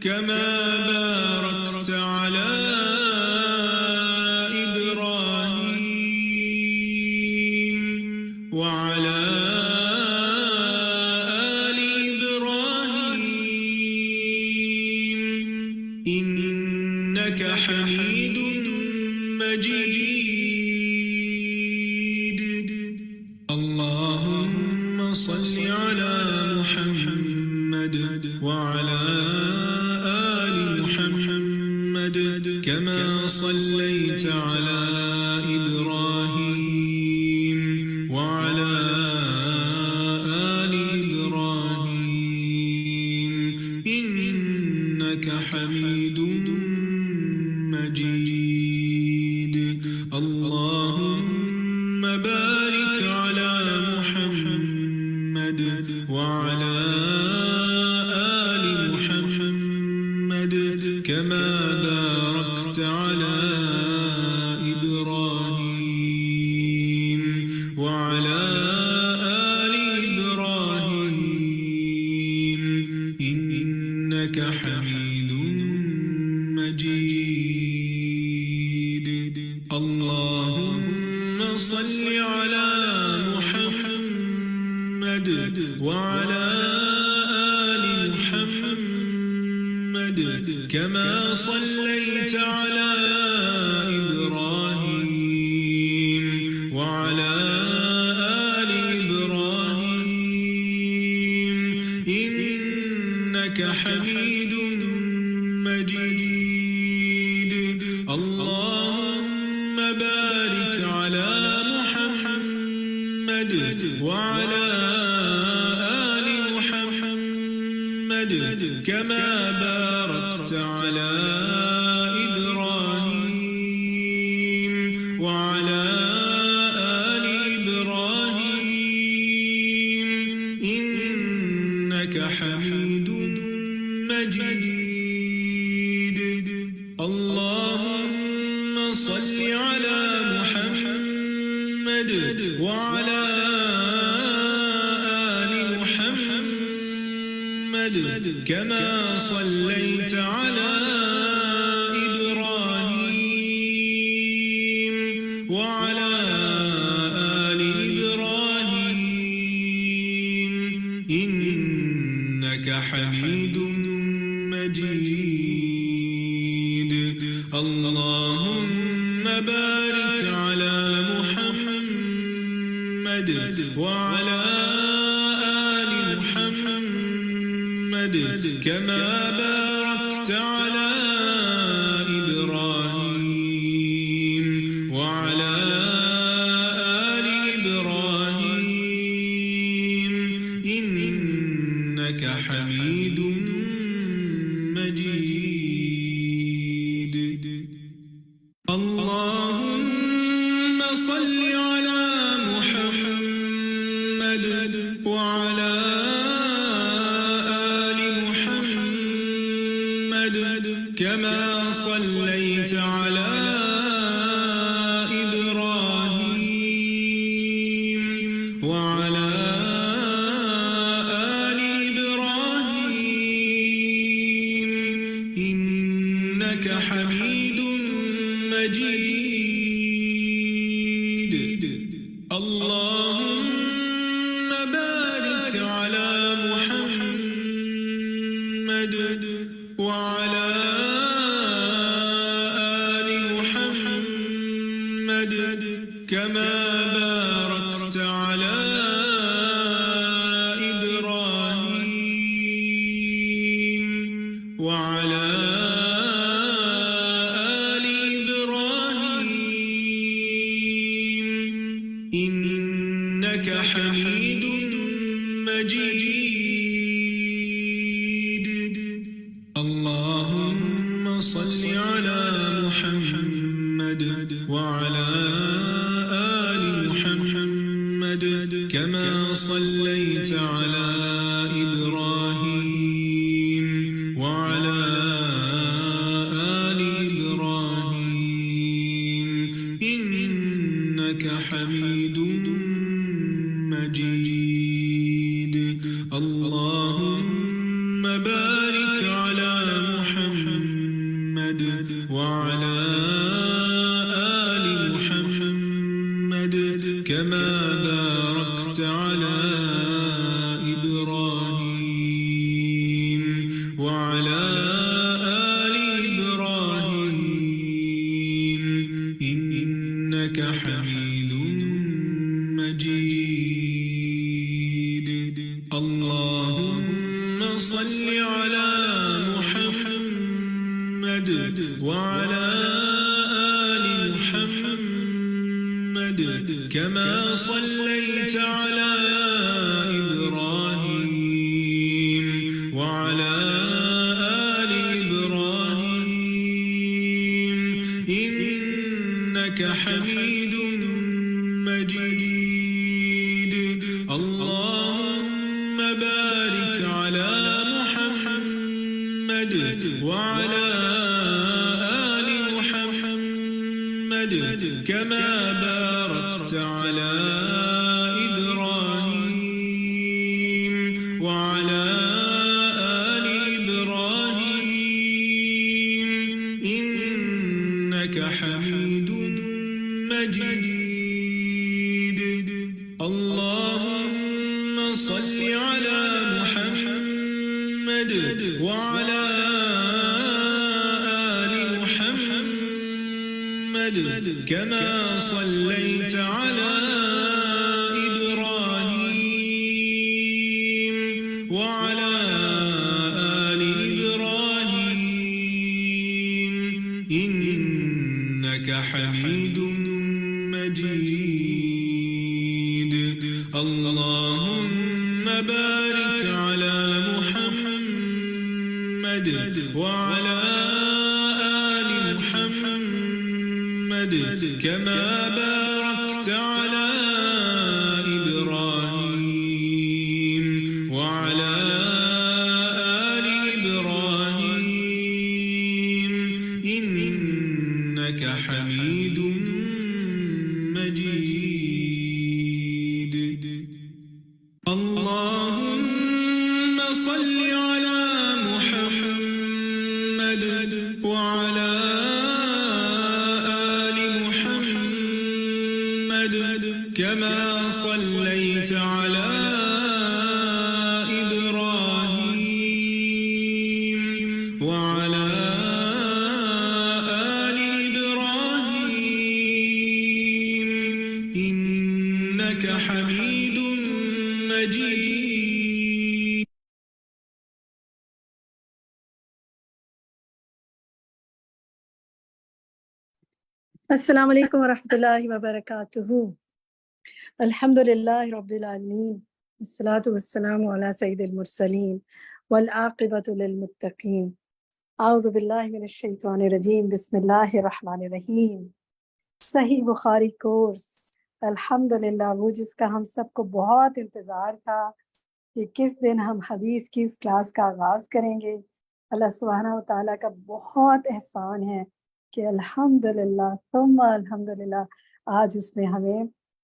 كما باركت على إبراهيم وعلى آل إبراهيم إنك حميد مجيد. اللهم صل على محمد وعلى آل محمد كما صليت على إبراهيم وعلى آل إبراهيم إنك حميد مجيد. اللهم بارك على محمد وعلى آل محمد كما باركت على إبراهيم وعلى آل إبراهيم إنك حميد مجيد. اللهم صل على محمد وعلى آل محمد كما صليت على إبراهيم وعلى آل إبراهيم إنك حميد مجيد. اللهم بارك على محمد وعلى آل محمد كما باركت على إبراهيم وعلى آل إبراهيم إنك حميد مجيد. اللهم صل على محمد وعلى آل محمد كما صليت على إبراهيم وعلى آل إبراهيم إنك حميد مجيد. اللهم بارك على محمد وعلى آل محمد كما باركت على إبراهيم وعلى آل إبراهيم إنك حميد مجيد. اللهم صل على محمد وعلى آل محمد كما صليت على إبراهيم وعلى آل إبراهيم إنك حميد مجيد. اللهم بارك على محمد وعلى آل محمد كما باركت على إبراهيم وعلى آل إبراهيم إنك حميد مجيد. اللهم بارك على محمد وعلى آل محمد كما باركت على إبراهيم وعلى آل إبراهيم إنك حميد مجيد. اللهم صل على محمد وعلى آل محمد كما صليت على إبراهيم وعلى آل إبراهيم إنك حميد مجيد. اللهم بارك على محمد وعلى آل محمد كما باركت على إبراهيم وعلى آل إبراهيم إنك حميد مجيد. اللهم صل على محمد وعلى آل محمد كما صليت على إبراهيم وعلى آل إبراهيم إنك حميد مجيد. اللهم بارك على محمد وعلى آل محمد كما باركت على إبراهيم وعلى آل إبراهيم إنك حميد مجيد. اللهم صل على محمد وعلى آل محمد كما صليت على إبراهيم وعلى آل إبراهيم إنك حميد مجيد. السلام علیکم ورحمۃ اللہ وبرکاتہ. الحمدللہ رب العالمین والصلاۃ والسلام علی سید المرسلین والعاقبۃ للمتقین. اعوذ باللہ من الشیطان الرجیم. بسم اللہ الرحمن الرحیم. صحیح بخاری کورس الحمدللہ، وہ جس کا ہم سب کو بہت انتظار تھا کہ کس دن ہم حدیث کی اس کلاس کا آغاز کریں گے. اللہ سبحانہ و تعالیٰ کا بہت احسان ہے کہ الحمدللہ ثم الحمدللہ آج اس نے ہمیں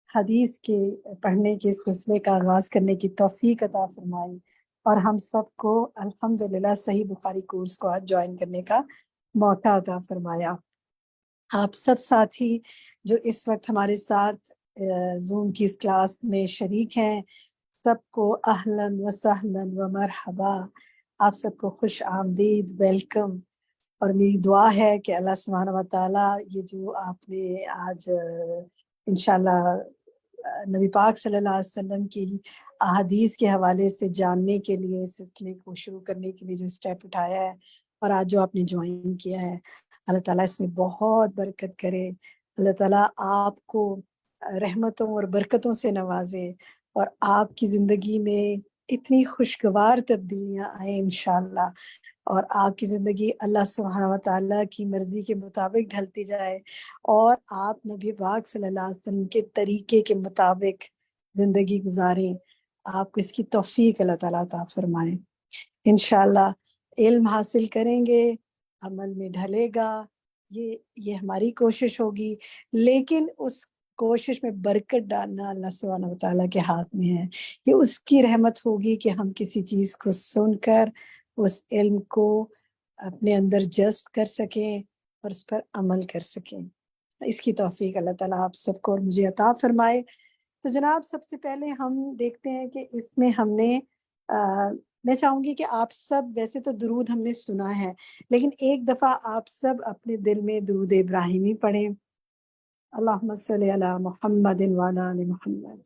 حدیث کے پڑھنے کے سلسلے کا آغاز کرنے کی توفیق عطا فرمائی، اور ہم سب کو الحمدللہ صحیح بخاری کورس کو آج جوائن کرنے کا موقع عطا فرمایا. آپ سب ساتھی جو اس وقت ہمارے ساتھ زوم کی اس کلاس میں شریک ہیں، سب کو اہلاً و سہلاً و مرحبا، آپ سب کو خوش آمدید، ویلکم. اور میری دعا ہے کہ اللہ سبحانہ و تعالیٰ یہ جو آپ نے آج انشاءاللہ نبی پاک صلی اللہ علیہ وسلم کی احادیث کے حوالے سے جاننے کے لیے، اس سلسلے کو شروع کرنے کے لیے جو اسٹیپ اٹھایا ہے اور آج جو آپ نے جوائن کیا ہے، اللہ تعالیٰ اس میں بہت برکت کرے. اللہ تعالیٰ آپ کو رحمتوں اور برکتوں سے نوازے اور آپ کی زندگی میں اتنی خوشگوار تبدیلیاں آئیں انشاءاللہ، اور آپ کی زندگی اللہ سبحانہ و تعالیٰ کی مرضی کے مطابق ڈھلتی جائے، اور آپ نبی پاک صلی اللہ علیہ وسلم کے طریقے کے مطابق زندگی گزاریں. آپ کو اس کی توفیق اللہ تعالیٰ عطا فرمائے. انشاءاللہ علم حاصل کریں گے، عمل میں ڈھلے گا، یہ ہماری کوشش ہوگی، لیکن اس کوشش میں برکت ڈالنا اللہ سبحانہ و تعالیٰ کے ہاتھ میں ہے. یہ اس کی رحمت ہوگی کہ ہم کسی چیز کو سن کر اس علم کو اپنے اندر جذب کر سکیں اور اس پر عمل کر سکیں۔ اس کی توفیق اللہ تعالیٰ آپ سب کو اور مجھے عطا فرمائے۔ تو جناب سب سے پہلے ہم دیکھتے ہیں کہ اس میں ہم نے میں چاہوں گی کہ آپ سب، ویسے تو درود ہم نے سنا ہے، لیکن ایک دفعہ آپ سب اپنے دل میں درود ابراہیمی پڑھیں۔ اللہم صلی علی محمد وعلی آل محمد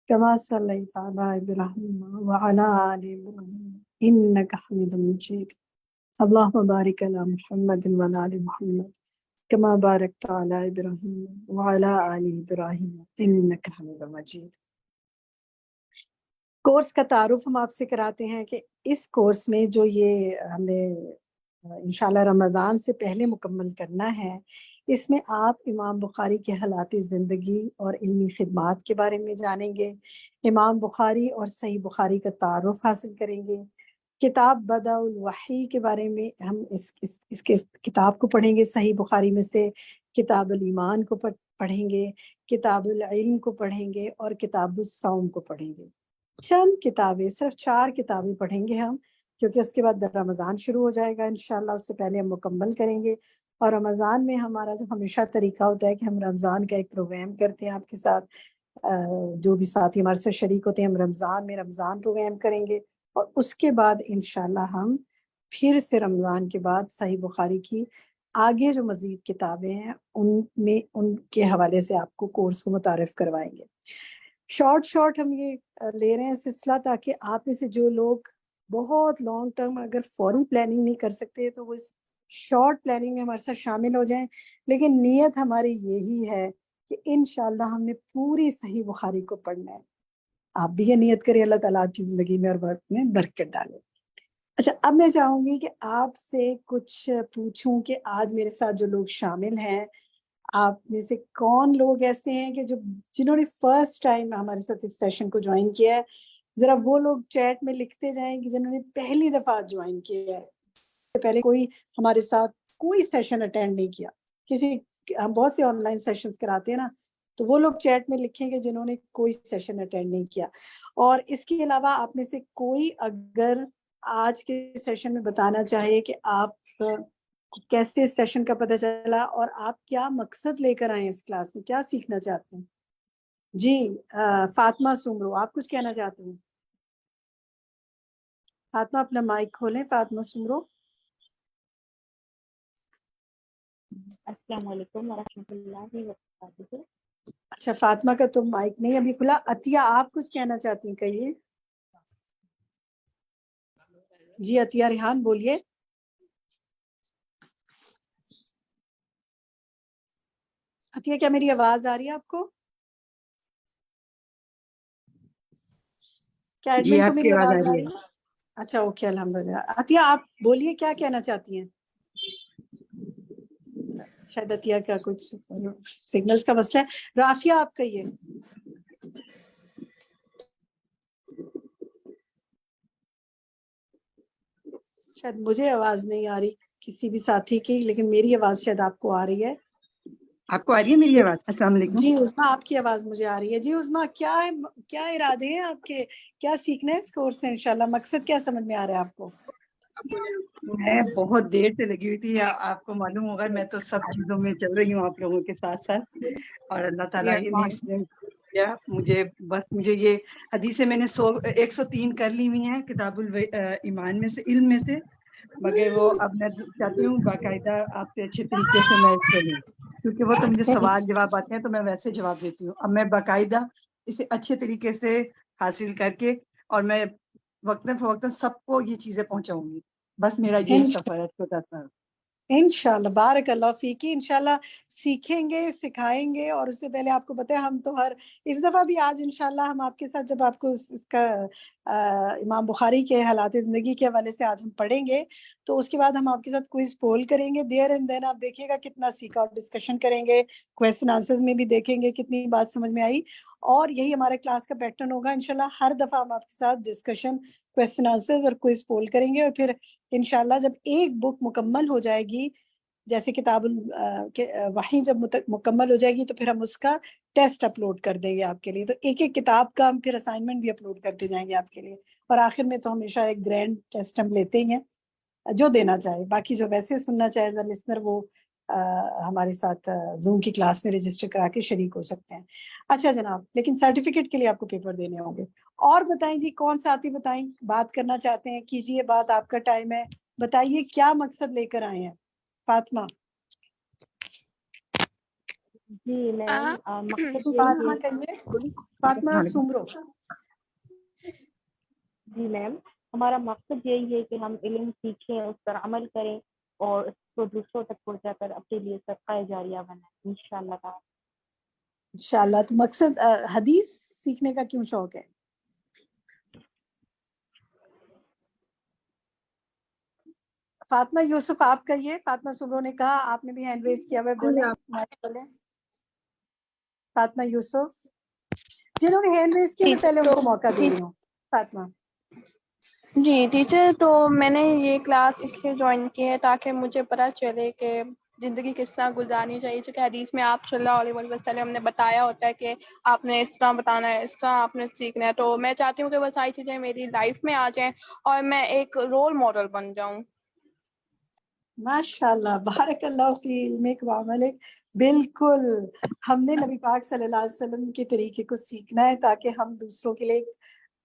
کما صلیت علی ابراہیم وعلی آل ابراہیم انک حمید مجید، اللہم بارک علی محمد وعلی آل محمد کما بارکت علی ابراہیم وعلی آل ابراہیم انک حمید مجید۔ کورس کا تعارف ہم آپ سے کراتے ہیں کہ اس کورس میں جو یہ ہم نے انشاءاللہ رمضان سے پہلے مکمل کرنا ہے، اس میں آپ امام بخاری کے حالات زندگی اور علمی خدمات کے بارے میں جانیں گے، امام بخاری اور صحیح بخاری کا تعارف حاصل کریں گے، کتاب بدء الوحی کے بارے میں ہم اس کے کتاب کو پڑھیں گے، صحیح بخاری میں سے کتاب الایمان کو پڑھیں گے، کتاب العلم کو پڑھیں گے اور کتاب الصوم کو پڑھیں گے۔ چند کتابیں، صرف 4 کتابیں پڑھیں گے ہم، کیونکہ اس کے بعد رمضان شروع ہو جائے گا انشاءاللہ، اس سے پہلے ہم مکمل کریں گے۔ اور رمضان میں ہمارا جو ہمیشہ طریقہ ہوتا ہے کہ ہم رمضان کا ایک پروگرام کرتے ہیں آپ کے ساتھ، جو بھی ساتھی ہمارے سے شریک ہوتے ہیں، ہم رمضان میں رمضان پروگرام کریں گے، اور اس کے بعد انشاءاللہ ہم پھر سے رمضان کے بعد صحیح بخاری کی آگے جو مزید کتابیں ہیں ان کے حوالے سے آپ کو کورس کو متعارف کروائیں گے۔ شارٹ ہم یہ لے رہے ہیں سلسلہ تاکہ آپ میں سے جو لوگ بہت لانگ ٹرم اگر فوری پلاننگ نہیں کر سکتے تو وہ اس شارٹ پلاننگ میں ہمارے ساتھ شامل ہو جائیں، لیکن نیت ہماری یہی ہے کہ انشاءاللہ ہم نے پوری صحیح بخاری کو پڑھنا ہے۔ آپ بھی یہ نیت کریں، اللہ تعالیٰ آپ کی زندگی میں اور وقت میں برکت ڈالے۔ اچھا، اب میں چاہوں گی کہ آپ سے کچھ پوچھوں کہ آج میرے ساتھ جو لوگ شامل ہیں، آپ میں سے کون لوگ ایسے ہیں کہ جنہوں نے فرسٹ ٹائم ہمارے ساتھ اس سیشن کو جوائن کیا ہے؟ ذرا وہ لوگ چیٹ میں لکھتے جائیں کہ جنہوں نے پہلی دفعہ جوائن کیا ہے، اس سے پہلے کوئی ہمارے ساتھ کوئی سیشن اٹینڈ نہیں کیا، ہم بہت سے آن لائن سیشنز کراتے ہیں نا، تو وہ لوگ چیٹ میں لکھیں گے جنہوں نے کوئی سیشن اٹینڈ نہیں کیا۔ اور اس کے علاوہ آپ میں سے کوئی اگر آج کے سیشن میں بتانا چاہے کہ آپ کیسے اس سیشن کا پتہ چلا اور آپ کیا مقصد لے کر آئے اس کلاس میں، کیا سیکھنا چاہتے ہیں؟ جی فاطمہ سمرو، آپ کچھ کہنا چاہتے ہیں؟ فاطمہ اپنا مائک کھولیں، فاطمہ سمرو۔ السلام علیکم ورحمۃ اللہ وبرکاتہ۔ اچھا، فاطمہ کا تو مائک نہیں ابھی کھلا۔ عطیہ، آپ کچھ کہنا چاہتی ہیں؟ کہیے جی عطیہ ریحان، بولیے۔ عطیہ کیا میری آواز آ رہی ہے آپ کو؟ کیا جی ایڈمن کو آپ کی میری آواز آواز آ رہی ہے؟ اچھا اوکے، الحمدللہ۔ عطیہ آپ بولیے، کیا کہنا چاہتی ہیں؟ شاید عطیہ کا کچھ سگنلز کا مسئلہ ہے۔ رافیہ آپ کہیے۔ شاید مجھے آواز نہیں آ رہی کسی بھی ساتھی کی، لیکن میری آواز شاید آپ کو آ رہی ہے۔ آپ کو آ رہی ہے میری آواز؟ السلام علیکم۔ جی عظمیٰ، آپ کی آواز مجھے آ رہی ہے۔ جی عظمیٰ، کیا ارادے ہیں آپ کے، کیا سیکھنا ہے اس کورس سے انشاءاللہ؟ مقصد کیا سمجھ میں آ رہا ہے آپ کو؟ میں بہت دیر سے لگی ہوئی تھی، آپ کو معلوم ہوگا میں تو سب چیزوں میں چل رہی ہوں آپ لوگوں کے ساتھ ساتھ، اور اللہ تعالیٰ نے اس نے کیا مجھے یہ حدیثیں میں نے 103 کر لی ہوئی ہیں کتاب الایمان میں سے، علم میں سے، مگر وہ اب میں چاہتی ہوں باقاعدہ آپ سے اچھے طریقے سے میں اس کو لوں، کیونکہ وہ تو مجھے سوال جواب آتے ہیں تو میں ویسے جواب دیتی ہوں۔ اب میں باقاعدہ اسے اچھے طریقے سے حاصل کر کے اور میں وقتاً فوقتاً سب کو یہ چیزیں پہنچاؤں گی، بس میرا یہی سفر ہے چھوٹا سا۔ انشاءاللہ، بارک اللہ فیکی۔ انشاءاللہ سیکھیں گے، سکھائیں گے، اور اس سے پہلے آپ کو پتہ ہے ہم تو اس دفعہ بھی آج انشاءاللہ ہم آپ کے ساتھ جب آپ کو اس کا امام بخاری کے حالات زندگی کے حوالے سے آج ہم پڑھیں گے، تو اس کے بعد ہم آپ کے ساتھ کوئز پول کریں گے، دیر اینڈ دین آپ دیکھیے گا کتنا سیکھا، اور ڈسکشن کریں گے، کویسچن آنسرز میں بھی دیکھیں گے کتنی بات سمجھ میں آئی، اور یہی ہمارے کلاس کا پیٹرن ہوگا انشاءاللہ۔ ہر دفعہ ہم آپ کے ساتھ ڈسکشن، کویسچن آنسرز اور کوئز پول کریں گے، اور پھر انشاءاللہ جب ایک بک مکمل ہو جائے گی، جیسے کتاب وحی جب مکمل ہو جائے گی، تو پھر ہم اس کا ٹیسٹ اپلوڈ کر دیں گے آپ کے لیے، تو ایک ایک کتاب کا ہم پھر اسائنمنٹ بھی اپلوڈ کرتے جائیں گے آپ کے لیے، اور آخر میں تو ہمیشہ ایک گرینڈ ٹیسٹ ہم لیتے ہی ہیں، جو دینا چاہے. باقی جو ویسے سننا چاہے ایز اے لسنر وہ ہمارے ساتھ زوم کی کلاس میں رجسٹر کرا کے شریک ہو سکتے ہیں. اچھا جناب، لیکن سرٹیفکیٹ کے لیے آپ کو پیپر دینے ہوں گے. اور بتائیں جی، کون ساتھی بتائیں، بات کرنا چاہتے ہیں؟ کیجیے بات، آپ کا ٹائم ہے. بتائیے کیا مقصد لے کر آئے ہیں. فاطمہ. جی میم، مقصد فاطمہ یہی کہیے. فاطمہ سمرو. جی میم، ہمارا مقصد یہی ہے کہ ہم علم سیکھیں، اس پر عمل کریں اور اس کو دوسروں تک پہنچا کر اپنے لیے صدقہ جاریہ بنائیں انشاءاللہ تعالی. انشاءاللہ. تو مقصد حدیث سیکھنے کا کیوں شوق ہے؟ فاطمہ یوسف آپ کہیے. فاطمہ سمرو نے کہا، آپ نے بھی ہینڈ ریز کیا ہوا ہے، بولیں مائک بولیں. فاطمہ یوسف، جنہوں نے ہینڈ ریز کیا میں پہلے ان کو موقع دے رہی ہوں. فاطمہ. جی ٹیچر، تو میں نے یہ کلاس اس لیے جوائن کی ہے تاکہ مجھے پتہ چلے کہ زندگی کس طرح گزارنی چاہیے. چونکہ حدیث میں آپ صلی اللہ علیہ وسلم نے بتایا ہوتا ہے کہ آپ نے اس طرح بتانا ہے، اس طرح آپ نے سیکھنا ہے. تو میں چاہتی ہوں کہ وہ ساری چیزیں میری لائف میں آ جائیں اور میں ایک رول ماڈل بن جاؤں. ماشاء اللہ، بارک اللہ فی علمک و عملک. بالکل، ہم نے نبی پاک صلی اللہ علیہ وسلم کے طریقے کو سیکھنا ہے تاکہ ہم دوسروں کے لیے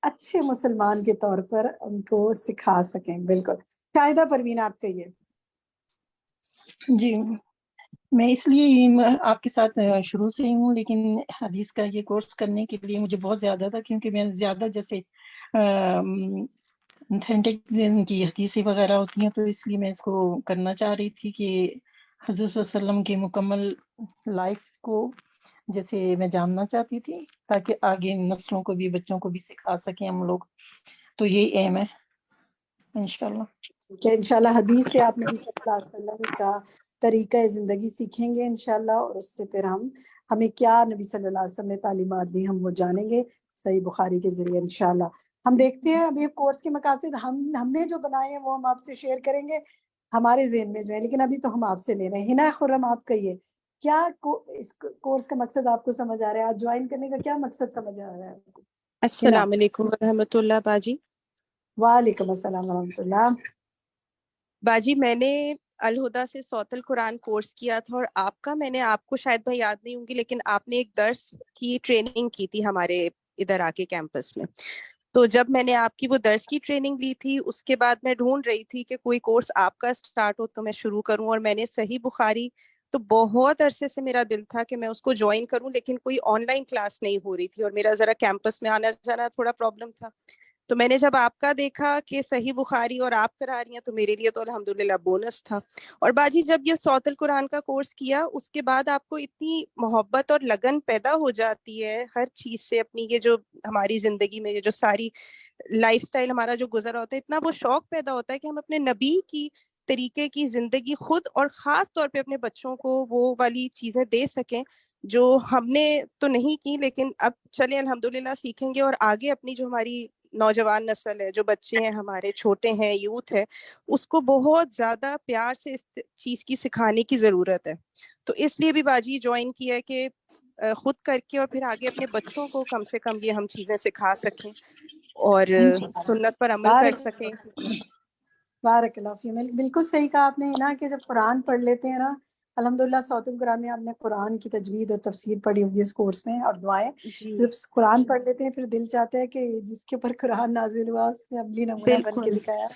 اچھے مسلمان کے طور پر ان کو سکھا سکیں. بالکل. شاہدہ پروین آپ کہیے. جی، میں اس لیے آپ کے ساتھ شروع سے ہی ہوں، لیکن حدیث کا یہ کورس کرنے کے لیے مجھے بہت زیادہ تھا، کیونکہ میں زیادہ جیسے اتھینٹک کی حدیثیں وغیرہ ہوتی ہیں، تو اس لیے میں اس کو کرنا چاہ رہی تھی کہ حضور صلی اللہ علیہ وسلم کی مکمل لائف کو جیسے میں جاننا چاہتی تھی تاکہ آگے نسلوں کو بھی، بچوں کو بھی سکھا سکیں ہم لوگ. تو یہی ایم ہے انشاءاللہ. کہ انشاءاللہ حدیث سے آپ نبی صلی اللہ علیہ وسلم کا طریقہ زندگی سیکھیں گے انشاءاللہ، اور اس سے پھر ہمیں کیا نبی صلی اللہ علیہ وسلم نے تعلیمات دی ہم وہ جانیں گے صحیح بخاری کے ذریعے انشاءاللہ. ہم دیکھتے ہیں اب یہ کورس کے مقاصد ہم نے جو بنائے ہیں وہ ہم آپ سے شیئر کریں گے ہمارے ذہن میں جو ہے، لیکن ابھی تو ہم آپ سے لے رہے ہیں. ہنا خرم آپ کہیے، کیا اس کورس کا مقصد آپ کو سمجھ آ رہا ہے؟ آج جوائن کرنے کا کیا مقصد سمجھ آ رہا ہے آپ کو؟ السلام علیکم ورحمۃ اللہ باجی. وعلیکم السلام ورحمۃ اللہ. باجی، میں نے الہدا سے صوت القرآن کورس کیا تھا، اور آپ کا میں نے آپ کو شاید بھائی یاد نہیں ہوں گی، لیکن آپ نے ایک درس کی ٹریننگ کی تھی ہمارے ادھر آ کے کیمپس میں. تو جب میں نے آپ کی وہ درس کی ٹریننگ لی تھی، اس کے بعد میں ڈھونڈ رہی تھی کہ کوئی کورس آپ کا سٹارٹ ہو تو میں شروع کروں. اور میں نے صحیح بخاری تو بہت عرصے سے میرا دل تھا کہ میں اس کو جوائن کروں، لیکن کوئی آن لائن کلاس نہیں ہو رہی تھی، اور میرا ذرا کیمپس میں آنا جانا تھوڑا پرابلم تھا. تو میں نے جب آپ کا دیکھا کہ صحیح بخاری اور آپ کرا رہی ہیں تو میرے لیے تو الحمدللہ بونس تھا. اور باجی، جب یہ صوت القرآن کا کورس کیا اس کے بعد آپ کو اتنی محبت اور لگن پیدا ہو جاتی ہے ہر چیز سے. اپنی یہ جو ہماری زندگی میں یہ جو ساری لائف سٹائل ہمارا جو گزرا ہوتا ہے، اتنا وہ شوق پیدا ہوتا ہے کہ ہم اپنے نبی کی طریقے کی زندگی خود اور خاص طور پہ اپنے بچوں کو وہ والی چیزیں دے سکیں جو ہم نے تو نہیں کی، لیکن اب چلیں الحمدللہ سیکھیں گے. اور آگے اپنی جو ہماری نوجوان نسل ہے، جو بچے ہیں ہمارے چھوٹے ہیں، یوتھ ہے، اس کو بہت زیادہ پیار سے اس چیز کی سکھانے کی ضرورت ہے. تو اس لیے بھی باجی جوائن کیا ہے کہ خود کر کے اور پھر آگے اپنے بچوں کو کم سے کم یہ ہم چیزیں سکھا سکیں اور سنت پر عمل کر سکیں. بارک اللہ فی. بالکل صحیح کہا آپ نے نا کہ جب قرآن پڑھ لیتے ہیں نا، الحمدللہ صوت القرآن میں آپ نے قرآن کی تجوید اور تفسیر پڑھی ہوگی اس کورس میں، اور دعائیں جی جب قرآن پڑھ لیتے ہیں پھر دل چاہتا ہے کہ جس کے اوپر قرآن نازل ہوا اس نے عملی نمونہ بن کے بالکل. دکھایا،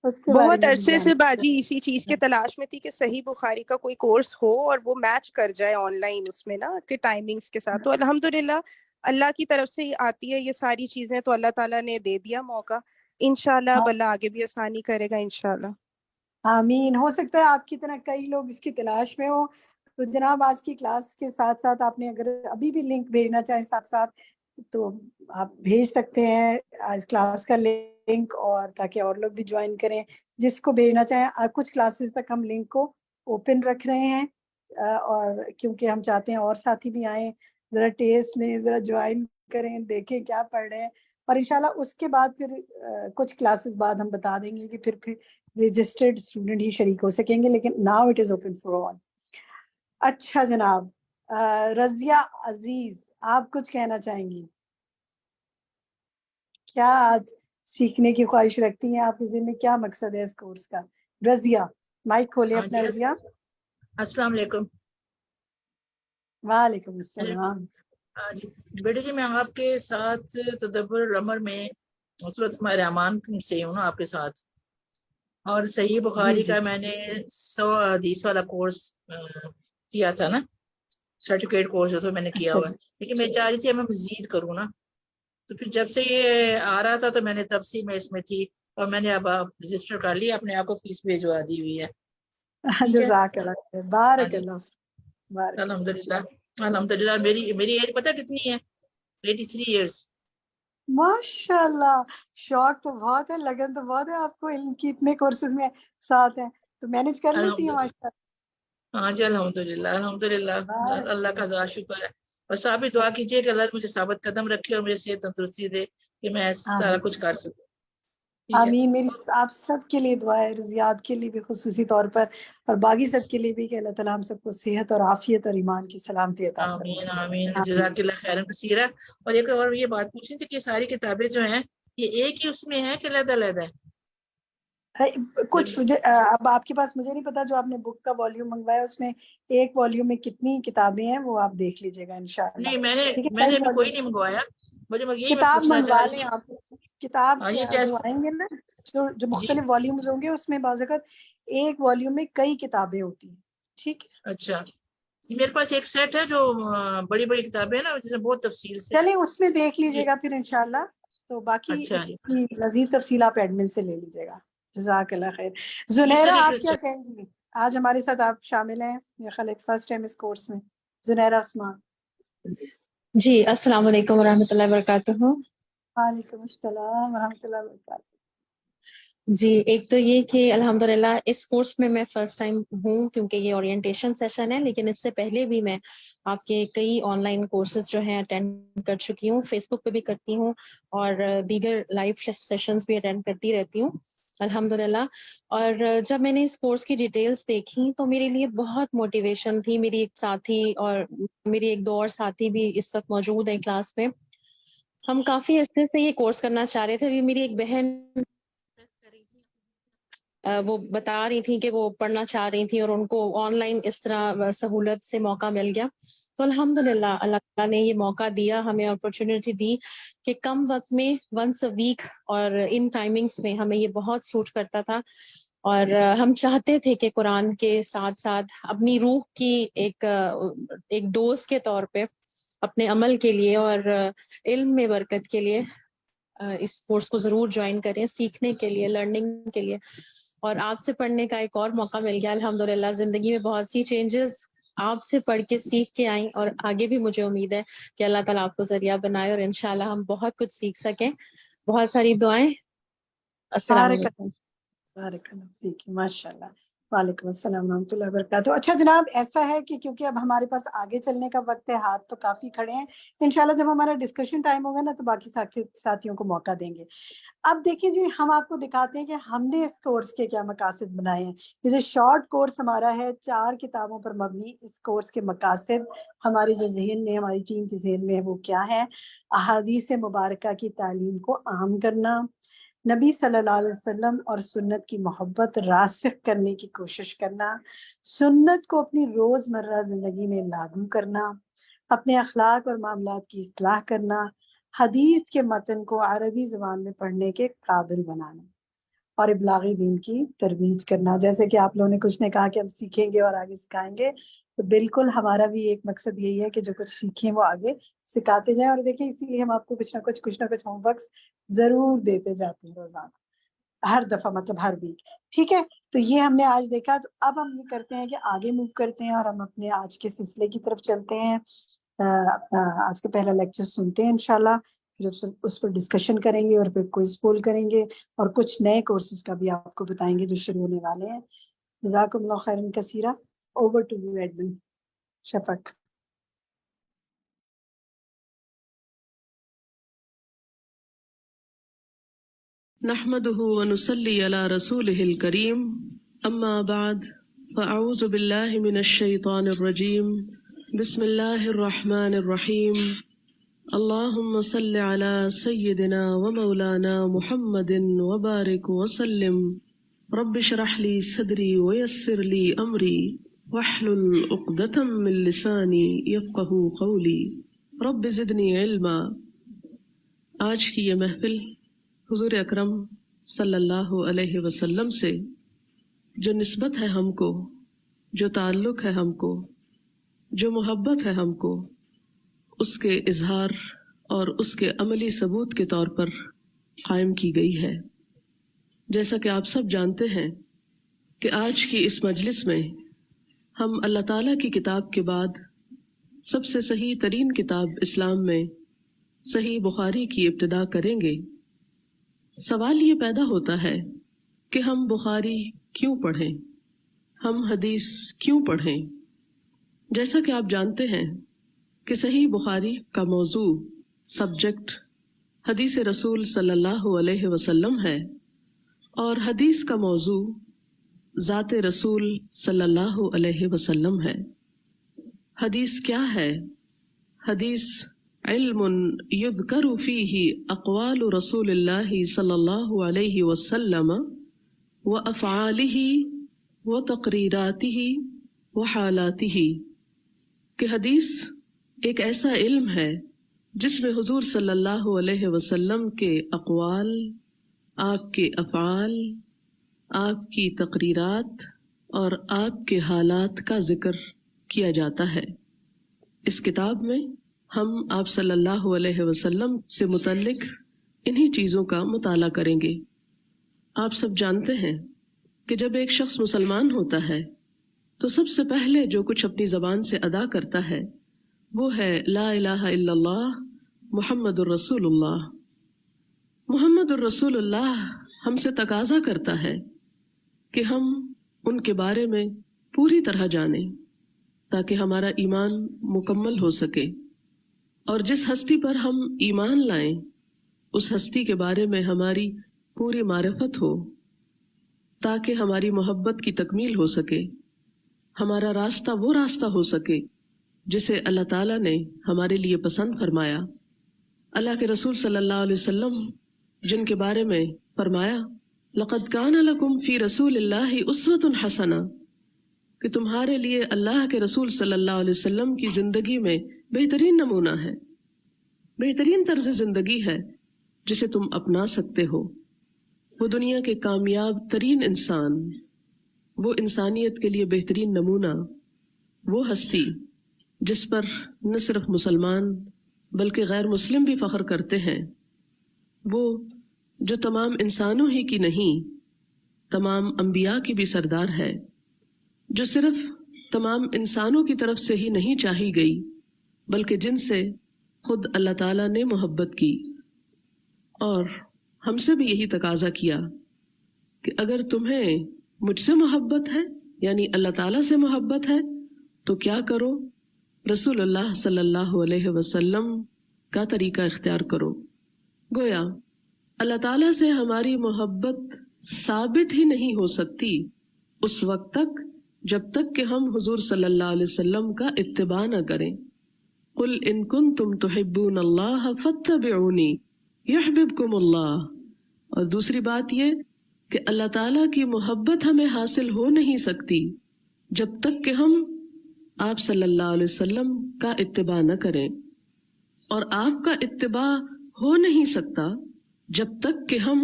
اس کے بارے بہت میں بھی عرصے سے جاننا. باجی اسی چیز کے تلاش میں تھی کہ صحیح بخاری کا کوئی کورس ہو اور وہ میچ کر جائے آن لائن اس میں نا کہ ٹائمنگز کے ساتھ. تو الحمدللہ اللہ کی طرف سے ہی آتی ہے یہ ساری چیزیں، تو اللہ تعالیٰ نے دے دیا موقع. انشاءاللہ اب اللہ آگے بھی آسانی کرے گا انشاءاللہ. آمین. ہو سکتا ہے آپ کی طرح کئی لوگ اس کی تلاش میں ہوں. تو جناب آج کی کلاس کے ساتھ ساتھ آپ نے اگر ابھی بھی لنک بھیجنا چاہیں ساتھ ساتھ تو آپ بھیج سکتے ہیں آج کلاس کا لنک، اور تاکہ اور لوگ بھی جوائن کریں جس کو بھیجنا چاہیں. کچھ کلاسز تک ہم لنک کو اوپن رکھ رہے ہیں، اور کیونکہ ہم چاہتے ہیں اور ساتھی بھی آئیں، ذرا ٹیسٹ لیں، ذرا جوائن کریں، دیکھیں کیا پڑھ رہے ہیں. اور انشاءاللہ اس کے بعد پھر کچھ کلاسز بعد ہم بتا دیں گے کہ پھر رجسٹرڈ اسٹوڈنٹ ہی شریک ہو سکیں گے، لیکن now it is open for all. اچھا جناب، رضیہ عزیز آپ کچھ کہنا چاہیں گی؟ کیا آج سیکھنے کی خواہش رکھتی ہیں؟ آپ کے ذہن میں کیا مقصد ہے اس کورس کا؟ رضیہ مائک کھولے اپنا رضیہ. السلام علیکم. وعلیکم السلام. جی بیٹے جی، میں آپ کے ساتھ تدبر العمر میں سورۃ الرحمن سے ہوں نا آپ کے ساتھ، اور صحیح بخاری کا میں نے 100 حدیث والا کورس کیا تھا نا، سرٹیفکیٹ کورس جو میں نے کیا ہوا ہے، لیکن میں چاہ رہی تھی میں مزید کروں نا، تو پھر جب سے یہ آ رہا تھا تو میں نے تب سے میں اس میں تھی، اور میں نے اب رجسٹر کر لی، اپنے آپ کو فیس بھیجوا دی ہوئی ہے. جزاک اللہ، بارک اللہ. الحمدللہ الحمدللہ. میری ایج پتہ کتنی ہے؟ 83 ایئرس. ماشاء اللہ، شوق تو بہت ہے، لگن تو بہت ہے آپ کو علم کی، اتنے کورسز میں ساتھ ہیں تو مینج کر لیتی ہیں ماشاء اللہ. ہاں جی الحمدللہ الحمدللہ، اللہ کا ہزار شکر ہے. بس آپ بھی دعا کیجیے کہ اللہ مجھے ثابت قدم رکھے اور مجھے صحت تندرستی دے کہ میں سارا کچھ کر سکوں. آمین. میری آپ سب کے لیے دعا ہے رضیہ، آپ کے لیے بھی خصوصی طور پر، اور باقی سب کے لیے بھی، کہ اللہ تعالیٰ ہم سب کو صحت اور عافیت اور ایمان کی سلامتی عطا فرمائے. آمین آمین. جزاک اللہ خیرا کثیرا. اور ایک اور یہ بات پوچھنی تھی کہ ساری کتابیں جو ہیں یہ ایک ہی اس میں ہے کہ علیحدہ علیحدہ ہے؟ کچھ اب آپ کے پاس مجھے نہیں پتا، جو آپ نے بک کا والیوم منگوایا اس میں ایک والیوم میں کتنی کتابیں ہیں وہ آپ دیکھ لیجیے گا انشاءاللہ. نہیں، میں نے ابھی کوئی نہیں منگوایا. کتاب منگوا لیں آپ. کتاب جو آئیں گے نا، جو مختلف والیومز ہوں گے، اس میں بعض اوقات ایک والیوم میں کئی کتابیں ہوتی ہیں. ٹھیک ہے. اچھا، میرے پاس ایک سیٹ ہے جو بڑی بڑی کتابیں ہیں نا، جس میں بہت تفصیل سے. چلیں اس میں دیکھ لیجیے گا پھر انشاءاللہ. تو باقی اس کی مزید تفصیل آپ ایڈمن سے لے لیجیے گا. جزاک اللہ خیر. زنیرہ آپ کیا کہیں گی؟ آج ہمارے ساتھ آپ شامل ہیں میرے خیال فرسٹ ٹائم اس کورس میں. زنیرہ عثمان. جی السلام علیکم ورحمۃ اللہ وبرکاتہ. وعلیکم السلام ورحمۃ اللہ وبرکاتہ. جی ایک تو یہ کہ الحمدللہ اس کورس میں فرسٹ ٹائم ہوں، کیونکہ یہ اورینٹیشن سیشن ہے، لیکن اس سے پہلے بھی میں آپ کے کئی آن لائن کورسز جو ہیں اٹینڈ کر چکی ہوں. فیس بک پہ بھی کرتی ہوں اور دیگر لائیو سیشنز بھی اٹینڈ کرتی رہتی ہوں الحمدللہ. اور جب میں نے اس کورس کی ڈیٹیلز دیکھی تو میرے لیے بہت موٹیویشن تھی. میری ایک ساتھی اور میری ایک دو اور ساتھی بھی اس وقت موجود ہیں کلاس میں. ہم کافی عرصے سے یہ کورس کرنا چاہ رہے تھے. ابھی میری ایک بہن وہ بتا رہی تھی کہ وہ پڑھنا چاہ رہی تھی اور ان کو آن لائن اس طرح سہولت سے موقع مل گیا. تو الحمدللہ اللہ تعالیٰ نے یہ موقع دیا، ہمیں اپرچونٹی دی کہ کم وقت میں ونس اے ویک اور ان ٹائمنگز میں ہمیں یہ بہت سوٹ کرتا تھا. اور ہم چاہتے تھے کہ قرآن کے ساتھ ساتھ اپنی روح کی ایک ڈوز کے طور پہ اپنے عمل کے لیے اور علم میں برکت کے لیے اس کورس کو ضرور جوائن کریں، سیکھنے کے لیے، لرننگ کے لیے. اور آپ سے پڑھنے کا ایک اور موقع مل گیا الحمدللہ. زندگی میں بہت سی چینجز آپ سے پڑھ کے سیکھ کے آئیں، اور آگے بھی مجھے امید ہے کہ اللہ تعالیٰ آپ کو ذریعہ بنائے اور انشاءاللہ ہم بہت کچھ سیکھ سکیں. بہت ساری دعائیں. السلام علیکم. بارک اللہ فیک. ماشاء اللہ. وعلیکم السلام ورحمۃ اللہ وبرکاتہ. اچھا جناب، ایسا ہے کہ کیونکہ اب ہمارے پاس آگے چلنے کا وقت ہے، ہاتھ تو کافی کھڑے ہیں، انشاءاللہ جب ہمارا ڈسکشن ٹائم ہوگا نا تو باقی ساتھیوں کو موقع دیں گے. اب دیکھیں جی، ہم آپ کو دکھاتے ہیں کہ ہم نے اس کورس کے کیا مقاصد بنائے ہیں. یہ جو شارٹ کورس ہمارا ہے 4 کتابوں پر مبنی، اس کورس کے مقاصد ہماری جو ذہن میں، ہماری ٹیم کے ذہن میں ہے وہ کیا ہے؟ احادیث مبارکہ کی تعلیم کو عام کرنا، نبی صلی اللہ علیہ وسلم اور سنت کی محبت راسخ کرنے کی کوشش کرنا، سنت کو اپنی روزمرہ زندگی میں لاگو کرنا، اپنے اخلاق اور معاملات کی اصلاح کرنا، حدیث کے متن کو عربی زبان میں پڑھنے کے قابل بنانا، اور ابلاغ دین کی ترویج کرنا. جیسے کہ آپ لوگوں نے کچھ نے کہا کہ ہم سیکھیں گے اور آگے سکھائیں گے، تو بالکل ہمارا بھی ایک مقصد یہی ہے کہ جو کچھ سیکھیں وہ آگے سکھاتے جائیں. اور دیکھیں اسی لیے ہم آپ کو کچھ نہ کچھ ہوم ورکس ضرور دیتے جاتے ہیں روزانہ، ہر دفعہ، مطلب ہر ویک. ٹھیک ہے، تو یہ ہم نے آج دیکھا. تو اب ہم یہ کرتے ہیں کہ آگے موو کرتے ہیں اور ہم اپنے آج کے سلسلے کی طرف چلتے ہیں. آج کا پہلا لیکچر سنتے ہیں انشاءاللہ، پھر اس پر ڈسکشن کریں گے اور پھر کوئز پول کریں گے، اور کچھ نئے کورسز کا بھی آپ کو بتائیں گے جو شروع ہونے والے ہیں. جزاکم اللہ خیرا کثیرا. اوور ٹو یو ایڈمن شفق. نحمده ونصلي على رسوله الكريم اما بعد فاعوذ بالله من الشيطان الرجيم بسم الله الرحمن الرحيم اللهم صل على سيدنا ومولانا محمد وبارك وسلم. رب اشرح لي صدري ويسر لي أمري واحلل عقدة من لساني يفقهوا قولي. رب زدني علما. آج کی یہ محفل حضور اکرم صلی اللہ علیہ وسلم سے جو نسبت ہے ہم کو، جو تعلق ہے ہم کو، جو محبت ہے ہم کو، اس کے اظہار اور اس کے عملی ثبوت کے طور پر قائم کی گئی ہے. جیسا کہ آپ سب جانتے ہیں کہ آج کی اس مجلس میں ہم اللہ تعالیٰ کی کتاب کے بعد سب سے صحیح ترین کتاب اسلام میں صحیح بخاری کی ابتدا کریں گے. سوال یہ پیدا ہوتا ہے کہ ہم بخاری کیوں پڑھیں، ہم حدیث کیوں پڑھیں؟ جیسا کہ آپ جانتے ہیں کہ صحیح بخاری کا موضوع، سبجیکٹ حدیث رسول صلی اللہ علیہ وسلم ہے، اور حدیث کا موضوع ذات رسول صلی اللہ علیہ وسلم ہے. حدیث کیا ہے؟ حدیث علم یذکر فیہ اقوال رسول اللہ صلی اللہ علیہ وسلم وافعالہ وتقریراتہ وحالاتہ، کہ حدیث ایک ایسا علم ہے جس میں حضور صلی اللہ علیہ وسلم کے اقوال، آپ کے افعال، آپ کی تقریرات اور آپ کے حالات کا ذکر کیا جاتا ہے. اس کتاب میں ہم آپ صلی اللہ علیہ وسلم سے متعلق انہی چیزوں کا مطالعہ کریں گے. آپ سب جانتے ہیں کہ جب ایک شخص مسلمان ہوتا ہے تو سب سے پہلے جو کچھ اپنی زبان سے ادا کرتا ہے وہ ہے لا الہ الا اللہ محمد الرسول اللہ. محمد الرسول اللہ ہم سے تقاضا کرتا ہے کہ ہم ان کے بارے میں پوری طرح جانیں تاکہ ہمارا ایمان مکمل ہو سکے، اور جس ہستی پر ہم ایمان لائیں اس ہستی کے بارے میں ہماری پوری معرفت ہو تاکہ ہماری محبت کی تکمیل ہو سکے، ہمارا راستہ وہ راستہ ہو سکے جسے اللہ تعالیٰ نے ہمارے لیے پسند فرمایا. اللہ کے رسول صلی اللہ علیہ وسلم جن کے بارے میں فرمایا لقد کان لکم فی رسول اللہ اسوۃ حسنہ، کہ تمہارے لیے اللہ کے رسول صلی اللہ علیہ وسلم کی زندگی میں بہترین نمونہ ہے، بہترین طرز زندگی ہے جسے تم اپنا سکتے ہو. وہ دنیا کے کامیاب ترین انسان، وہ انسانیت کے لیے بہترین نمونہ، وہ ہستی جس پر نہ صرف مسلمان بلکہ غیر مسلم بھی فخر کرتے ہیں، وہ جو تمام انسانوں ہی کی نہیں تمام انبیاء کی بھی سردار ہے، جو صرف تمام انسانوں کی طرف سے ہی نہیں چاہی گئی بلکہ جن سے خود اللہ تعالیٰ نے محبت کی، اور ہم سے بھی یہی تقاضا کیا کہ اگر تمہیں مجھ سے محبت ہے یعنی اللہ تعالیٰ سے محبت ہے تو کیا کرو؟ رسول اللہ صلی اللہ علیہ وسلم کا طریقہ اختیار کرو. گویا اللہ تعالیٰ سے ہماری محبت ثابت ہی نہیں ہو سکتی اس وقت تک جب تک کہ ہم حضور صلی اللہ علیہ وسلم کا اتباع نہ کریں. قل ان کنتم تحبون اللہ فاتبعونی یحببکم اللہ. اور دوسری بات یہ کہ اللہ تعالیٰ کی محبت ہمیں حاصل ہو نہیں سکتی جب تک کہ ہم آپ صلی اللہ علیہ وسلم کا اتباع نہ کریں، اور آپ کا اتباع ہو نہیں سکتا جب تک کہ ہم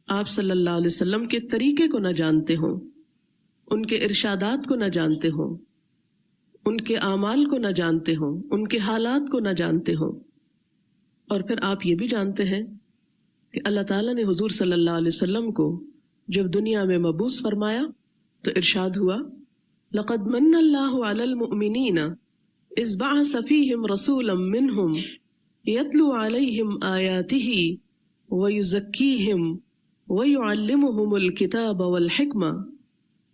آپ صلی اللہ علیہ وسلم کے طریقے کو نہ جانتے ہوں، ان کے ارشادات کو نہ جانتے ہوں، ان کے اعمال کو نہ جانتے ہوں، ان کے حالات کو نہ جانتے ہوں. اور پھر آپ یہ بھی جانتے ہیں کہ اللہ تعالیٰ نے حضور صلی اللہ علیہ وسلم کو جب دنیا میں مبعوث فرمایا تو ارشاد ہوا لقد من اللہ علی المؤمنین اذ بعث فیہم رسولا منہم یتلو علیہم آیاتہ ویزکیہم ویعلمہم الکتاب والحکمہ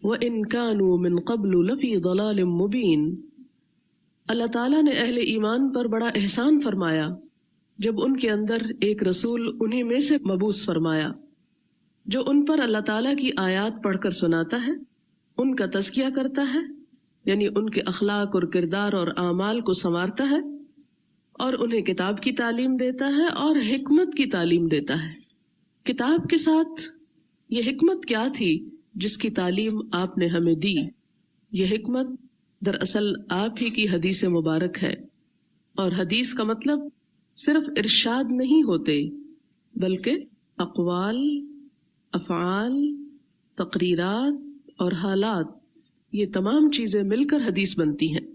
وَإِن كَانُوا مِن قَبْلُ لَفِي ضَلَالٍ مُبِينٍ. اللہ تعالیٰ نے اہل ایمان پر بڑا احسان فرمایا جب ان کے اندر ایک رسول انہی میں سے مبعوث فرمایا جو ان پر اللہ تعالیٰ کی آیات پڑھ کر سناتا ہے، ان کا تزکیہ کرتا ہے یعنی ان کے اخلاق اور کردار اور اعمال کو سنوارتا ہے، اور انہیں کتاب کی تعلیم دیتا ہے اور حکمت کی تعلیم دیتا ہے۔ کتاب کے ساتھ یہ حکمت کیا تھی جس کی تعلیم آپ نے ہمیں دی؟ یہ حکمت دراصل آپ ہی کی حدیث مبارک ہے، اور حدیث کا مطلب صرف ارشاد نہیں ہوتے بلکہ اقوال، افعال، تقریرات اور حالات، یہ تمام چیزیں مل کر حدیث بنتی ہیں۔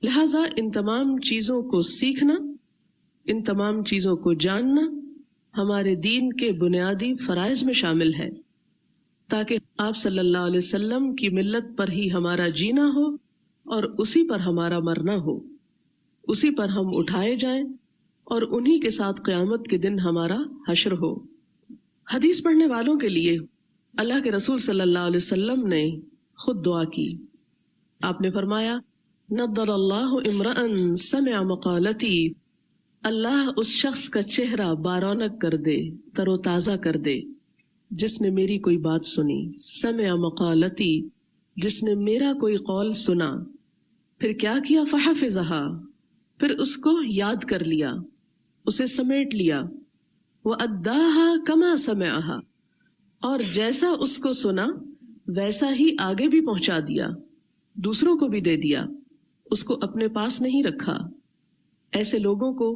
لہٰذا ان تمام چیزوں کو سیکھنا، ان تمام چیزوں کو جاننا ہمارے دین کے بنیادی فرائض میں شامل ہے، تاکہ آپ صلی اللہ علیہ وسلم کی ملت پر ہی ہمارا جینا ہو اور اسی پر ہمارا مرنا ہو، اسی پر ہم اٹھائے جائیں اور انہی کے ساتھ قیامت کے دن ہمارا حشر ہو۔ حدیث پڑھنے والوں کے لیے اللہ کے رسول صلی اللہ علیہ وسلم نے خود دعا کی۔ آپ نے فرمایا، نضر اللہ امرأ سمع مقالتی، اللہ اس شخص کا چہرہ بارونق کر دے، تر و تازہ کر دے، جس نے میری کوئی بات سنی، سمع مقالتی، جس نے میرا کوئی قول سنا، پھر کیا کیا، فحفظها، پھر اس کو یاد کر لیا، اسے سمیٹ لیا، وَأَدَّاهَا كَمَا سَمِعَهَا، اور جیسا اس کو سنا ویسا ہی آگے بھی پہنچا دیا، دوسروں کو بھی دے دیا، اس کو اپنے پاس نہیں رکھا۔ ایسے لوگوں کو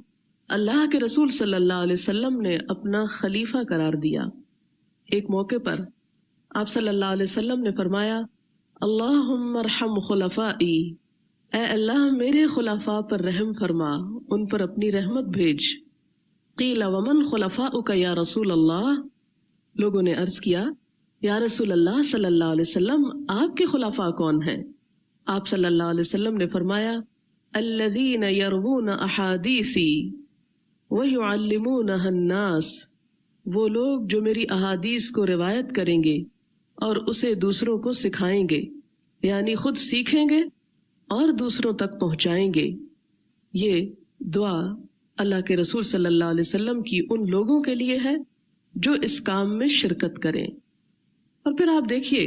اللہ کے رسول صلی اللہ علیہ وسلم نے اپنا خلیفہ قرار دیا۔ ایک موقع پر آپ صلی اللہ علیہ وسلم نے فرمایا، اللہم ارحم خلفائی، اے اللہ میرے خلفاء پر رحم فرما، ان پر اپنی رحمت بھیج۔ قیل ومن خلفاؤک یا رسول اللہ، لوگوں نے عرض کیا، یا رسول اللہ صلی اللہ علیہ وسلم آپ کے خلفاء کون ہیں؟ آپ صلی اللہ علیہ وسلم نے فرمایا، الذین یروون احادیثی ویعلمونها الناس، وہ لوگ جو میری احادیث کو روایت کریں گے اور اسے دوسروں کو سکھائیں گے، یعنی خود سیکھیں گے اور دوسروں تک پہنچائیں گے۔ یہ دعا اللہ کے رسول صلی اللہ علیہ وسلم کی ان لوگوں کے لیے ہے جو اس کام میں شرکت کریں۔ اور پھر آپ دیکھیے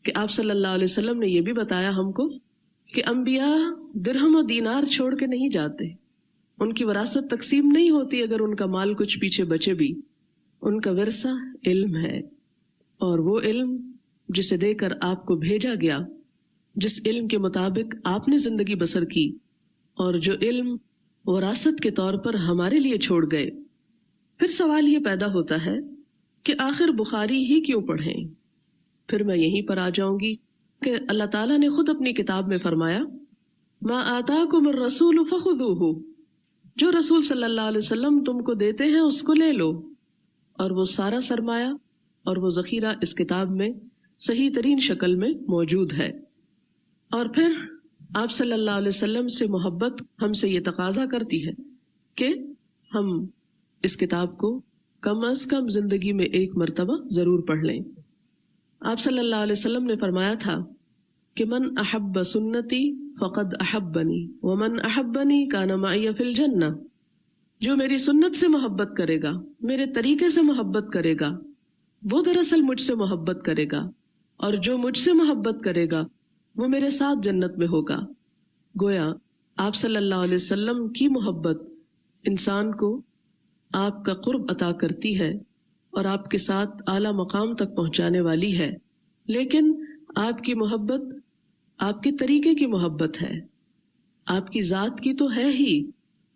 کہ آپ صلی اللہ علیہ وسلم نے یہ بھی بتایا ہم کو کہ انبیاء درہم و دینار چھوڑ کے نہیں جاتے، ان کی وراثت تقسیم نہیں ہوتی اگر ان کا مال کچھ پیچھے بچے بھی، ان کا ورثہ علم ہے، اور وہ علم جسے دے کر آپ کو بھیجا گیا، جس علم کے مطابق آپ نے زندگی بسر کی، اور جو علم وراثت کے طور پر ہمارے لیے چھوڑ گئے۔ پھر سوال یہ پیدا ہوتا ہے کہ آخر بخاری ہی کیوں پڑھیں؟ پھر میں یہیں پر آ جاؤں گی کہ اللہ تعالیٰ نے خود اپنی کتاب میں فرمایا، ما آتاکم الرسول فخذوہ، جو رسول صلی اللہ علیہ وسلم تم کو دیتے ہیں اس کو لے لو، اور وہ سارا سرمایہ اور وہ ذخیرہ اس کتاب میں صحیح ترین شکل میں موجود ہے۔ اور پھر آپ صلی اللہ علیہ وسلم سے محبت ہم سے یہ تقاضا کرتی ہے کہ ہم اس کتاب کو کم از کم زندگی میں ایک مرتبہ ضرور پڑھ لیں۔ آپ صلی اللہ علیہ وسلم نے فرمایا تھا کہ من احب سنتی فقد احبنی ومن احبنی کان معی فی الجنہ، جو میری سنت سے محبت کرے گا، میرے طریقے سے محبت کرے گا، وہ دراصل مجھ سے محبت کرے گا، اور جو مجھ سے محبت کرے گا وہ میرے ساتھ جنت میں ہوگا۔ گویا آپ صلی اللہ علیہ وسلم کی محبت انسان کو آپ کا قرب عطا کرتی ہے اور آپ کے ساتھ اعلیٰ مقام تک پہنچانے والی ہے، لیکن آپ کی محبت آپ کے طریقے کی محبت ہے، آپ کی ذات کی تو ہے ہی،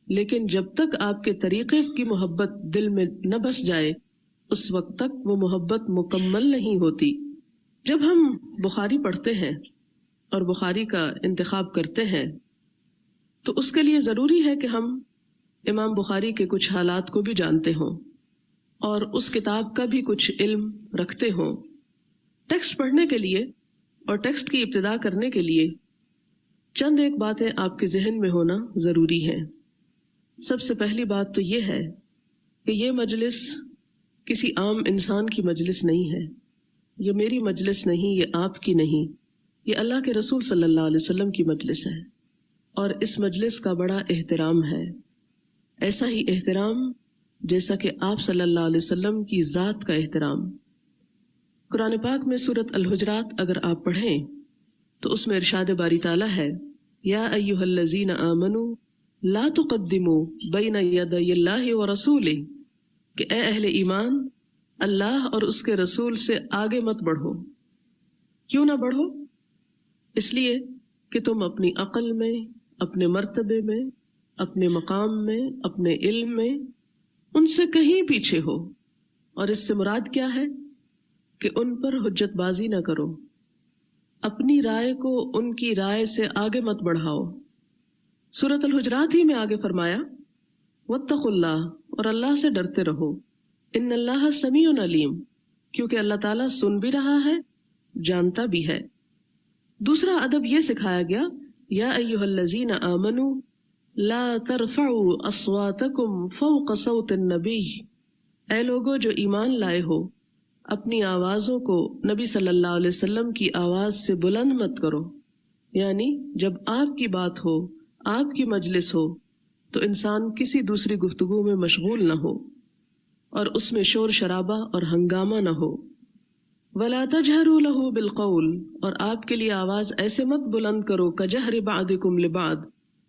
لیکن جب تک آپ کے طریقے کی محبت دل میں نہ بس جائے اس وقت تک وہ محبت مکمل نہیں ہوتی۔ جب ہم بخاری پڑھتے ہیں اور بخاری کا انتخاب کرتے ہیں تو اس کے لیے ضروری ہے کہ ہم امام بخاری کے کچھ حالات کو بھی جانتے ہوں اور اس کتاب کا بھی کچھ علم رکھتے ہوں۔ ٹیکسٹ پڑھنے کے لیے اور ٹیکسٹ کی ابتدا کرنے کے لیے چند ایک باتیں آپ کے ذہن میں ہونا ضروری ہیں۔ سب سے پہلی بات تو یہ ہے کہ یہ مجلس کسی عام انسان کی مجلس نہیں ہے، یہ میری مجلس نہیں، یہ آپ کی نہیں، یہ اللہ کے رسول صلی اللہ علیہ وسلم کی مجلس ہے، اور اس مجلس کا بڑا احترام ہے، ایسا ہی احترام جیسا کہ آپ صلی اللہ علیہ وسلم کی ذات کا احترام۔ قرآن پاک میں سورۃ الحجرات اگر آپ پڑھیں تو اس میں ارشاد باری تعالیٰ ہے، یا ایھا الذین آمنوا لا تقدموا بین یدی اللہ ورسولہ، کہ اے اہل ایمان اللہ اور اس کے رسول سے آگے مت بڑھو۔ کیوں نہ بڑھو؟ اس لیے کہ تم اپنی عقل میں، اپنے مرتبے میں، اپنے مقام میں، اپنے علم میں ان سے کہیں پیچھے ہو۔ اور اس سے مراد کیا ہے؟ کہ ان پر حجت بازی نہ کرو، اپنی رائے کو ان کی رائے سے آگے مت بڑھاؤ۔ سورۃ الحجرات ہی میں آگے فرمایا واتقوا اللہ، اور اللہ سے ڈرتے رہو، ان اللہ سمیع علیم، کیونکہ اللہ تعالیٰ سن بھی رہا ہے، جانتا بھی ہے۔ دوسرا ادب یہ سکھایا گیا یا ایھا الذین آمنوا لا ترفعوا اصواتکم فوق صوت النبی، اے لوگو جو ایمان لائے ہو اپنی آوازوں کو نبی صلی اللہ علیہ وسلم کی آواز سے بلند مت کرو، یعنی جب آپ کی بات ہو، آپ کی مجلس ہو تو انسان کسی دوسری گفتگو میں مشغول نہ ہو اور اس میں شور شرابہ اور ہنگامہ نہ ہو۔ وَلَا تَجْهَرُوا لَهُ بِالْقَوْلِ، اور آپ کے لیے آواز ایسے مت بلند کرو كَجَهْرِ بَعْضِكُمْ لِبَعْضٍ،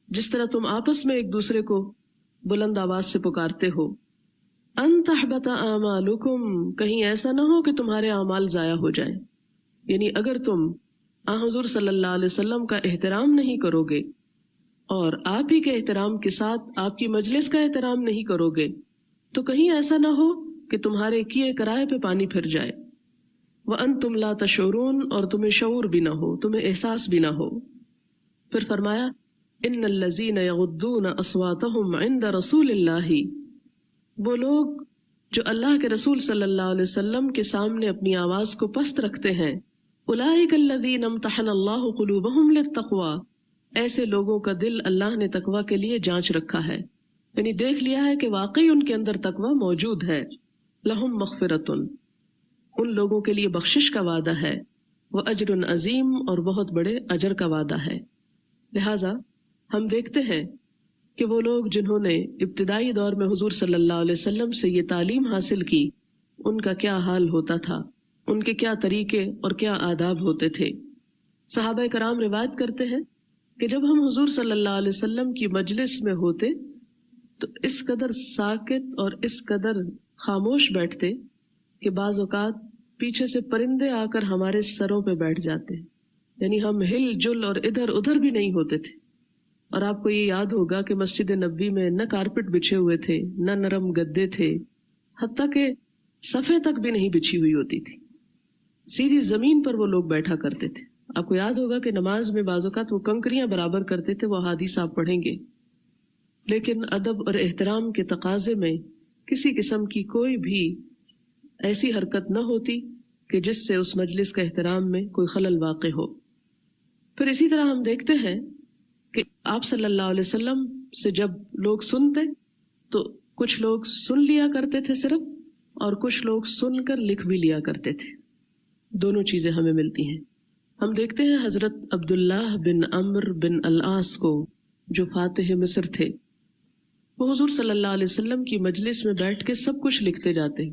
جس طرح تم آپس میں ایک دوسرے کو بلند آواز سے پکارتے ہو۔ ان تحبط اعمالکم، کہیں ایسا نہ ہو کہ تمہارے اعمال ضائع ہو جائیں، یعنی اگر تم حضور صلی اللہ علیہ وسلم کا احترام نہیں کرو گے اور آپ ہی کے احترام کے ساتھ آپ کی مجلس کا احترام نہیں کرو گے تو کہیں ایسا نہ ہو کہ تمہارے کیے کرائے پہ پانی پھر جائے۔ وانتم لا تشعرون، اور تمہیں شعور بھی نہ ہو، تمہیں احساس بھی نہ ہو۔ پھر فرمایا ان الذین یغضون اصواتهم عند رسول اللہ، وہ لوگ جو اللہ کے رسول صلی اللہ علیہ وسلم کے سامنے اپنی آواز کو پست رکھتے ہیں، اولئک الذین امتحن اللہ قلوبہم للتقوی، ایسے لوگوں کا دل اللہ نے تقوی کے لیے جانچ رکھا ہے، یعنی دیکھ لیا ہے کہ واقعی ان کے اندر تقوی موجود ہے۔ لہم مغفرۃ، ان لوگوں کے لیے بخشش کا وعدہ ہے، واجر عظیم، اور بہت بڑے اجر کا وعدہ ہے۔ لہٰذا ہم دیکھتے ہیں کہ وہ لوگ جنہوں نے ابتدائی دور میں حضور صلی اللہ علیہ وسلم سے یہ تعلیم حاصل کی، ان کا کیا حال ہوتا تھا، ان کے کیا طریقے اور کیا آداب ہوتے تھے۔ صحابہ کرام روایت کرتے ہیں کہ جب ہم حضور صلی اللہ علیہ وسلم کی مجلس میں ہوتے تو اس قدر ساکت اور اس قدر خاموش بیٹھتے کہ بعض اوقات پیچھے سے پرندے آ کر ہمارے سروں پہ بیٹھ جاتے، یعنی ہم ہل جل اور ادھر ادھر بھی نہیں ہوتے تھے۔ اور آپ کو یہ یاد ہوگا کہ مسجد نبوی میں نہ کارپٹ بچھے ہوئے تھے، نہ نرم گدے تھے، حتیٰ کہ صفے تک بھی نہیں بچھی ہوئی ہوتی تھی، سیدھی زمین پر وہ لوگ بیٹھا کرتے تھے۔ آپ کو یاد ہوگا کہ نماز میں بعض اوقات وہ کنکریاں برابر کرتے تھے، وہ حدیث آپ پڑھیں گے۔ لیکن ادب اور احترام کے تقاضے میں کسی قسم کی کوئی بھی ایسی حرکت نہ ہوتی کہ جس سے اس مجلس کا احترام میں کوئی خلل واقع ہو۔ پھر اسی طرح ہم دیکھتے ہیں کہ آپ صلی اللہ علیہ وسلم سے جب لوگ سنتے تو کچھ لوگ سن لیا کرتے تھے صرف، اور کچھ لوگ سن کر لکھ بھی لیا کرتے تھے، دونوں چیزیں ہمیں ملتی ہیں۔ ہم دیکھتے ہیں حضرت عبداللہ بن عمرو بن العاص کو، جو فاتح مصر تھے، وہ حضور صلی اللہ علیہ وسلم کی مجلس میں بیٹھ کے سب کچھ لکھتے جاتے۔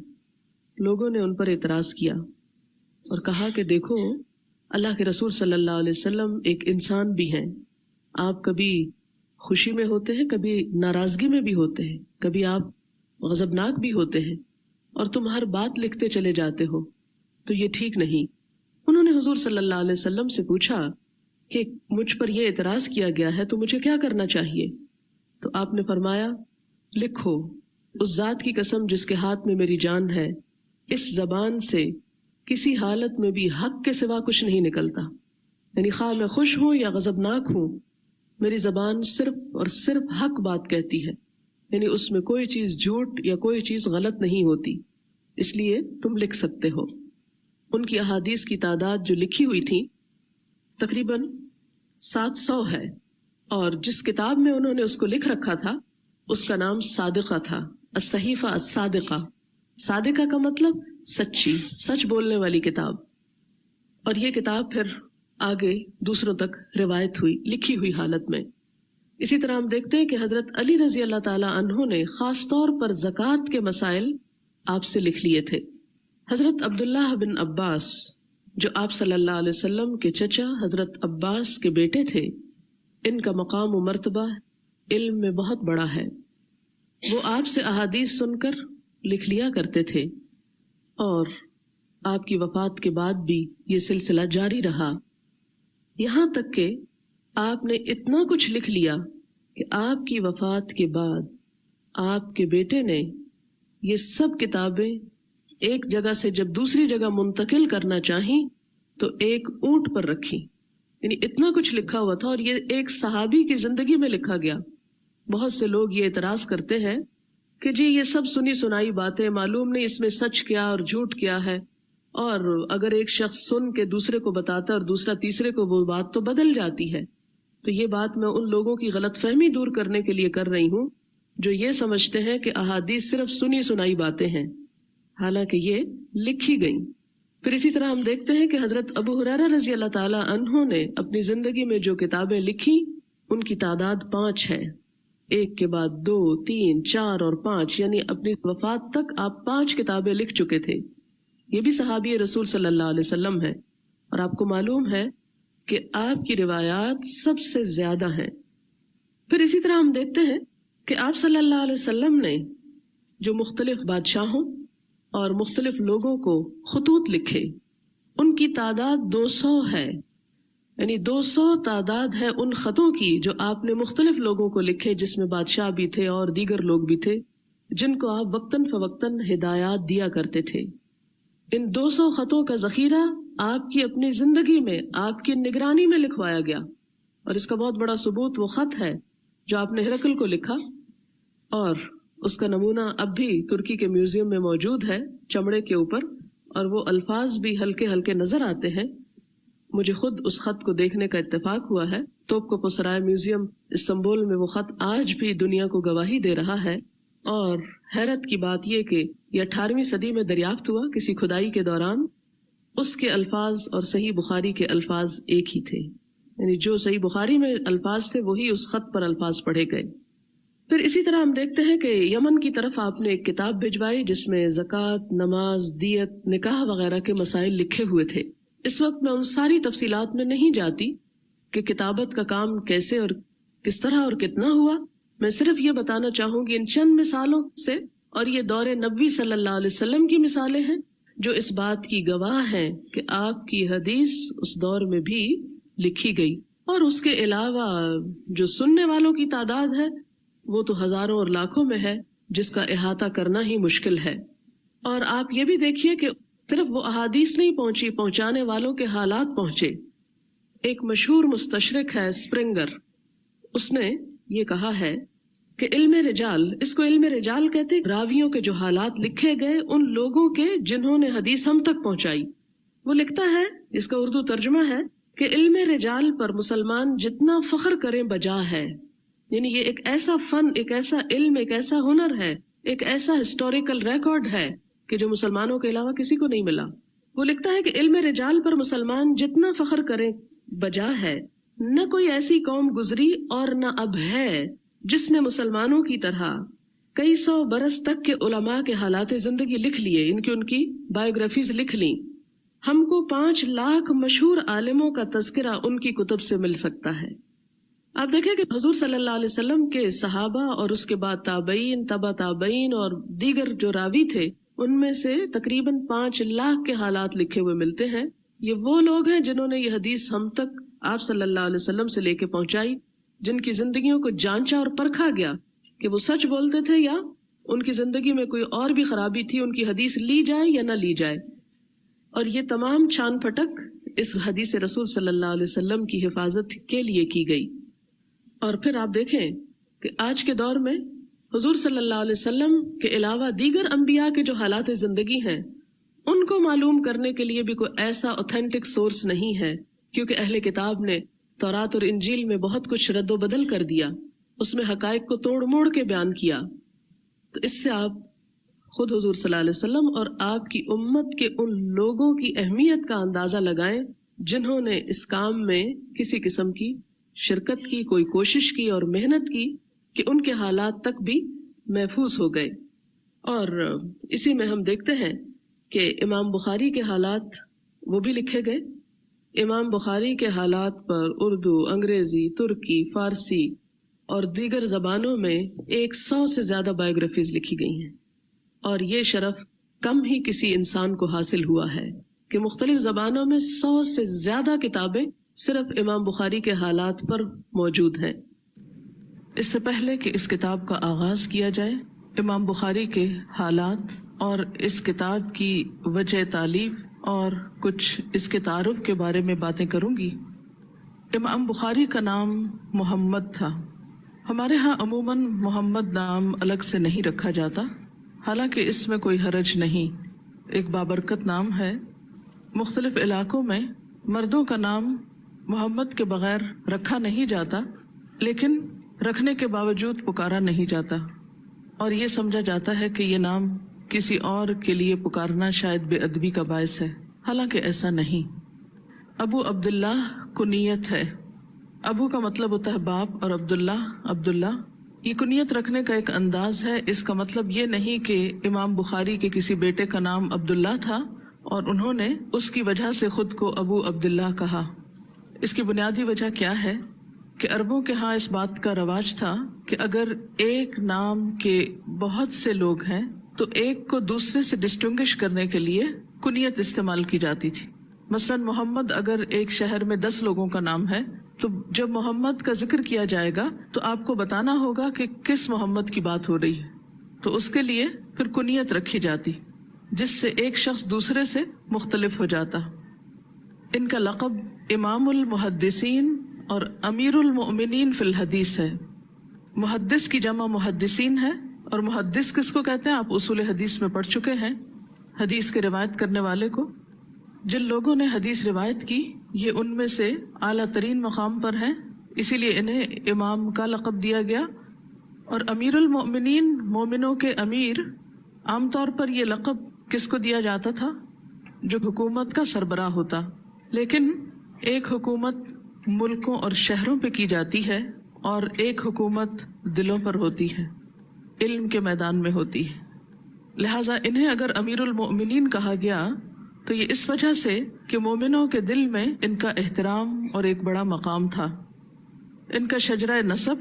لوگوں نے ان پر اعتراض کیا اور کہا کہ دیکھو اللہ کے رسول صلی اللہ علیہ وسلم ایک انسان بھی ہیں، آپ کبھی خوشی میں ہوتے ہیں، کبھی ناراضگی میں بھی ہوتے ہیں، کبھی آپ غضبناک بھی ہوتے ہیں، اور تم ہر بات لکھتے چلے جاتے ہو، تو یہ ٹھیک نہیں۔ انہوں نے حضور صلی اللہ علیہ وسلم سے پوچھا کہ مجھ پر یہ اعتراض کیا گیا ہے تو مجھے کیا کرنا چاہیے؟ تو آپ نے فرمایا لکھو، اس ذات کی قسم جس کے ہاتھ میں میری جان ہے، اس زبان سے کسی حالت میں بھی حق کے سوا کچھ نہیں نکلتا، یعنی خواہ میں خوش ہوں یا غضبناک ہوں، میری زبان صرف اور صرف حق بات کہتی ہے، یعنی اس میں کوئی چیز جھوٹ یا کوئی چیز غلط نہیں ہوتی، اس لیے تم لکھ سکتے ہو۔ ان کی احادیث کی تعداد جو لکھی ہوئی تھی تقریباً 700 ہے، اور جس کتاب میں انہوں نے اس کو لکھ رکھا تھا اس کا نام صادقہ تھا، الصحیفہ الصادقہ۔ صادقہ کا مطلب سچی، سچ بولنے والی کتاب، اور یہ کتاب پھر آگے دوسروں تک روایت ہوئی لکھی ہوئی حالت میں۔ اسی طرح ہم دیکھتے ہیں کہ حضرت علی رضی اللہ تعالی عنہ نے خاص طور پر زکوٰۃ کے مسائل آپ سے لکھ لیے تھے۔ حضرت عبداللہ بن عباس جو آپ صلی اللہ علیہ وسلم کے چچا حضرت عباس کے بیٹے تھے، ان کا مقام و مرتبہ علم میں بہت بڑا ہے. وہ آپ سے احادیث سن کر لکھ لیا کرتے تھے اور آپ کی وفات کے بعد بھی یہ سلسلہ جاری رہا، یہاں تک کہ آپ نے اتنا کچھ لکھ لیا کہ آپ کی وفات کے بعد آپ کے بیٹے نے یہ سب کتابیں ایک جگہ سے جب دوسری جگہ منتقل کرنا چاہیں تو ایک اونٹ پر رکھی. یعنی اتنا کچھ لکھا ہوا تھا اور یہ ایک صحابی کی زندگی میں لکھا گیا. بہت سے لوگ یہ اعتراض کرتے ہیں کہ جی یہ سب سنی سنائی باتیں، معلوم نہیں اس میں سچ کیا اور جھوٹ کیا ہے، اور اگر ایک شخص سن کے دوسرے کو بتاتا ہے اور دوسرا تیسرے کو، وہ بات تو بدل جاتی ہے. تو یہ بات میں ان لوگوں کی غلط فہمی دور کرنے کے لیے کر رہی ہوں جو یہ سمجھتے ہیں کہ احادیث صرف سنی سنائی باتیں ہیں، حالانکہ یہ لکھی گئیں. پھر اسی طرح ہم دیکھتے ہیں کہ حضرت ابو ہریرہ رضی اللہ تعالی عنہ نے اپنی زندگی میں جو کتابیں لکھی ان کی تعداد 5 ہے. ایک کے بعد 2، 3، 4 اور 5، یعنی اپنی وفات تک آپ 5 کتابیں لکھ چکے تھے. یہ بھی صحابی رسول صلی اللہ علیہ وسلم ہے اور آپ کو معلوم ہے کہ آپ کی روایات سب سے زیادہ ہیں. پھر اسی طرح ہم دیکھتے ہیں کہ آپ صلی اللہ علیہ وسلم نے جو مختلف بادشاہوں اور مختلف لوگوں کو خطوط لکھے ان کی تعداد 200 ہے. یعنی 200 تعداد ہے ان خطوں کی جو آپ نے مختلف لوگوں کو لکھے، جس میں بادشاہ بھی تھے اور دیگر لوگ بھی تھے جن کو آپ وقتاً فوقتاً ہدایات دیا کرتے تھے. ان 200 خطوں کا ذخیرہ آپ کی اپنی زندگی میں آپ کی نگرانی میں لکھوایا گیا، اور اس کا بہت بڑا ثبوت وہ خط ہے جو آپ نے ہرقل کو لکھا، اور اس کا نمونہ اب بھی ترکی کے میوزیم میں موجود ہے چمڑے کے اوپر، اور وہ الفاظ بھی ہلکے ہلکے نظر آتے ہیں. مجھے خود اس خط کو دیکھنے کا اتفاق ہوا ہے. توپکاپو سرائے میوزیم استنبول میں وہ خط آج بھی دنیا کو گواہی دے رہا ہے. اور حیرت کی بات یہ کہ یہ 18ویں صدی میں دریافت ہوا کسی کھدائی کے دوران. اس کے الفاظ اور صحیح بخاری کے الفاظ ایک ہی تھے، یعنی جو صحیح بخاری میں الفاظ تھے وہی اس خط پر الفاظ پڑھے گئے. پھر اسی طرح ہم دیکھتے ہیں کہ یمن کی طرف آپ نے ایک کتاب بھجوائی جس میں زکوٰۃ، نماز، دیت، نکاح وغیرہ کے مسائل لکھے ہوئے تھے. اس وقت میں ان ساری تفصیلات میں نہیں جاتی کہ کتابت کا کام کیسے اور کس طرح اور کتنا ہوا. میں صرف یہ بتانا چاہوں گی ان چند مثالوں سے، اور یہ دور نبوی صلی اللہ علیہ وسلم کی مثالیں ہیں جو اس بات کی گواہ ہیں کہ آپ کی حدیث اس دور میں بھی لکھی گئی. اور اس کے علاوہ جو سننے والوں کی تعداد ہے وہ تو ہزاروں اور لاکھوں میں ہے، جس کا احاطہ کرنا ہی مشکل ہے. اور آپ یہ بھی دیکھیے کہ صرف وہ احادیث نہیں پہنچی، پہنچانے والوں کے حالات پہنچے. ایک مشہور مستشرق ہے اسپرنگر، اس نے یہ کہا ہے کہ علم رجال، اس کو علم رجال کہتے، راویوں کے جو حالات لکھے گئے ان لوگوں کے جنہوں نے حدیث ہم تک پہنچائی. وہ لکھتا ہے، اس کا اردو ترجمہ ہے کہ علم رجال پر مسلمان جتنا فخر کریں بجا ہے. یعنی یہ ایک ایسا فن، ایک ایسا علم، ایک ایسا ہنر ہے، ایک ایسا ہسٹوریکل ریکارڈ ہے کہ جو مسلمانوں کے علاوہ کسی کو نہیں ملا. وہ لکھتا ہے کہ علم رجال پر مسلمان جتنا فخر کریں بجا ہے، نہ کوئی ایسی قوم گزری اور نہ اب ہے جس نے مسلمانوں کی طرح کئی 100 برس تک کے علماء کے حالات زندگی لکھ لیے، ان کی بایوگرافیز لکھ لیں. ہم کو 5 لاکھ مشہور عالموں کا تذکرہ ان کی کتب سے مل سکتا ہے. آپ دیکھیں کہ حضور صلی اللہ علیہ وسلم کے صحابہ اور اس کے بعد تابعین، تبع تابعین اور دیگر جو راوی تھے ان میں سے تقریباً 5 لاکھ کے حالات لکھے ہوئے ملتے ہیں. یہ وہ لوگ ہیں جنہوں نے یہ حدیث ہم تک آپ صلی اللہ علیہ وسلم سے لے کے پہنچائی، جن کی زندگیوں کو جانچا اور پرکھا گیا کہ وہ سچ بولتے تھے یا ان کی زندگی میں کوئی اور بھی خرابی تھی، ان کی حدیث لی جائے یا نہ لی جائے. اور یہ تمام چھان پھٹک اس حدیث رسول صلی اللہ علیہ وسلم کی حفاظت کے لیے کی گئی. اور پھر آپ دیکھیں کہ آج کے دور میں حضور صلی اللہ علیہ وسلم کے علاوہ دیگر انبیاء کے جو حالات زندگی ہیں ان کو معلوم کرنے کے لیے بھی کوئی ایسا اوتھینٹک سورس نہیں ہے، کیونکہ اہل کتاب نے تورات اور انجیل میں بہت کچھ رد و بدل کر دیا، اس میں حقائق کو توڑ موڑ کے بیان کیا. تو اس سے آپ خود حضور صلی اللہ علیہ وسلم اور آپ کی امت کے ان لوگوں کی اہمیت کا اندازہ لگائیں جنہوں نے اس کام میں کسی قسم کی شرکت کی، کوئی کوشش کی اور محنت کی کہ ان کے حالات تک بھی محفوظ ہو گئے. اور اسی میں ہم دیکھتے ہیں کہ امام بخاری کے حالات وہ بھی لکھے گئے. امام بخاری کے حالات پر اردو، انگریزی، ترکی، فارسی اور دیگر زبانوں میں 100 سے زیادہ بایوگرافیز لکھی گئی ہیں، اور یہ شرف کم ہی کسی انسان کو حاصل ہوا ہے کہ مختلف زبانوں میں 100 سے زیادہ کتابیں صرف امام بخاری کے حالات پر موجود ہیں۔ اس سے پہلے کہ اس کتاب کا آغاز کیا جائے، امام بخاری کے حالات اور اس کتاب کی وجہ تالیف اور کچھ اس کے تعارف کے بارے میں باتیں کروں گی۔ امام بخاری کا نام محمد تھا۔ ہمارے ہاں عموماً محمد نام الگ سے نہیں رکھا جاتا، حالانکہ اس میں کوئی حرج نہیں، ایک بابرکت نام ہے۔ مختلف علاقوں میں مردوں کا نام محمد کے بغیر رکھا نہیں جاتا، لیکن رکھنے کے باوجود پکارا نہیں جاتا، اور یہ سمجھا جاتا ہے کہ یہ نام کسی اور کے لیے پکارنا شاید بے ادبی کا باعث ہے، حالانکہ ایسا نہیں۔ ابو عبداللہ کنیت ہے۔ ابو کا مطلب ہوتا ہے باپ، اور عبداللہ یہ کنیت رکھنے کا ایک انداز ہے۔ اس کا مطلب یہ نہیں کہ امام بخاری کے کسی بیٹے کا نام عبداللہ تھا اور انہوں نے اس کی وجہ سے خود کو ابو عبداللہ کہا۔ اس کی بنیادی وجہ کیا ہے کہ عربوں کے ہاں اس بات کا رواج تھا کہ اگر ایک نام کے بہت سے لوگ ہیں تو ایک کو دوسرے سے ڈسٹنگش کرنے کے لیے کنیت استعمال کی جاتی تھی۔ مثلا محمد اگر ایک شہر میں 10 لوگوں کا نام ہے تو جب محمد کا ذکر کیا جائے گا تو آپ کو بتانا ہوگا کہ کس محمد کی بات ہو رہی ہے، تو اس کے لیے پھر کنیت رکھی جاتی جس سے ایک شخص دوسرے سے مختلف ہو جاتا۔ ان کا لقب امام المحدثین اور امیر المؤمنین فی الحدیث ہے۔ محدث کی جمع محدثین ہے، اور محدث کس کو کہتے ہیں؟ آپ اصول حدیث میں پڑھ چکے ہیں، حدیث کے روایت کرنے والے کو۔ جن لوگوں نے حدیث روایت کی یہ ان میں سے اعلیٰ ترین مقام پر ہیں، اسی لیے انہیں امام کا لقب دیا گیا۔ اور امیر المؤمنین، مومنوں کے امیر، عام طور پر یہ لقب کس کو دیا جاتا تھا؟ جو حکومت کا سربراہ ہوتا، لیکن ایک حکومت ملکوں اور شہروں پہ کی جاتی ہے اور ایک حکومت دلوں پر ہوتی ہے، علم کے میدان میں ہوتی ہے۔ لہٰذا انہیں اگر امیر المؤمنین کہا گیا تو یہ اس وجہ سے کہ مومنوں کے دل میں ان کا احترام اور ایک بڑا مقام تھا۔ ان کا شجرہ نسب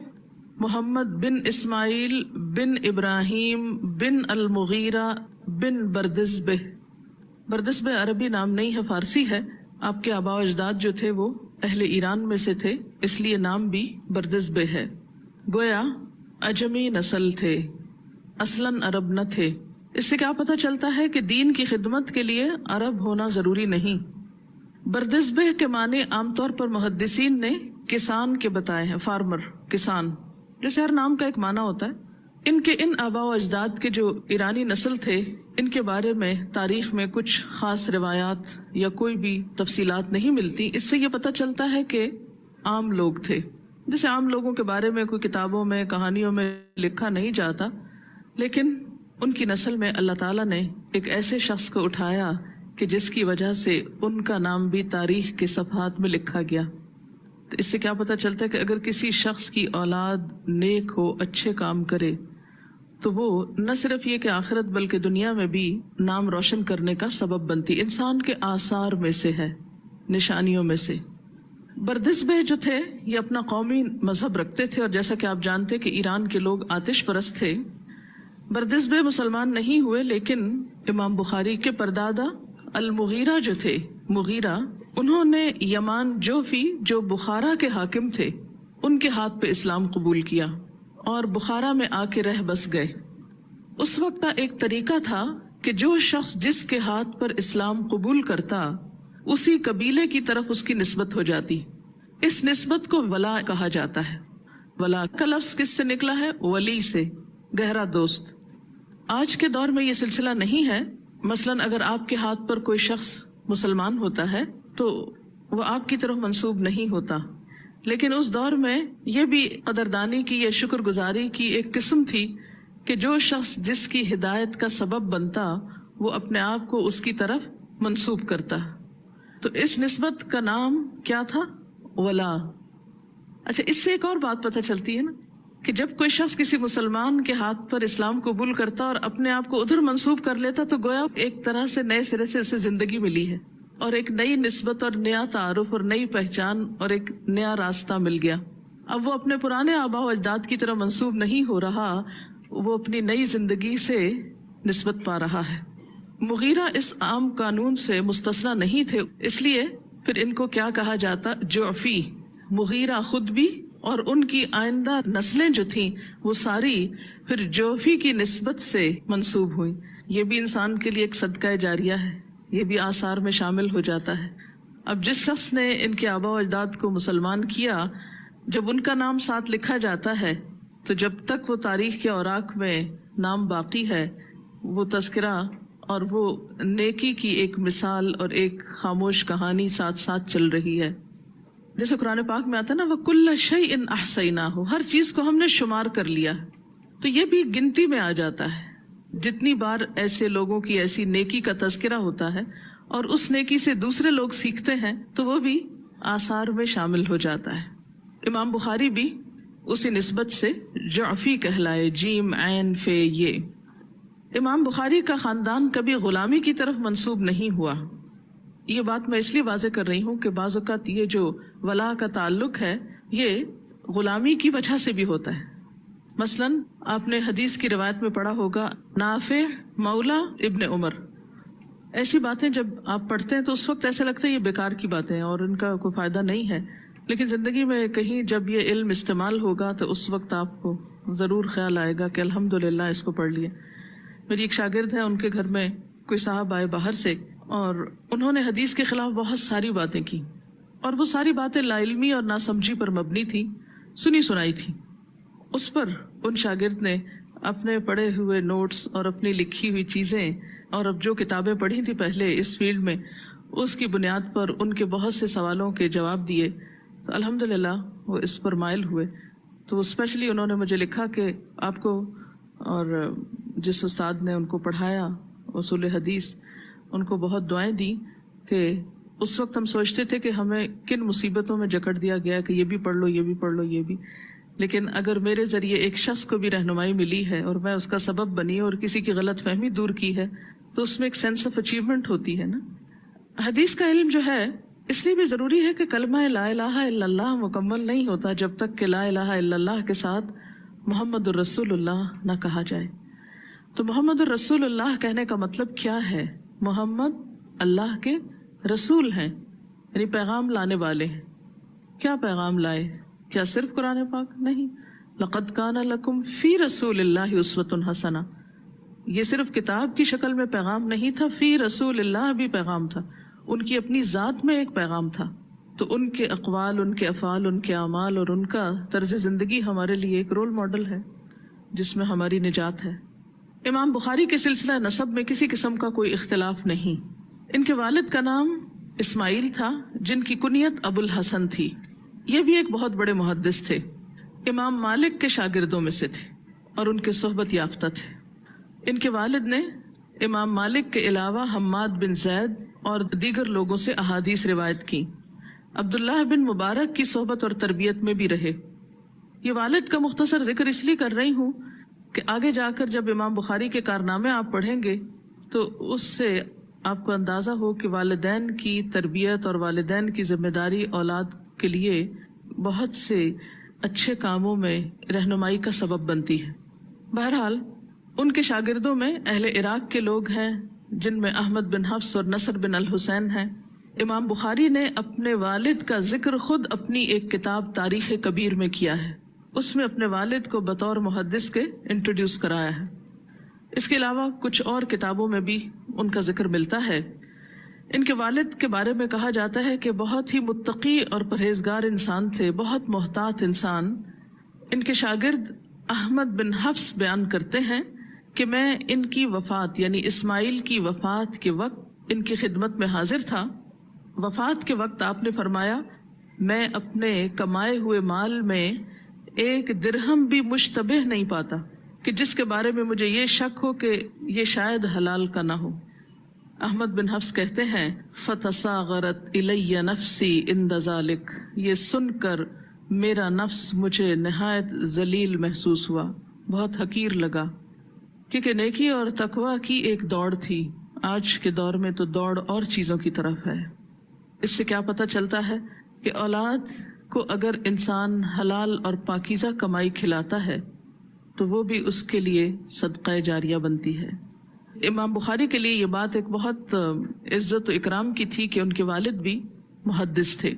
محمد بن اسماعیل بن ابراہیم بن المغیرہ بن بردزبہ۔ بردزبہ عربی نام نہیں ہے، فارسی ہے۔ آپ کے آباء و اجداد جو تھے وہ اہل ایران میں سے تھے، اس لیے نام بھی بردزبہ ہے۔ گویا عجمی نسل تھے، اصلاً عرب نہ تھے۔ اس سے کیا پتہ چلتا ہے کہ دین کی خدمت کے لیے عرب ہونا ضروری نہیں۔ بردزبہ کے معنی عام طور پر محدثین نے کسان کے بتائے ہیں، فارمر، کسان، جیسے ہر نام کا ایک معنی ہوتا ہے۔ ان کے ان آباء و اجداد کے جو ایرانی نسل تھے، ان کے بارے میں تاریخ میں کچھ خاص روایات یا کوئی بھی تفصیلات نہیں ملتی۔ اس سے یہ پتہ چلتا ہے کہ عام لوگ تھے، جیسے عام لوگوں کے بارے میں کوئی کتابوں میں، کہانیوں میں لکھا نہیں جاتا، لیکن ان کی نسل میں اللہ تعالیٰ نے ایک ایسے شخص کو اٹھایا کہ جس کی وجہ سے ان کا نام بھی تاریخ کے صفحات میں لکھا گیا۔ تو اس سے کیا پتہ چلتا ہے کہ اگر کسی شخص کی اولاد نیک ہو، اچھے کام کرے، تو وہ نہ صرف یہ کہ آخرت بلکہ دنیا میں بھی نام روشن کرنے کا سبب بنتی، انسان کے آثار میں سے ہے، نشانیوں میں سے۔ بردزبہ جو تھے یہ اپنا قومی مذہب رکھتے تھے، اور جیسا کہ آپ جانتے کہ ایران کے لوگ آتش پرست تھے۔ بردزبہ مسلمان نہیں ہوئے، لیکن امام بخاری کے پردادا المغیرہ جو تھے، مغیرہ، انہوں نے یمان جوفی جو بخارا کے حاکم تھے ان کے ہاتھ پہ اسلام قبول کیا اور بخارا میں آ کے رہ بس گئے۔ اس وقت کا ایک طریقہ تھا کہ جو شخص جس کے ہاتھ پر اسلام قبول کرتا اسی قبیلے کی طرف اس کی نسبت ہو جاتی۔ اس نسبت کو ولا کہا جاتا ہے۔ ولا کا لفظ کس سے نکلا ہے؟ ولی سے، گہرا دوست۔ آج کے دور میں یہ سلسلہ نہیں ہے۔ مثلاً اگر آپ کے ہاتھ پر کوئی شخص مسلمان ہوتا ہے تو وہ آپ کی طرف منسوب نہیں ہوتا، لیکن اس دور میں یہ بھی قدردانی کی یا شکر گزاری کی ایک قسم تھی کہ جو شخص جس کی ہدایت کا سبب بنتا وہ اپنے آپ کو اس کی طرف منسوب کرتا۔ تو اس نسبت کا نام کیا تھا؟ ولا۔ اچھا، اس سے ایک اور بات پتہ چلتی ہے نا کہ جب کوئی شخص کسی مسلمان کے ہاتھ پر اسلام قبول کرتا اور اپنے آپ کو ادھر منسوب کر لیتا تو گویا ایک طرح سے نئے سرے سے اسے زندگی ملی ہے، اور ایک نئی نسبت اور نیا تعارف اور نئی پہچان اور ایک نیا راستہ مل گیا۔ اب وہ اپنے پرانے آباء و اجداد کی طرح منسوب نہیں ہو رہا، وہ اپنی نئی زندگی سے نسبت پا رہا ہے۔ مغیرہ اس عام قانون سے مستثنیٰ نہیں تھے، اس لیے پھر ان کو کیا کہا جاتا؟ جعفی۔ مغیرہ خود بھی اور ان کی آئندہ نسلیں جو تھیں وہ ساری پھر جعفی کی نسبت سے منسوب ہوئیں۔ یہ بھی انسان کے لیے ایک صدقہ جاریہ ہے، یہ بھی آثار میں شامل ہو جاتا ہے۔ اب جس شخص نے ان کے آباء و اجداد کو مسلمان کیا، جب ان کا نام ساتھ لکھا جاتا ہے تو جب تک وہ تاریخ کے اوراق میں نام باقی ہے، وہ تذکرہ اور وہ نیکی کی ایک مثال اور ایک خاموش کہانی ساتھ ساتھ چل رہی ہے۔ جیسے قرآن پاک میں آتا ہے نا، وَكُلَّ شَيْءٍ أَحْصَيْنَاهُ، ہر چیز کو ہم نے شمار کر لیا، تو یہ بھی گنتی میں آ جاتا ہے۔ جتنی بار ایسے لوگوں کی ایسی نیکی کا تذکرہ ہوتا ہے اور اس نیکی سے دوسرے لوگ سیکھتے ہیں تو وہ بھی آثار میں شامل ہو جاتا ہے۔ امام بخاری بھی اسی نسبت سے جعفی کہلائے، جیم عین فے یہ۔ امام بخاری کا خاندان کبھی غلامی کی طرف منسوب نہیں ہوا۔ یہ بات میں اس لیے واضح کر رہی ہوں کہ بعض اوقات یہ جو ولا کا تعلق ہے یہ غلامی کی وجہ سے بھی ہوتا ہے۔ مثلا آپ نے حدیث کی روایت میں پڑھا ہوگا نافع مولا ابن عمر۔ ایسی باتیں جب آپ پڑھتے ہیں تو اس وقت ایسا لگتا ہے یہ بیکار کی باتیں ہیں اور ان کا کوئی فائدہ نہیں ہے، لیکن زندگی میں کہیں جب یہ علم استعمال ہوگا تو اس وقت آپ کو ضرور خیال آئے گا کہ الحمدللہ اس کو پڑھ لیے۔ میری ایک شاگرد ہے، ان کے گھر میں کوئی صاحب آئے باہر سے اور انہوں نے حدیث کے خلاف بہت ساری باتیں کی، اور وہ ساری باتیں لا علمی اور ناسمجھی پر مبنی تھی، سنی سنائی تھی۔ اس پر ان شاگرد نے اپنے پڑھے ہوئے نوٹس اور اپنی لکھی ہوئی چیزیں اور اب جو کتابیں پڑھی تھی پہلے اس فیلڈ میں، اس کی بنیاد پر ان کے بہت سے سوالوں کے جواب دیے، تو الحمدللہ وہ اس پر مائل ہوئے۔ تو اسپیشلی انہوں نے مجھے لکھا کہ آپ کو اور جس استاد نے ان کو پڑھایا اصول حدیث، ان کو بہت دعائیں دی کہ اس وقت ہم سوچتے تھے کہ ہمیں کن مصیبتوں میں جکڑ دیا گیا کہ یہ بھی پڑھ لو، یہ بھی پڑھ لو، یہ بھی، لیکن اگر میرے ذریعے ایک شخص کو بھی رہنمائی ملی ہے اور میں اس کا سبب بنی اور کسی کی غلط فہمی دور کی ہے تو اس میں ایک سینس آف اچیومنٹ ہوتی ہے نا۔ حدیث کا علم جو ہے اس لیے بھی ضروری ہے کہ کلمہ لا الہ الا اللہ مکمل نہیں ہوتا جب تک کہ لا الہ الا اللہ کے ساتھ محمد الرسول اللہ نہ کہا جائے۔ تو محمد الرسول اللہ کہنے کا مطلب کیا ہے؟ محمد اللہ کے رسول ہیں، یعنی پیغام لانے والے ہیں۔ کیا پیغام لائے؟ کیا صرف قرآن پاک؟ نہیں، لقد کان لکم فی رسول اللہ اسوۃ حسنہ، یہ صرف کتاب کی شکل میں پیغام نہیں تھا، فی رسول اللہ بھی پیغام تھا، ان کی اپنی ذات میں ایک پیغام تھا۔ تو ان کے اقوال، ان کے افعال، ان کے اعمال اور ان کا طرز زندگی ہمارے لیے ایک رول ماڈل ہے جس میں ہماری نجات ہے۔ امام بخاری کے سلسلہ نسب میں کسی قسم کا کوئی اختلاف نہیں۔ ان کے والد کا نام اسماعیل تھا جن کی کنیت ابو الحسن تھی۔ یہ بھی ایک بہت بڑے محدث تھے، امام مالک کے شاگردوں میں سے تھے اور ان کے صحبت یافتہ تھے۔ ان کے والد نے امام مالک کے علاوہ حماد بن زید اور دیگر لوگوں سے احادیث روایت کی۔ عبداللہ بن مبارک کی صحبت اور تربیت میں بھی رہے۔ یہ والد کا مختصر ذکر اس لیے کر رہی ہوں کہ آگے جا کر جب امام بخاری کے کارنامے آپ پڑھیں گے تو اس سے آپ کو اندازہ ہو کہ والدین کی تربیت اور والدین کی ذمہ داری اولاد کے لیے بہت سے اچھے کاموں میں رہنمائی کا سبب بنتی ہے۔ بہرحال ان کے شاگردوں میں اہل عراق کے لوگ ہیں جن میں احمد بن حفص اور نصر بن الحسین ہیں۔ امام بخاری نے اپنے والد کا ذکر خود اپنی ایک کتاب تاریخ کبیر میں کیا ہے، اس میں اپنے والد کو بطور محدث کے انٹروڈیوس کرایا ہے۔ اس کے علاوہ کچھ اور کتابوں میں بھی ان کا ذکر ملتا ہے۔ ان کے والد کے بارے میں کہا جاتا ہے کہ بہت ہی متقی اور پرہیزگار انسان تھے، بہت محتاط انسان۔ ان کے شاگرد احمد بن حفص بیان کرتے ہیں کہ میں ان کی وفات یعنی اسماعیل کی وفات کے وقت ان کی خدمت میں حاضر تھا۔ وفات کے وقت آپ نے فرمایا میں اپنے کمائے ہوئے مال میں ایک درہم بھی مشتبہ نہیں پاتا کہ جس کے بارے میں مجھے یہ شک ہو کہ یہ شاید حلال کا نہ ہو۔ احمد بن حفص کہتے ہیں فَتَصَاغَرَتْ إِلَيَّ نَفْسِي عِنْدَ ذَلِكَ، یہ سن کر میرا نفس مجھے نہایت ذلیل محسوس ہوا، بہت حقیر لگا، کیونکہ نیکی اور تقوی کی ایک دوڑ تھی۔ آج کے دور میں تو دوڑ اور چیزوں کی طرف ہے۔ اس سے کیا پتہ چلتا ہے کہ اولاد کو اگر انسان حلال اور پاکیزہ کمائی کھلاتا ہے تو وہ بھی اس کے لیے صدقہ جاریہ بنتی ہے۔ امام بخاری کے لیے یہ بات ایک بہت عزت و اکرام کی تھی کہ ان کے والد بھی محدث تھے۔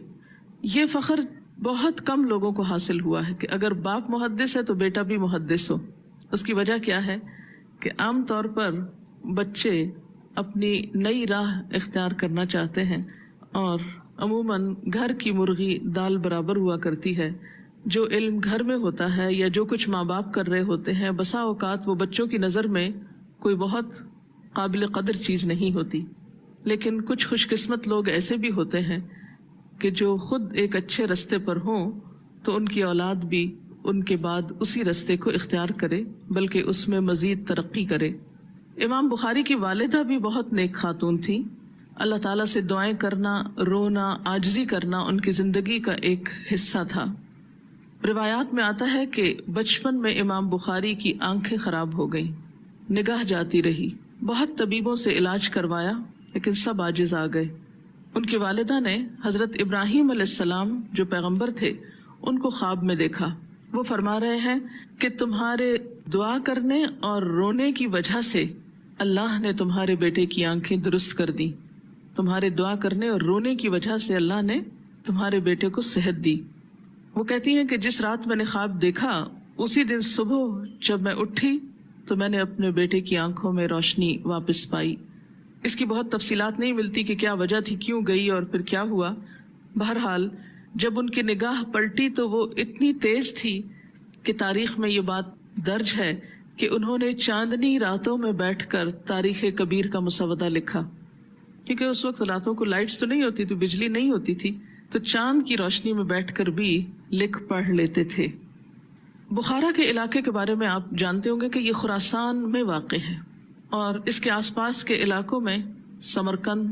یہ فخر بہت کم لوگوں کو حاصل ہوا ہے کہ اگر باپ محدث ہے تو بیٹا بھی محدث ہو۔ اس کی وجہ کیا ہے کہ عام طور پر بچے اپنی نئی راہ اختیار کرنا چاہتے ہیں اور عموماً گھر کی مرغی دال برابر ہوا کرتی ہے۔ جو علم گھر میں ہوتا ہے یا جو کچھ ماں باپ کر رہے ہوتے ہیں بسا اوقات وہ بچوں کی نظر میں کوئی بہت قابل قدر چیز نہیں ہوتی، لیکن کچھ خوش قسمت لوگ ایسے بھی ہوتے ہیں کہ جو خود ایک اچھے رستے پر ہوں تو ان کی اولاد بھی ان کے بعد اسی رستے کو اختیار کرے بلکہ اس میں مزید ترقی کرے۔ امام بخاری کی والدہ بھی بہت نیک خاتون تھی۔ اللہ تعالیٰ سے دعائیں کرنا، رونا، عاجزی کرنا ان کی زندگی کا ایک حصہ تھا۔ روایات میں آتا ہے کہ بچپن میں امام بخاری کی آنکھیں خراب ہو گئیں، نگاہ جاتی رہی، بہت طبیبوں سے علاج کروایا لیکن سب عاجز آ گئے۔ ان کی والدہ نے حضرت ابراہیم علیہ السلام جو پیغمبر تھے ان کو خواب میں دیکھا۔ وہ فرما رہے ہیں کہ تمہارے دعا کرنے اور رونے کی وجہ سے اللہ نے تمہارے بیٹے کی آنکھیں درست کر دی۔ تمہارے دعا کرنے اور رونے کی وجہ سے اللہ نے تمہارے بیٹے کو صحت دی۔ وہ کہتی ہیں کہ جس رات میں نے خواب دیکھا اسی دن صبح جب میں اٹھی تو میں نے اپنے بیٹے کی آنکھوں میں روشنی واپس پائی۔ اس کی بہت تفصیلات نہیں ملتی کہ کیا وجہ تھی، کیوں گئی اور پھر کیا ہوا۔ بہرحال جب ان کی نگاہ پلٹی تو وہ اتنی تیز تھی کہ تاریخ میں یہ بات درج ہے کہ انہوں نے چاندنی راتوں میں بیٹھ کر تاریخ کبیر کا مسودہ لکھا، کیونکہ اس وقت راتوں کو لائٹس تو نہیں ہوتی تھی، بجلی نہیں ہوتی تھی، تو چاند کی روشنی میں بیٹھ کر بھی لکھ پڑھ لیتے تھے۔ بخارا کے علاقے کے بارے میں آپ جانتے ہوں گے کہ یہ خراسان میں واقع ہے اور اس کے آس پاس کے علاقوں میں سمرقند،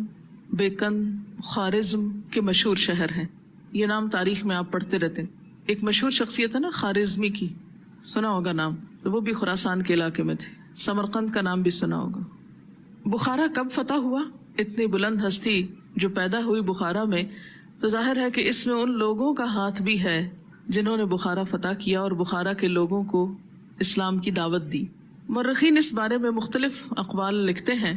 بیکند، خوارزم کے مشہور شہر ہیں۔ یہ نام تاریخ میں آپ پڑھتے رہتے ہیں۔ ایک مشہور شخصیت ہے نا خوارزمی کی، سنا ہوگا نام، تو وہ بھی خراسان کے علاقے میں تھے۔ سمرقند کا نام بھی سنا ہوگا۔ بخارا کب فتح ہوا؟ اتنی بلند ہستی جو پیدا ہوئی بخارا میں، تو ظاہر ہے کہ اس میں ان لوگوں کا ہاتھ بھی ہے جنہوں نے بخارا فتح کیا اور بخارا کے لوگوں کو اسلام کی دعوت دی۔ مورخین اس بارے میں مختلف اقوال لکھتے ہیں۔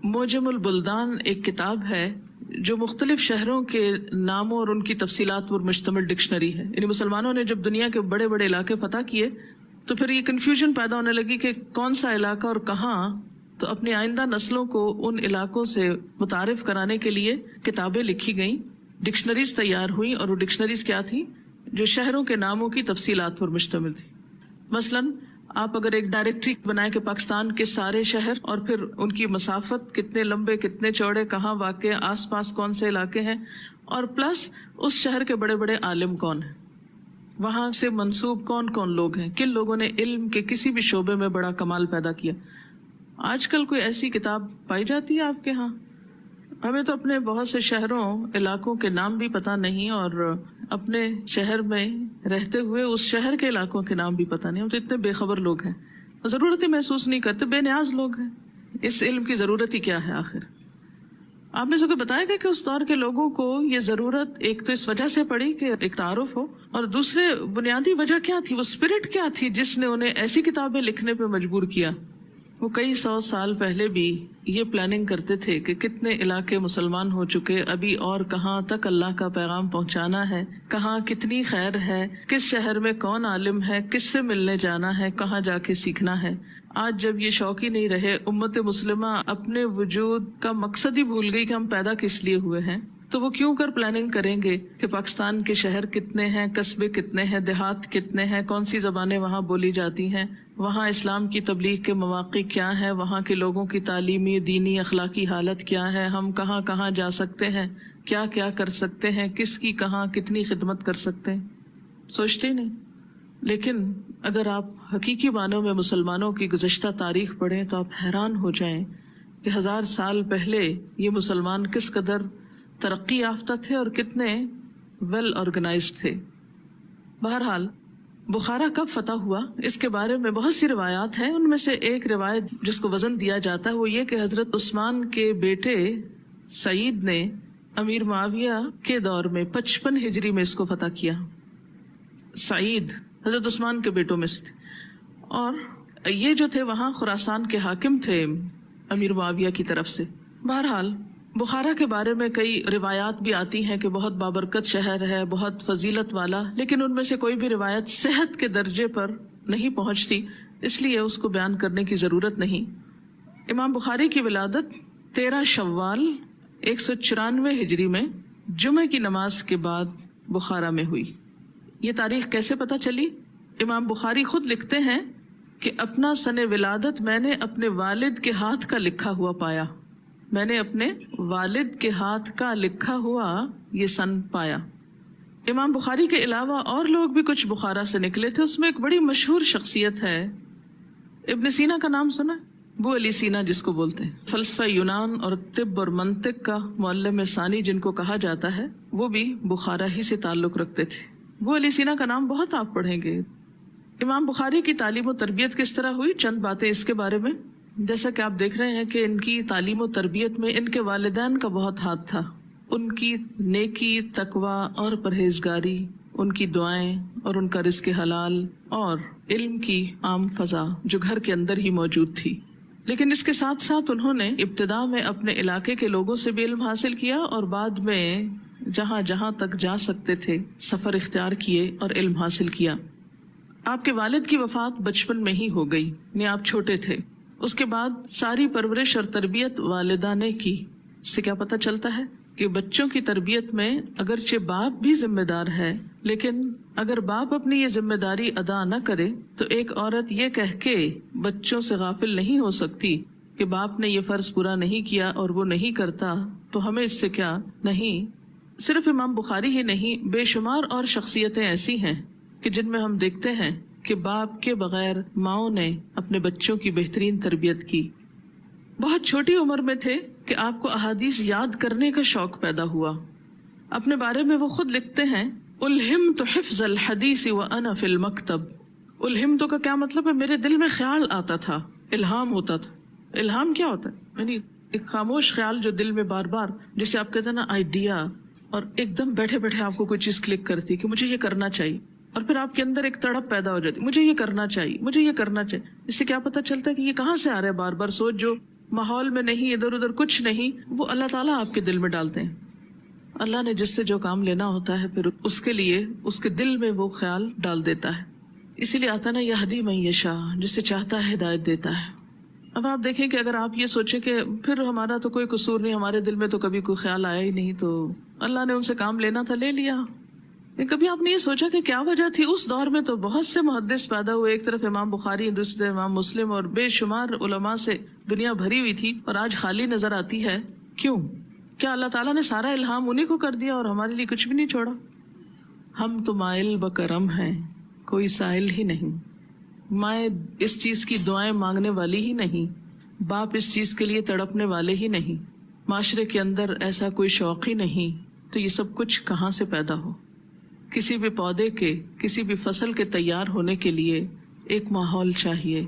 موجم البلدان ایک کتاب ہے جو مختلف شہروں کے ناموں اور ان کی تفصیلات پر مشتمل ڈکشنری ہے۔ یعنی مسلمانوں نے جب دنیا کے بڑے بڑے علاقے فتح کیے تو پھر یہ کنفیوژن پیدا ہونے لگی کہ کون سا علاقہ اور کہاں، تو اپنی آئندہ نسلوں کو ان علاقوں سے متعارف کرانے کے لیے کتابیں لکھی گئیں، ڈکشنریز تیار ہوئیں، اور وہ ڈکشنریز کیا تھی؟ جو شہروں کے ناموں کی تفصیلات پر مشتمل تھی۔ مثلاً آپ اگر ایک ڈائریکٹری بنائیں کہ پاکستان کے سارے شہر اور پھر ان کی مسافت، کتنے لمبے کتنے چوڑے، کہاں واقع، آس پاس کون سے علاقے ہیں، اور پلس اس شہر کے بڑے بڑے عالم کون ہیں، وہاں سے منسوب کون کون لوگ ہیں، کن لوگوں نے علم کے کسی بھی شعبے میں بڑا کمال پیدا کیا۔ آج کل کوئی ایسی کتاب پائی جاتی ہے آپ کے ہاں؟ ہمیں تو اپنے بہت سے شہروں علاقوں کے نام بھی پتہ نہیں، اور اپنے شہر میں رہتے ہوئے اس شہر کے علاقوں کے نام بھی پتہ نہیں۔ ہم تو اتنے بے خبر لوگ ہیں، ضرورت ہی محسوس نہیں کرتے، بے نیاز لوگ ہیں۔ اس علم کی ضرورت ہی کیا ہے آخر؟ آپ میں سے کوئی بتائے گا کہ اس دور کے لوگوں کو یہ ضرورت ایک تو اس وجہ سے پڑی کہ ایک تعارف ہو، اور دوسرے بنیادی وجہ کیا تھی، وہ اسپرٹ کیا تھی جس نے انہیں ایسی کتابیں لکھنے پہ مجبور کیا؟ وہ کئی 100 سال پہلے بھی یہ پلاننگ کرتے تھے کہ کتنے علاقے مسلمان ہو چکے، ابھی اور کہاں تک اللہ کا پیغام پہنچانا ہے، کہاں کتنی خیر ہے، کس شہر میں کون عالم ہے، کس سے ملنے جانا ہے، کہاں جا کے سیکھنا ہے۔ آج جب یہ شوق ہی نہیں رہے، امت مسلمہ اپنے وجود کا مقصد ہی بھول گئی کہ ہم پیدا کس لیے ہوئے ہیں، تو وہ کیوں کر پلاننگ کریں گے کہ پاکستان کے شہر کتنے ہیں، قصبے کتنے ہیں، دیہات کتنے ہیں، کون سی زبانیں وہاں بولی جاتی ہیں، وہاں اسلام کی تبلیغ کے مواقع کیا ہیں، وہاں کے لوگوں کی تعلیمی، دینی، اخلاقی حالت کیا ہے، ہم کہاں کہاں جا سکتے ہیں، کیا کیا کر سکتے ہیں، کس کی کہاں کتنی خدمت کر سکتے ہیں، سوچتے نہیں۔ لیکن اگر آپ حقیقی معنوں میں مسلمانوں کی گزشتہ تاریخ پڑھیں تو آپ حیران ہو جائیں کہ 1000 سال پہلے یہ مسلمان کس قدر ترقی یافتہ تھے اور کتنے ویل آرگنائزڈ تھے۔ بہرحال بخارا کب فتح ہوا اس کے بارے میں بہت سی روایات ہیں۔ ان میں سے ایک روایت جس کو وزن دیا جاتا ہے وہ یہ کہ حضرت عثمان کے بیٹے سعید نے امیر معاویہ کے دور میں 55 ہجری میں اس کو فتح کیا. سعید حضرت عثمان کے بیٹوں میں سے تھے، اور یہ جو تھے وہاں خراسان کے حاکم تھے امیر معاویہ کی طرف سے. بہرحال بخارا کے بارے میں کئی روایات بھی آتی ہیں کہ بہت بابرکت شہر ہے، بہت فضیلت والا، لیکن ان میں سے کوئی بھی روایت صحت کے درجے پر نہیں پہنچتی، اس لیے اس کو بیان کرنے کی ضرورت نہیں. امام بخاری کی ولادت 13 شوال 194 ہجری میں جمعہ کی نماز کے بعد بخارا میں ہوئی. یہ تاریخ کیسے پتہ چلی؟ امام بخاری خود لکھتے ہیں کہ اپنا سن ولادت میں نے اپنے والد کے ہاتھ کا لکھا ہوا پایا. میں نے اپنے والد کے ہاتھ کا لکھا ہوا یہ سن پایا. امام بخاری کے علاوہ اور لوگ بھی کچھ بخارا سے نکلے تھے. اس میں ایک بڑی مشہور شخصیت ہے، ابن سینا کا نام سنا؟ ابو علی سینا جس کو بولتے ہیں، فلسفہ یونان اور طب اور منطق کا معلم ثانی جن کو کہا جاتا ہے، وہ بھی بخارا ہی سے تعلق رکھتے تھے. ابو علی سینا کا نام بہت آپ پڑھیں گے. امام بخاری کی تعلیم و تربیت کس طرح ہوئی، چند باتیں اس کے بارے میں. جیسا کہ آپ دیکھ رہے ہیں کہ ان کی تعلیم و تربیت میں ان کے والدین کا بہت ہاتھ تھا. ان کی نیکی، تقوی اور پرہیزگاری، ان کی دعائیں اور ان کا رزق حلال اور علم کی عام فضا جو گھر کے اندر ہی موجود تھی. لیکن اس کے ساتھ ساتھ انہوں نے ابتدا میں اپنے علاقے کے لوگوں سے بھی علم حاصل کیا، اور بعد میں جہاں جہاں تک جا سکتے تھے سفر اختیار کیے اور علم حاصل کیا. آپ کے والد کی وفات بچپن میں ہی ہو گئی، یعنی آپ چھوٹے تھے. اس کے بعد ساری پرورش اور تربیت والدہ نے کی. اس سے کیا پتہ چلتا ہے کہ بچوں کی تربیت میں اگرچہ باپ بھی ذمہ دار ہے، لیکن اگر باپ اپنی یہ ذمہ داری ادا نہ کرے تو ایک عورت یہ کہہ کے بچوں سے غافل نہیں ہو سکتی کہ باپ نے یہ فرض پورا نہیں کیا اور وہ نہیں کرتا تو ہمیں اس سے کیا نہیں. صرف امام بخاری ہی نہیں، بے شمار اور شخصیتیں ایسی ہیں کہ جن میں ہم دیکھتے ہیں کہ باپ کے بغیر ماؤں نے اپنے بچوں کی بہترین تربیت کی. بہت چھوٹی عمر میں تھے کہ آپ کو احادیث یاد کرنے کا شوق پیدا ہوا. اپنے بارے میں وہ خود لکھتے ہیں، الہمت حفظ الحدیث وانا فی المکتب. الہمت کا کیا مطلب ہے؟ میرے دل میں خیال آتا تھا، الہام ہوتا تھا. الہام کیا ہوتا ہے؟ یعنی ایک خاموش خیال جو دل میں بار بار، جسے آپ کہتے ہیں نا آئیڈیا، اور ایک دم بیٹھے بیٹھے آپ کو کوئی چیز کلک کرتی کہ مجھے یہ کرنا چاہیے، اور پھر آپ کے اندر ایک تڑپ پیدا ہو جاتی، مجھے یہ کرنا چاہیے، مجھے یہ کرنا چاہیے. اس سے کیا پتہ چلتا ہے کہ یہ کہاں سے آ رہا ہے بار بار سوچ، جو ماحول میں نہیں، ادھر ادھر کچھ نہیں، وہ اللہ تعالیٰ آپ کے دل میں ڈالتے ہیں. اللہ نے جس سے جو کام لینا ہوتا ہے پھر اس کے لیے اس کے دل میں وہ خیال ڈال دیتا ہے. اسی لیے آتا نا یہدی من یشاء، جس سے چاہتا ہے ہدایت دیتا ہے. اب آپ دیکھیں کہ اگر آپ یہ سوچیں کہ پھر ہمارا تو کوئی قصور نہیں، ہمارے دل میں تو کبھی کوئی خیال آیا ہی نہیں، تو اللہ نے ان سے کام لینا تھا، لے لیا. کبھی آپ نے یہ سوچا کہ کیا وجہ تھی؟ اس دور میں تو بہت سے محدث پیدا ہوئے، ایک طرف امام بخاری، دوسرے امام مسلم، اور بے شمار علماء سے دنیا بھری ہوئی تھی، اور آج خالی نظر آتی ہے. کیوں؟ کیا اللہ تعالیٰ نے سارا الہام انہی کو کر دیا اور ہمارے لیے کچھ بھی نہیں چھوڑا؟ ہم تو مائل بکرم ہیں، کوئی سائل ہی نہیں. مائیں اس چیز کی دعائیں مانگنے والی ہی نہیں، باپ اس چیز کے لیے تڑپنے والے ہی نہیں، معاشرے کے اندر ایسا کوئی شوق ہی نہیں. تو یہ سب کچھ کہاں سے پیدا ہو؟ کسی بھی پودے کے، کسی بھی فصل کے تیار ہونے کے لیے ایک ماحول چاہیے.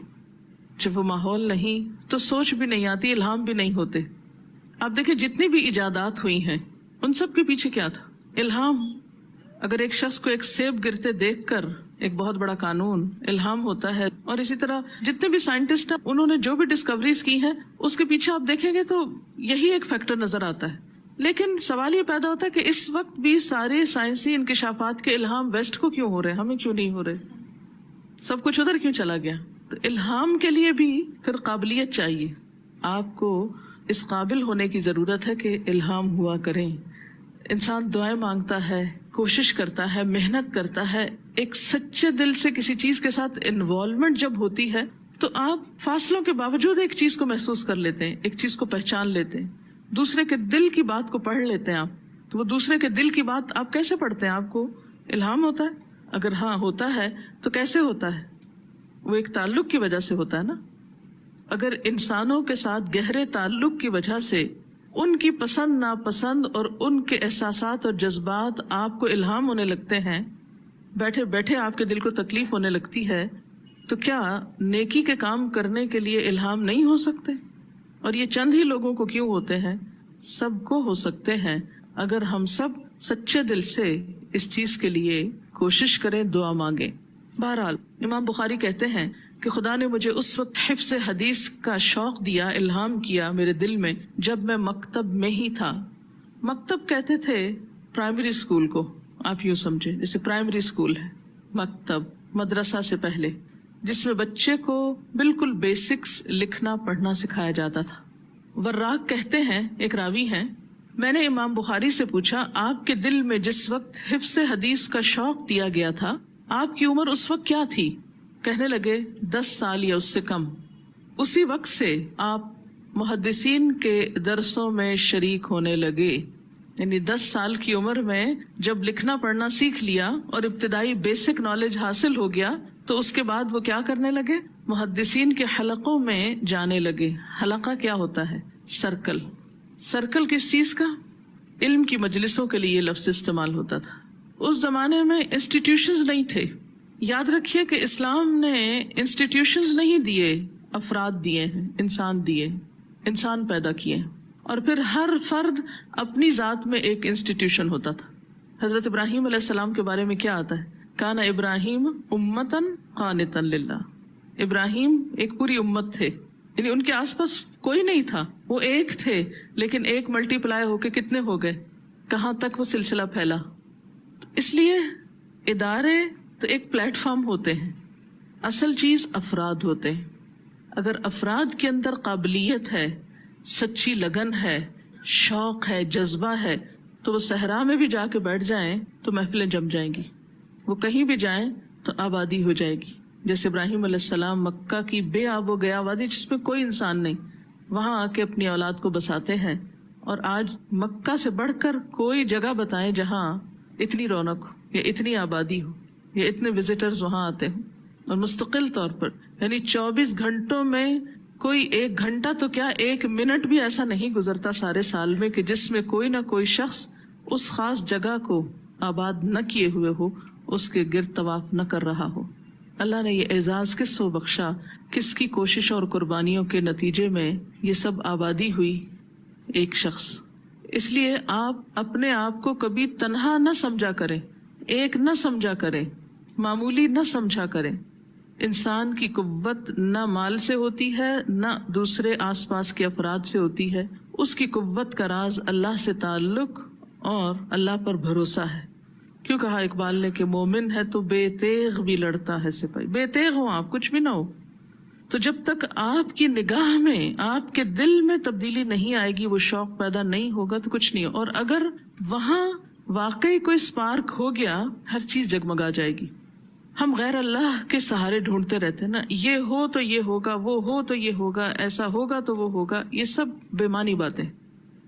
جب وہ ماحول نہیں تو سوچ بھی نہیں آتی، الہام بھی نہیں ہوتے. آپ دیکھیں جتنی بھی ایجادات ہوئی ہیں ان سب کے پیچھے کیا تھا؟ الہام. اگر ایک شخص کو ایک سیب گرتے دیکھ کر ایک بہت بڑا قانون الہام ہوتا ہے، اور اسی طرح جتنے بھی سائنٹسٹ ہیں انہوں نے جو بھی ڈسکوریز کی ہیں اس کے پیچھے آپ دیکھیں گے تو یہی ایک فیکٹر نظر آتا ہے. لیکن سوال یہ پیدا ہوتا ہے کہ اس وقت بھی سارے سائنسی انکشافات کے الہام ویسٹ کو کیوں ہو رہے ہیں، ہمیں کیوں نہیں ہو رہے؟ سب کچھ ادھر کیوں چلا گیا؟ تو الہام کے لیے بھی پھر قابلیت چاہیے. آپ کو اس قابل ہونے کی ضرورت ہے کہ الہام ہوا کریں. انسان دعائیں مانگتا ہے، کوشش کرتا ہے، محنت کرتا ہے، ایک سچے دل سے کسی چیز کے ساتھ انوالومنٹ جب ہوتی ہے تو آپ فاصلوں کے باوجود ایک چیز کو محسوس کر لیتے ہیں، ایک چیز کو پہچان لیتے ہیں، دوسرے کے دل کی بات کو پڑھ لیتے ہیں آپ. تو وہ دوسرے کے دل کی بات آپ کیسے پڑھتے ہیں؟ آپ کو الہام ہوتا ہے؟ اگر ہاں ہوتا ہے تو کیسے ہوتا ہے؟ وہ ایک تعلق کی وجہ سے ہوتا ہے نا. اگر انسانوں کے ساتھ گہرے تعلق کی وجہ سے ان کی پسند ناپسند اور ان کے احساسات اور جذبات آپ کو الہام ہونے لگتے ہیں، بیٹھے بیٹھے آپ کے دل کو تکلیف ہونے لگتی ہے، تو کیا نیکی کے کام کرنے کے لیے الہام نہیں ہو سکتے؟ اور یہ چند ہی لوگوں کو کیوں ہوتے ہیں؟ سب کو ہو سکتے ہیں اگر ہم سب سچے دل سے اس چیز کے لیے کوشش کریں، دعا مانگیں. بہرحال امام بخاری کہتے ہیں کہ خدا نے مجھے اس وقت حفظ حدیث کا شوق دیا، الہام کیا میرے دل میں، جب میں مکتب میں ہی تھا. مکتب کہتے تھے پرائمری اسکول کو، آپ یوں سمجھے جیسے پرائمری اسکول ہے، مکتب مدرسہ سے پہلے، جس میں بچے کو بالکل بیسکس لکھنا پڑھنا سکھایا جاتا تھا. وراق کہتے ہیں، ایک راوی ہیں، میں نے امام بخاری سے پوچھا آپ کے دل میں جس وقت حفظ حدیث کا شوق دیا گیا تھا آپ کی عمر اس وقت کیا تھی؟ کہنے لگے 10 سال یا اس سے کم. اسی وقت سے آپ محدثین کے درسوں میں شریک ہونے لگے. یعنی 10 سال کی عمر میں جب لکھنا پڑھنا سیکھ لیا اور ابتدائی بیسک نالج حاصل ہو گیا تو اس کے بعد وہ کیا کرنے لگے؟ محدثین کے حلقوں میں جانے لگے. حلقہ کیا ہوتا ہے؟ سرکل. سرکل کس چیز کا؟ علم کی مجلسوں کے لیے یہ لفظ استعمال ہوتا تھا. اس زمانے میں انسٹیٹیوشنز نہیں تھے. یاد رکھیے کہ اسلام نے انسٹیٹیوشنز نہیں دیے، افراد دیے ہیں، انسان دیے، انسان پیدا کیے، اور پھر ہر فرد اپنی ذات میں ایک انسٹیٹیوشن ہوتا تھا. حضرت ابراہیم علیہ السلام کے بارے میں کیا آتا ہے؟ کان ابراہیم امتن قانتن للہ. ابراہیم ایک پوری امت تھے، یعنی ان کے آس پاس کوئی نہیں تھا، وہ ایک تھے، لیکن ایک ملٹی پلائی ہو کے کتنے ہو گئے، کہاں تک وہ سلسلہ پھیلا. اس لیے ادارے تو ایک پلیٹ فارم ہوتے ہیں، اصل چیز افراد ہوتے ہیں. اگر افراد کے اندر قابلیت ہے، سچی لگن ہے، شوق ہے، جذبہ ہے، تو وہ صحرا میں بھی جا کے بیٹھ جائیں تو محفلیں جم جائیں گی، وہ کہیں بھی جائیں تو آبادی ہو جائے گی. جیسے ابراہیم علیہ السلام مکہ کی بے آب و گیا وادی جس میں کوئی انسان نہیں، وہاں آ کے اپنی اولاد کو بساتے ہیں. اور آج مکہ سے بڑھ کر کوئی جگہ بتائیں جہاں اتنی رونق ہو یا اتنی آبادی ہو یا اتنے وزٹرز وہاں آتے ہوں اور مستقل طور پر، یعنی 24 گھنٹوں میں کوئی 1 گھنٹہ تو کیا 1 منٹ بھی ایسا نہیں گزرتا سارے سال میں کہ جس میں کوئی نہ کوئی شخص اس خاص جگہ کو آباد نہ کیے ہوئے ہو، اس کے گرد طواف نہ کر رہا ہو. اللہ نے یہ اعزاز کس کو بخشا، کس کی کوشش اور قربانیوں کے نتیجے میں یہ سب آبادی ہوئی؟ ایک شخص. اس لیے آپ اپنے آپ کو کبھی تنہا نہ سمجھا کریں، ایک نہ سمجھا کریں، معمولی نہ سمجھا کریں. انسان کی قوت نہ مال سے ہوتی ہے نہ دوسرے آس پاس کے افراد سے ہوتی ہے. اس کی قوت کا راز اللہ سے تعلق اور اللہ پر بھروسہ ہے. کیوں کہا اقبال نے کہ مومن ہے تو بے تیغ بھی لڑتا ہے سپاہی. بے تیغ ہو آپ، کچھ بھی نہ ہو، تو جب تک آپ کی نگاہ میں، آپ کے دل میں تبدیلی نہیں آئے گی، وہ شوق پیدا نہیں ہوگا تو کچھ نہیں. اور اگر وہاں واقعی کوئی سپارک ہو گیا، ہر چیز جگمگا جائے گی. ہم غیر اللہ کے سہارے ڈھونڈتے رہتے ہیں نا، یہ ہو تو یہ ہوگا، وہ ہو تو یہ ہوگا، ایسا ہوگا تو وہ ہوگا. یہ سب بے معنی باتیں.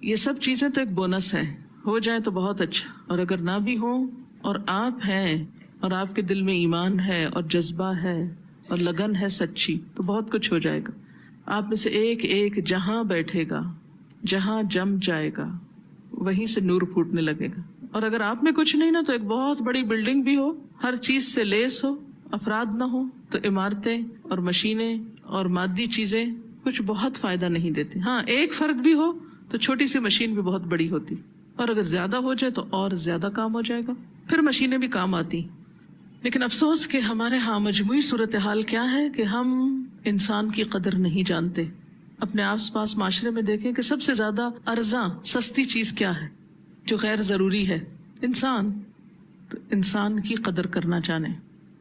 یہ سب چیزیں تو ایک بونس ہے، ہو جائیں تو بہت اچھا، اور اگر نہ بھی ہوں اور آپ ہیں اور آپ کے دل میں ایمان ہے اور جذبہ ہے اور لگن ہے سچی، تو بہت کچھ ہو جائے گا. آپ میں سے ایک ایک جہاں بیٹھے گا، جہاں جم جائے گا، وہیں سے نور پھوٹنے لگے گا. اور اگر آپ میں کچھ نہیں نا، تو ایک بہت بڑی بلڈنگ بھی ہو، ہر چیز سے لیس ہو، افراد نہ ہو، تو عمارتیں اور مشینیں اور مادی چیزیں کچھ بہت فائدہ نہیں دیتے. ہاں ایک فرد بھی ہو تو چھوٹی سی مشین بھی بہت بڑی ہوتی، اور اگر زیادہ ہو جائے تو اور زیادہ کام ہو جائے گا، پھر مشینیں بھی کام آتی. لیکن افسوس کہ ہمارے ہاں مجموعی صورتحال کیا ہے کہ ہم انسان کی قدر نہیں جانتے. اپنے آس پاس معاشرے میں دیکھیں کہ سب سے زیادہ ارزاں سستی چیز کیا ہے جو غیر ضروری ہے؟ انسان. تو انسان کی قدر کرنا جانیں.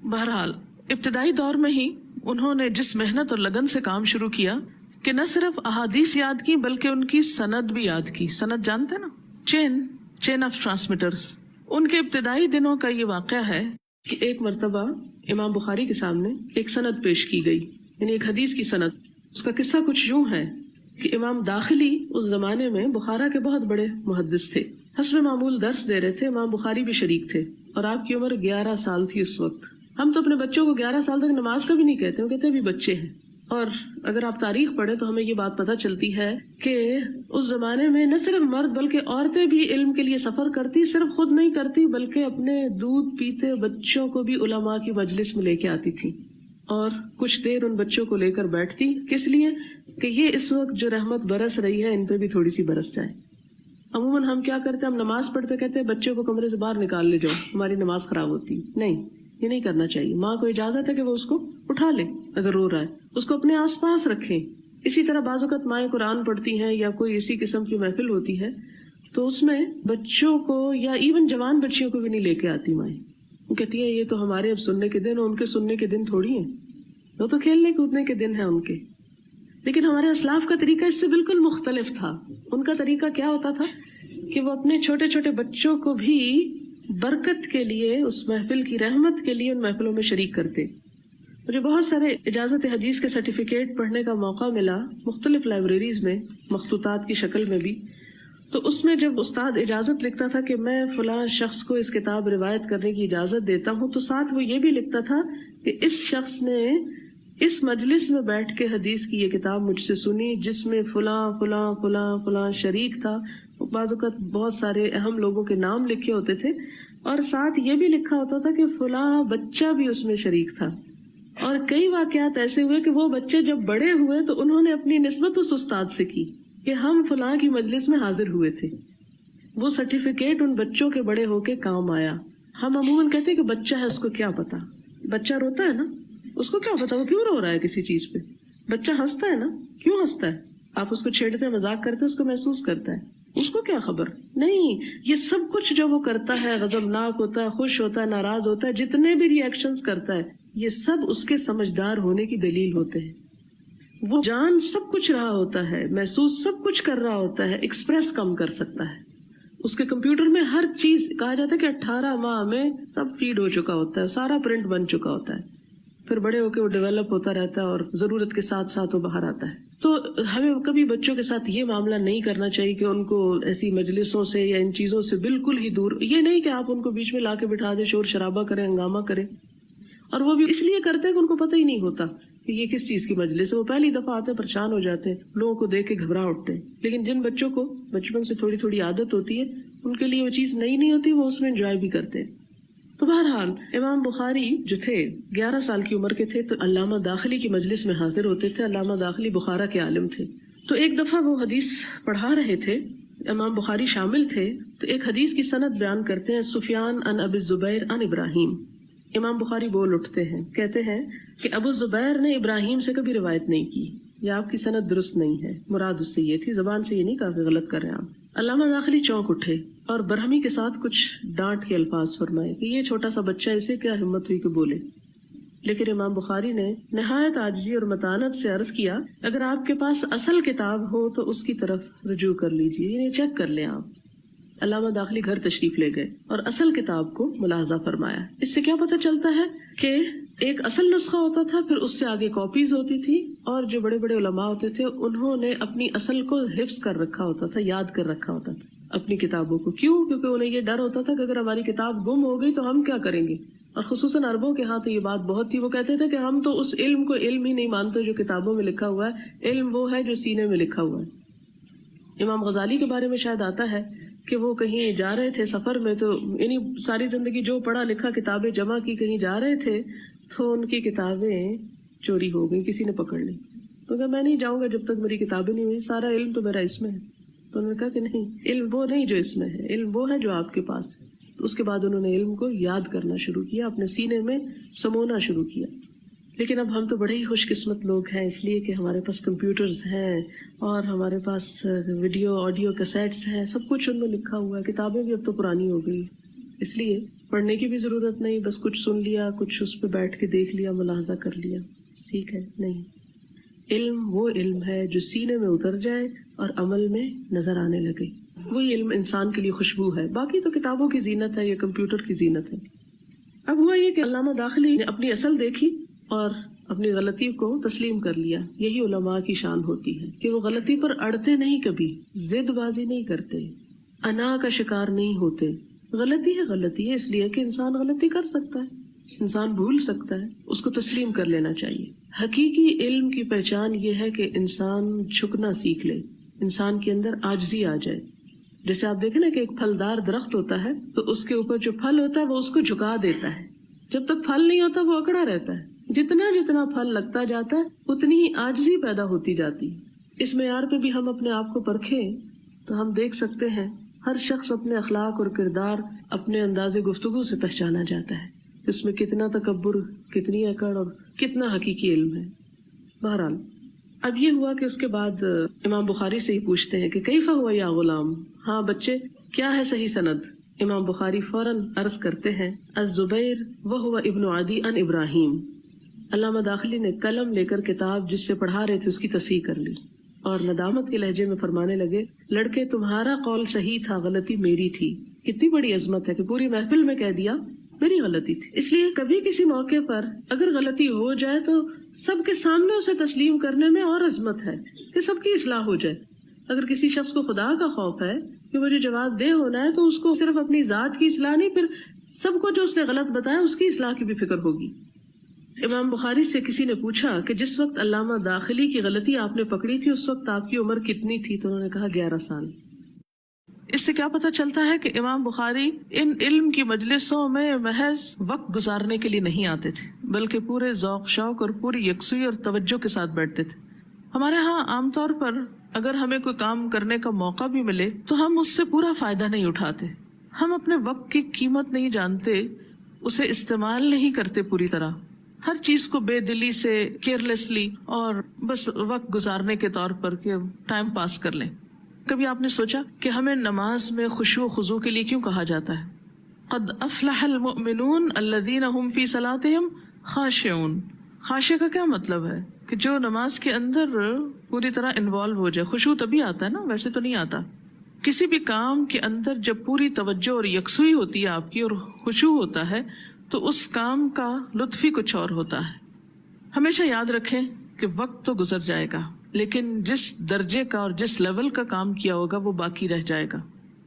بہرحال ابتدائی دور میں ہی انہوں نے جس محنت اور لگن سے کام شروع کیا کہ نہ صرف احادیث یاد کی بلکہ ان کی سند بھی یاد کی. سند جانتے نا، چین آف ٹرانسمیٹرز. ان کے ابتدائی دنوں کا یہ واقعہ ہے کہ ایک مرتبہ امام بخاری کے سامنے ایک سند پیش کی گئی، یعنی ایک حدیث کی سند. اس کا قصہ کچھ یوں ہے کہ امام داخلی اس زمانے میں بخارا کے بہت بڑے محدث تھے. حسب معمول درس دے رہے تھے، امام بخاری بھی شریک تھے، اور آپ کی عمر 11 سال تھی اس وقت. ہم تو اپنے بچوں کو 11 سال تک نماز کا بھی نہیں کہتے، وہ کہتے ابھی بچے ہیں. اور اگر آپ تاریخ پڑھیں تو ہمیں یہ بات پتہ چلتی ہے کہ اس زمانے میں نہ صرف مرد بلکہ عورتیں بھی علم کے لیے سفر کرتی. صرف خود نہیں کرتی بلکہ اپنے دودھ پیتے بچوں کو بھی علماء کی مجلس میں لے کے آتی تھی، اور کچھ دیر ان بچوں کو لے کر بیٹھتی. کس لیے؟ کہ یہ اس وقت جو رحمت برس رہی ہے ان پہ بھی تھوڑی سی برس جائے. عموماً ہم کیا کرتے ہیں, ہم نماز پڑھتے کہتے ہیں بچے کو کمرے سے باہر نکال لے جاؤ, ہماری نماز خراب ہوتی ہے. نہیں, یہ نہیں کرنا چاہیے. ماں کو اجازت ہے کہ وہ اس کو اٹھا لے, اگر رو رہا ہے اس کو اپنے آس پاس رکھیں. اسی طرح بعض اوقات مائیں قرآن پڑھتی ہیں یا کوئی اسی قسم کی محفل ہوتی ہے تو اس میں بچوں کو یا ایون جوان بچیوں کو بھی نہیں لے کے آتی مائیں. وہ کہتی ہیں یہ تو ہمارے اب سننے کے دن, ان کے سننے کے دن تھوڑی ہیں, وہ تو کھیلنے کودنے کے دن ہیں ان کے. لیکن ہمارے اسلاف کا طریقہ اس سے بالکل مختلف تھا. ان کا طریقہ کیا ہوتا تھا کہ وہ اپنے چھوٹے چھوٹے بچوں کو بھی برکت کے لیے, اس محفل کی رحمت کے لیے ان محفلوں میں شریک کرتے. مجھے بہت سارے اجازت حدیث کے سرٹیفکیٹ پڑھنے کا موقع ملا مختلف لائبریریز میں, مخطوطات کی شکل میں بھی. تو اس میں جب استاد اجازت لکھتا تھا کہ میں فلاں شخص کو اس کتاب روایت کرنے کی اجازت دیتا ہوں, تو ساتھ وہ یہ بھی لکھتا تھا کہ اس شخص نے اس مجلس میں بیٹھ کے حدیث کی یہ کتاب مجھ سے سنی جس میں فلاں فلاں فلاں فلاں شریک تھا. بعض اوقات بہت سارے اہم لوگوں کے نام لکھے ہوتے تھے اور ساتھ یہ بھی لکھا ہوتا تھا کہ فلاں بچہ بھی اس میں شریک تھا. اور کئی واقعات ایسے ہوئے کہ وہ بچے جب بڑے ہوئے تو انہوں نے اپنی نسبت اس استاد سے کی کہ ہم فلاں کی مجلس میں حاضر ہوئے تھے. وہ سرٹیفکیٹ ان بچوں کے بڑے ہو کے کام آیا. ہم عموماً کہتے ہیں کہ بچہ ہے, اس کو کیا پتا. بچہ روتا ہے نا, اس کو کیا پتا وہ کیوں رو رہا ہے کسی چیز پہ. بچہ ہنستا ہے نا, کیوں ہنستا ہے. آپ اس کو چھیڑتے ہیں, مذاق کرتے ہیں, اس کو محسوس کرتا ہے, اس کو کیا خبر. نہیں, یہ سب کچھ جو وہ کرتا ہے, غضبناک ہوتا ہے, خوش ہوتا ہے, ناراض ہوتا ہے, جتنے بھی ری ایکشنز کرتا ہے, یہ سب اس کے سمجھدار ہونے کی دلیل ہوتے ہیں. وہ جان سب کچھ رہا ہوتا ہے, محسوس سب کچھ کر رہا ہوتا ہے, ایکسپریس کم کر سکتا ہے. اس کے کمپیوٹر میں ہر چیز, کہا جاتا ہے کہ 18 ماہ میں سب فیڈ ہو چکا ہوتا ہے, سارا پرنٹ بن چکا ہوتا ہے. پھر بڑے ہو کے وہ ڈیولپ ہوتا رہتا ہے اور ضرورت کے ساتھ ساتھ وہ باہر آتا ہے. تو ہمیں کبھی بچوں کے ساتھ یہ معاملہ نہیں کرنا چاہیے کہ ان کو ایسی مجلسوں سے یا ان چیزوں سے بالکل ہی دور. یہ نہیں کہ آپ ان کو بیچ میں لا کے بٹھا دیں, شور شرابہ کریں, ہنگامہ کریں. اور وہ بھی اس لیے کرتے ہیں کہ ان کو پتہ ہی نہیں ہوتا کہ یہ کس چیز کی مجلس ہے. وہ پہلی دفعہ آتے ہیں, پریشان ہو جاتے ہیں, لوگوں کو دیکھ کے گھبرا اٹھتے ہیں. لیکن جن بچوں کو بچپن سے تھوڑی تھوڑی عادت ہوتی ہے, ان کے لیے وہ چیز نئی نہیں ہوتی, وہ اس میں انجوائے بھی کرتے ہیں. تو بہرحال امام بخاری جو تھے 11 سال کی عمر کے تھے تو علامہ داخلی کی مجلس میں حاضر ہوتے تھے. علامہ داخلی بخارا کے عالم تھے. تو ایک دفعہ وہ حدیث پڑھا رہے تھے, امام بخاری شامل تھے. تو ایک حدیث کی سند بیان کرتے ہیں, سفیان عن ابی الزبیر عن ابراہیم. امام بخاری بول اٹھتے ہیں, کہتے ہیں کہ ابو زبیر نے ابراہیم سے کبھی روایت نہیں کی, یا آپ کی سند درست نہیں ہے. مراد اس سے یہ تھی, زبان سے یہ نہیں کہا کہ غلط کر رہے ہیں آپ. علامہ داخلی چونک اٹھے اور برہمی کے ساتھ کچھ ڈانٹ کے الفاظ فرمائے کہ یہ چھوٹا سا بچہ, اسے کیا ہمت ہوئی کہ بولے. لیکن امام بخاری نے نہایت عاجزی اور متانت سے عرض کیا, اگر آپ کے پاس اصل کتاب ہو تو اس کی طرف رجوع کر لیجیے, یعنی چیک کر لیں آپ. علامہ داخلی گھر تشریف لے گئے اور اصل کتاب کو ملاحظہ فرمایا. اس سے کیا پتہ چلتا ہے کہ ایک اصل نسخہ ہوتا تھا, پھر اس سے آگے کاپیز ہوتی تھی, اور جو بڑے بڑے علماء ہوتے تھے انہوں نے اپنی اصل کو حفظ کر رکھا ہوتا تھا, یاد کر رکھا ہوتا تھا اپنی کتابوں کو. کیوں؟ کیونکہ انہیں یہ ڈر ہوتا تھا کہ اگر ہماری کتاب گم ہو گئی تو ہم کیا کریں گے. اور خصوصاً عربوں کے ہاں تو یہ بات بہت تھی. وہ کہتے تھے کہ ہم تو اس علم کو علم ہی نہیں مانتے جو کتابوں میں لکھا ہوا ہے, علم وہ ہے جو سینے میں لکھا ہوا ہے. امام غزالی کے بارے میں شاید آتا ہے کہ وہ کہیں جا رہے تھے سفر میں, تو یعنی ساری زندگی جو پڑھا لکھا کتابیں جمع کی, کہیں جا رہے تھے تو ان کی کتابیں چوری ہو گئی, کسی نے پکڑ لی. تو کہا میں نہیں جاؤں گا جب تک میری کتابیں نہیں ہوئی, سارا علم تو میرا اس میں ہے. تو انہوں نے کہا کہ نہیں, علم وہ نہیں جو اس میں ہے, علم وہ ہے جو آپ کے پاس ہے. تو اس کے بعد انہوں نے علم کو یاد کرنا شروع کیا, اپنے سینے میں سمونا شروع کیا. لیکن اب ہم تو بڑے ہی خوش قسمت لوگ ہیں, اس لیے کہ ہمارے پاس کمپیوٹرز ہیں اور ہمارے پاس ویڈیو آڈیو کیسیٹس ہیں, سب کچھ ان میں لکھا ہوا ہے. کتابیں بھی اب تو پرانی ہو گئی, اس لیے پڑھنے کی بھی ضرورت نہیں, بس کچھ سن لیا, کچھ اس پہ بیٹھ کے دیکھ لیا, ملاحظہ کر لیا, ٹھیک ہے. نہیں, علم وہ علم ہے جو سینے میں اتر جائے اور عمل میں نظر آنے لگے. وہی علم انسان کے لیے خوشبو ہے. باقی تو کتابوں کی زینت ہے یا کمپیوٹر کی زینت ہے. اب ہوا یہ کہ علامہ داخلی نے اپنی اصل دیکھی اور اپنی غلطی کو تسلیم کر لیا. یہی علماء کی شان ہوتی ہے کہ وہ غلطی پر اڑتے نہیں, کبھی ضد بازی نہیں کرتے, انا کا شکار نہیں ہوتے. غلطی ہے غلطی ہے, اس لیے کہ انسان غلطی کر سکتا ہے, انسان بھول سکتا ہے, اس کو تسلیم کر لینا چاہیے. حقیقی علم کی پہچان یہ ہے کہ انسان جھکنا سیکھ لے, انسان کے اندر عاجزی آ جائے. جیسے آپ دیکھیں نا کہ ایک پھلدار درخت ہوتا ہے تو اس کے اوپر جو پھل ہوتا ہے وہ اس کو جھکا دیتا ہے, جب تک پھل نہیں ہوتا وہ اکڑا رہتا ہے. جتنا جتنا پھل لگتا جاتا ہے اتنی ہی عاجزی پیدا ہوتی جاتی ہے. اس معیار پہ بھی ہم اپنے آپ کو پرکھیں تو ہم دیکھ سکتے ہیں ہر شخص اپنے اخلاق اور کردار اپنے انداز گفتگو سے پہچانا جاتا ہے، اس میں کتنا تکبر، کتنی اکڑ اور کتنا حقیقی علم ہے۔ بہرحال اب یہ ہوا کہ اس کے بعد امام بخاری سے ہی پوچھتے ہیں کہ کیف ہوا یا غلام، ہاں بچے کیا ہے صحیح سند؟ امام بخاری فوراً عرض کرتے ہیں الزبیر وہو ابن عدی ان ابراہیم۔ علامہ داخلی نے قلم لے کر کتاب جس سے پڑھا رہے تھے اس کی تصحیح کر لی اور ندامت کے لہجے میں فرمانے لگے، لڑکے تمہارا قول صحیح تھا، غلطی میری تھی۔ کتنی بڑی عظمت ہے کہ پوری محفل میں کہہ دیا میری غلطی تھی۔ اس لیے کبھی کسی موقع پر اگر غلطی ہو جائے تو سب کے سامنے اسے تسلیم کرنے میں اور عظمت ہے کہ سب کی اصلاح ہو جائے۔ اگر کسی شخص کو خدا کا خوف ہے کہ مجھے جواب دہ ہونا ہے تو اس کو صرف اپنی ذات کی اصلاح نہیں، پھر سب کو جو اس نے غلط بتایا اس کی اصلاح کی بھی فکر ہوگی۔ امام بخاری سے کسی نے پوچھا کہ جس وقت علامہ داخلی کی غلطی آپ نے پکڑی تھی اس وقت آپ کی عمر کتنی تھی؟ تو انہوں نے کہا 11 سال۔ اس سے کیا پتہ چلتا ہے کہ امام بخاری ان علم کی مجلسوں میں محض وقت گزارنے کے لیے نہیں آتے تھے، بلکہ پورے ذوق شوق اور پوری یکسوئی اور توجہ کے ساتھ بیٹھتے تھے۔ ہمارے ہاں عام طور پر اگر ہمیں کوئی کام کرنے کا موقع بھی ملے تو ہم اس سے پورا فائدہ نہیں اٹھاتے، ہم اپنے وقت کی قیمت نہیں جانتے، اسے استعمال نہیں کرتے پوری طرح، ہر چیز کو بے دلی سے، کیئرلیسلی اور بس وقت گزارنے کے طور پر کہ ٹائم پاس کر لیں۔ کبھی آپ نے سوچا کہ ہمیں نماز میں خشوع و خضوع کے لیے کیوں کہا جاتا ہے؟ قد افلح المؤمنون الذین هم فی صلاتہم خاشعون۔ خاشع کا کیا مطلب ہے؟ کہ جو نماز کے اندر پوری طرح انوالو ہو جائے۔ خشوع تبھی آتا ہے نا، ویسے تو نہیں آتا۔ کسی بھی کام کے اندر جب پوری توجہ اور یکسوئی ہوتی ہے آپ کی اور خشوع ہوتا ہے تو اس کام کا لطف ہی کچھ اور ہوتا ہے۔ ہمیشہ یاد رکھیں کہ وقت تو گزر جائے گا، لیکن جس درجے کا اور جس لیول کا کام کیا ہوگا وہ باقی رہ جائے گا۔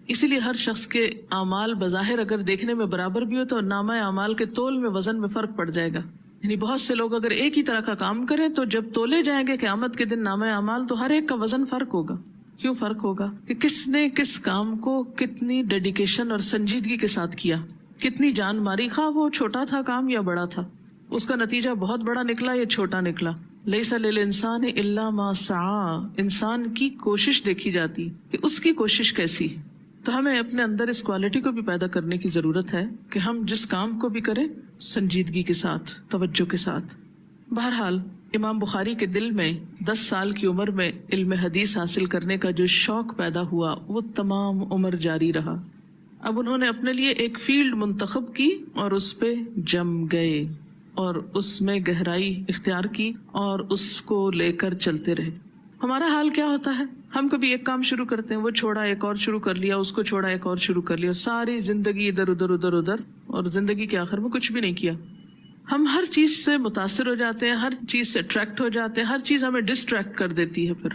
اسی لیے ہر شخص کے اعمال بظاہر اگر دیکھنے میں برابر بھی ہو تو نامہ اعمال کے تول میں وزن میں فرق پڑ جائے گا۔ یعنی بہت سے لوگ اگر ایک ہی طرح کا کام کریں تو جب تولے جائیں گے قیامت کے دن نامہ اعمال تو ہر ایک کا وزن فرق ہوگا۔ کیوں فرق ہوگا؟ کہ کس نے کس کام کو کتنی ڈیڈیکیشن اور سنجیدگی کے ساتھ کیا، کتنی جان ماری، خواہ وہ چھوٹا تھا کام یا بڑا تھا، اس کا نتیجہ بہت بڑا نکلا یا چھوٹا نکلا۔ لیس للانسان الا ما سعی، انسان کی کوشش دیکھی جاتی کہ اس کی کوشش کیسی ہے۔ تو ہمیں اپنے اندر اس کوالٹی کو بھی پیدا کرنے کی ضرورت ہے کہ ہم جس کام کو بھی کریں سنجیدگی کے ساتھ، توجہ کے ساتھ۔ بہرحال امام بخاری کے دل میں 10 سال کی عمر میں علم حدیث حاصل کرنے کا جو شوق پیدا ہوا وہ تمام عمر جاری رہا۔ اب انہوں نے اپنے لیے ایک فیلڈ منتخب کی اور اس پہ جم گئے اور اس میں گہرائی اختیار کی اور اس کو لے کر چلتے رہے۔ ہمارا حال کیا ہوتا ہے؟ ہم کبھی ایک کام شروع کرتے ہیں، وہ چھوڑا ایک اور شروع کر لیا، اس کو چھوڑا ایک اور شروع کر لیا، ساری زندگی ادھر ادھر ادھر ادھر، اور زندگی کے آخر میں کچھ بھی نہیں کیا۔ ہم ہر چیز سے متاثر ہو جاتے ہیں، ہر چیز سے اٹریکٹ ہو جاتے ہیں، ہر چیز ہمیں ڈسٹریکٹ کر دیتی ہے۔ پھر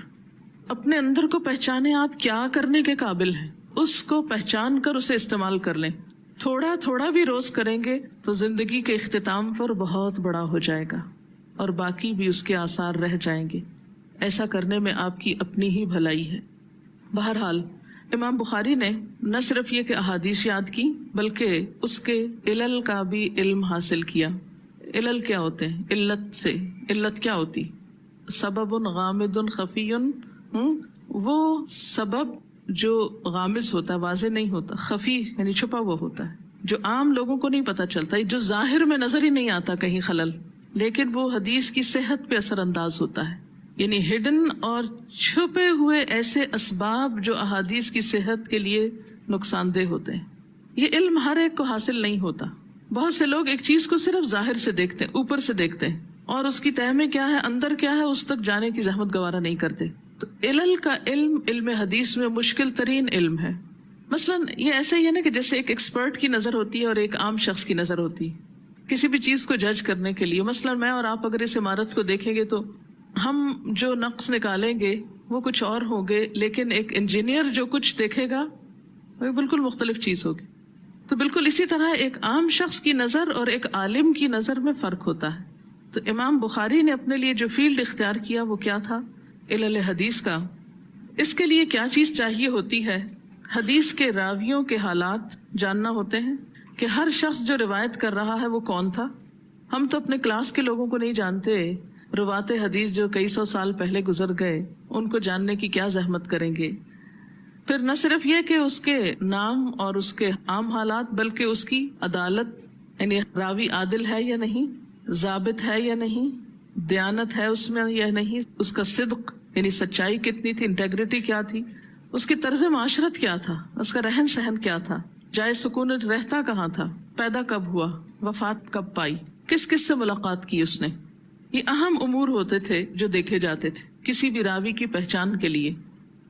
اپنے اندر کو پہچانے آپ کیا کرنے کے قابل ہیں، اس کو پہچان کر اسے استعمال کر لیں۔ تھوڑا تھوڑا بھی روز کریں گے تو زندگی کے اختتام پر بہت بڑا ہو جائے گا اور باقی بھی اس کے آثار رہ جائیں گے۔ ایسا کرنے میں آپ کی اپنی ہی بھلائی ہے۔ بہرحال امام بخاری نے نہ صرف یہ کہ احادیث یاد کی بلکہ اس کے علل کا بھی علم حاصل کیا۔ علل کیا ہوتے ہیں؟ علت سے، علت کیا ہوتی؟ سبب غامض خفی، وہ سبب جو غامض ہوتا ہے، واضح نہیں ہوتا، خفی یعنی چھپا ہوا ہوتا ہے، جو عام لوگوں کو نہیں پتہ چلتا، جو ظاہر میں نظر ہی نہیں آتا کہیں خلل، لیکن وہ حدیث کی صحت پہ اثر انداز ہوتا ہے۔ یعنی ہڈن اور چھپے ہوئے ایسے اسباب جو احادیث کی صحت کے لیے نقصان دہ ہوتے ہیں۔ یہ علم ہر ایک کو حاصل نہیں ہوتا۔ بہت سے لوگ ایک چیز کو صرف ظاہر سے دیکھتے ہیں، اوپر سے دیکھتے ہیں، اور اس کی تہ میں کیا ہے، اندر کیا ہے، اس تک جانے کی زحمت گوارا نہیں کرتے۔ تو علل کا علم علم حدیث میں مشکل ترین علم ہے۔ مثلا یہ ایسا ہی ہے نا کہ جیسے ایک ایکسپرٹ کی نظر ہوتی ہے اور ایک عام شخص کی نظر ہوتی ہے کسی بھی چیز کو جج کرنے کے لیے۔ مثلا میں اور آپ اگر اس عمارت کو دیکھیں گے تو ہم جو نقص نکالیں گے وہ کچھ اور ہوں گے، لیکن ایک انجینئر جو کچھ دیکھے گا وہ بالکل مختلف چیز ہوگی۔ تو بالکل اسی طرح ایک عام شخص کی نظر اور ایک عالم کی نظر میں فرق ہوتا ہے۔ تو امام بخاری نے اپنے لیے جو فیلڈ اختیار کیا وہ کیا تھا؟ علل حدیث کا۔ اس کے لیے کیا چیز چاہیے ہوتی ہے؟ حدیث کے راویوں کے حالات جاننا ہوتے ہیں کہ ہر شخص جو روایت کر رہا ہے وہ کون تھا۔ ہم تو اپنے کلاس کے لوگوں کو نہیں جانتے، روات حدیث جو کئی سو سال پہلے گزر گئے ان کو جاننے کی کیا زحمت کریں گے۔ پھر نہ صرف یہ کہ اس کے نام اور اس کے عام حالات بلکہ اس کی عدالت، یعنی راوی عادل ہے یا نہیں، ضابط ہے یا نہیں، دیانت ہے اس میں یا نہیں، اس کا صدق یعنی سچائی کتنی تھی، انٹیگریٹی کیا تھی، اس کی طرز معاشرت کیا تھا، اس کا رہن سہن کیا تھا، جائے سکون رہتا کہاں تھا، پیدا کب ہوا، وفات کب پائی، کس کس سے ملاقات کی اس نے. یہ اہم امور ہوتے تھے جو دیکھے جاتے تھے کسی بھی راوی کی پہچان کے لیے.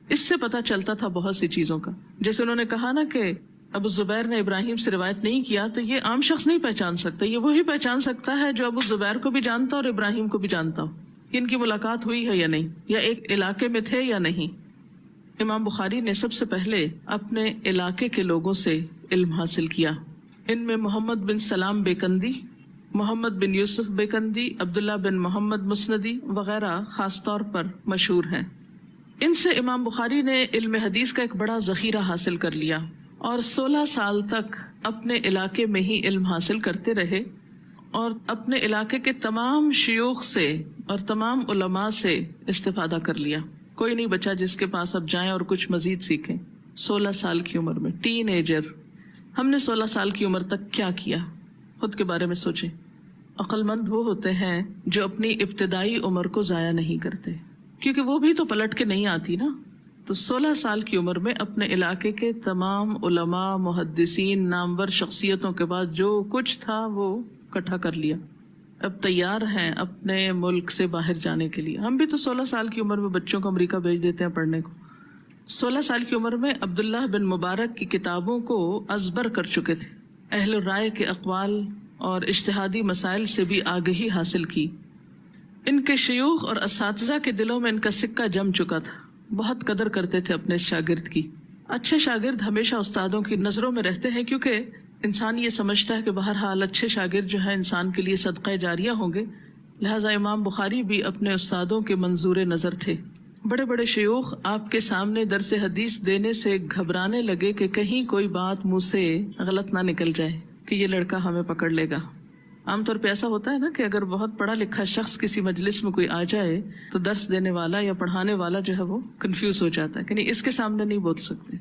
اس سے پتہ چلتا تھا بہت سی چیزوں کا. جیسے انہوں نے کہا نا کہ ابو زبیر نے ابراہیم سے روایت نہیں کیا، تو یہ عام شخص نہیں پہچان سکتا. یہ وہی پہچان سکتا ہے جو ابو زبیر کو بھی جانتا اور ابراہیم کو بھی جانتا ہو کہ ان کی ملاقات ہوئی ہے یا نہیں، یا ایک علاقے میں تھے یا نہیں. امام بخاری نے سب سے پہلے اپنے علاقے کے لوگوں سے علم حاصل کیا. ان میں محمد بن سلام بیکندی، محمد بن یوسف بیکندی، عبداللہ بن محمد مسندی وغیرہ خاص طور پر مشہور ہیں. ان سے امام بخاری نے علم حدیث کا ایک بڑا ذخیرہ حاصل کر لیا اور 16 سال تک اپنے علاقے میں ہی علم حاصل کرتے رہے اور اپنے علاقے کے تمام شیوخ سے اور تمام علماء سے استفادہ کر لیا. کوئی نہیں بچا جس کے پاس اب جائیں اور کچھ مزید سیکھیں. 16 سال کی عمر میں، ٹین ایجر. ہم نے 16 سال کی عمر تک کیا کیا؟ خود کے بارے میں سوچیں. عقل مند وہ ہوتے ہیں جو اپنی ابتدائی عمر کو ضائع نہیں کرتے، کیونکہ وہ بھی تو پلٹ کے نہیں آتی نا. تو 16 سال کی عمر میں اپنے علاقے کے تمام علماء، محدثین، نامور شخصیتوں کے بعد جو کچھ تھا وہ اکٹھا کر لیا. اب تیار ہیں اپنے ملک سے باہر جانے کے لیے. ہم بھی تو 16 سال کی عمر میں بچوں کو امریکہ بھیج دیتے ہیں پڑھنے کو. 16 سال کی عمر میں عبداللہ بن مبارک کی کتابوں کو ازبر کر چکے تھے. اہل رائے کے اقوال اور اجتہادی مسائل سے بھی آگہی حاصل کی. ان کے شیوخ اور اساتذہ کے دلوں میں ان کا سکہ جم چکا تھا. بہت قدر کرتے تھے اپنے شاگرد کی. اچھے شاگرد ہمیشہ استادوں کی نظروں میں رہتے ہیں، کیونکہ انسان یہ سمجھتا ہے کہ بہرحال اچھے شاگرد جو ہیں انسان کے لیے صدقہ جاریہ ہوں گے. لہٰذا امام بخاری بھی اپنے استادوں کے منظور نظر تھے. بڑے بڑے شیوخ آپ کے سامنے درس حدیث دینے سے گھبرانے لگے کہ کہیں کوئی بات منہ سے غلط نہ نکل جائے کہ یہ لڑکا ہمیں پکڑ لے گا. عام طور پہ ایسا ہوتا ہے نا کہ اگر بہت پڑھا لکھا شخص کسی مجلس میں کوئی آ جائے تو درس دینے والا یا پڑھانے والا جو ہے وہ کنفیوز ہو جاتا ہے کہ نہیں اس کے سامنے نہیں بول سکتے.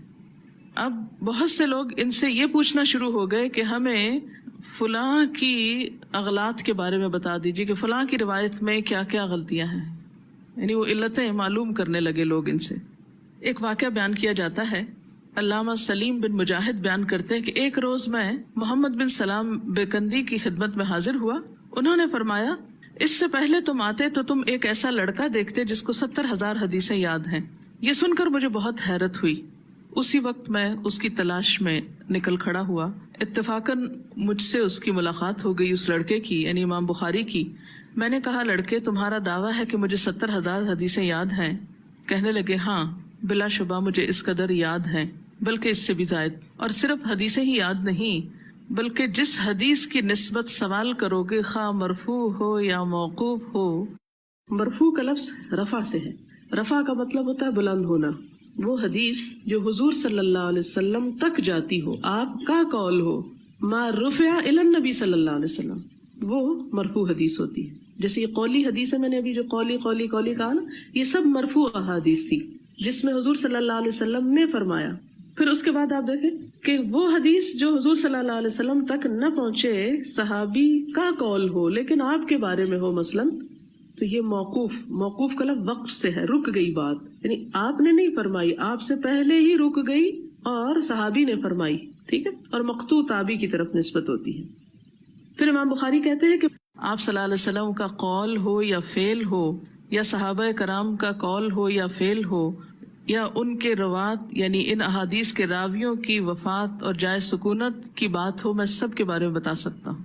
اب بہت سے لوگ ان سے یہ پوچھنا شروع ہو گئے کہ ہمیں فلاں کی اغلاط کے بارے میں بتا دیجیے کہ فلاں کی روایت میں کیا کیا غلطیاں ہیں. یعنی وہ علتیں معلوم کرنے لگے لوگ ان سے. ایک واقعہ بیان کیا جاتا ہے. علامہ سلیم بن مجاہد بیان کرتے ہیں کہ ایک روز میں محمد بن سلام بیکندی کی خدمت میں حاضر ہوا. انہوں نے فرمایا اس سے پہلے تم آتے تو تم ایک ایسا لڑکا دیکھتے جس کو 70,000 حدیثیں یاد ہیں. یہ سن کر مجھے بہت حیرت ہوئی. اسی وقت میں اس کی تلاش میں نکل کھڑا ہوا. اتفاقاً مجھ سے اس کی ملاقات ہو گئی، اس لڑکے کی یعنی امام بخاری کی. میں نے کہا لڑکے تمہارا دعویٰ ہے کہ مجھے 70,000 حدیثیں یاد ہیں؟ کہنے لگے ہاں بلا شبہ مجھے اس قدر یاد ہیں، بلکہ اس سے بھی زائد. اور صرف حدیثیں ہی یاد نہیں بلکہ جس حدیث کی نسبت سوال کرو گے خواہ مرفوع ہو یا موقوف ہو. مرفوع کا لفظ رفع سے ہے. رفع کا مطلب ہوتا ہے بلند ہونا. وہ حدیث جو حضور صلی اللہ علیہ وسلم تک جاتی ہو، آپ کا قول ہو، ما رفع الی النبی صلی اللہ علیہ وسلم، وہ مرفوع حدیث ہوتی ہے. جیسے یہ قولی حدیث ہے، میں نے ابھی جو قولی کہا نا، یہ سب مرفوع احادیث تھی جس میں حضور صلی اللہ علیہ وسلم نے فرمایا. پھر اس کے بعد آپ دیکھیں کہ وہ حدیث جو حضور صلی اللہ علیہ وسلم تک نہ پہنچے، صحابی کا قول ہو لیکن آپ کے بارے میں ہو مثلاً، تو یہ موقوف کا لفظ وقف سے ہے، رک گئی بات. یعنی آپ نے نہیں فرمائی، آپ سے پہلے ہی رک گئی اور صحابی نے فرمائی. ٹھیک ہے. اور مقطوع تابعی کی طرف نسبت ہوتی ہے. پھر امام بخاری کہتے ہیں کہ آپ صلی اللہ علیہ وسلم کا قول ہو یا فعل ہو، یا صحابہ کرام کا قول ہو یا فعل ہو، یا ان کے روات یعنی ان احادیث کے راویوں کی وفات اور جائے سکونت کی بات ہو، میں سب کے بارے میں بتا سکتا ہوں.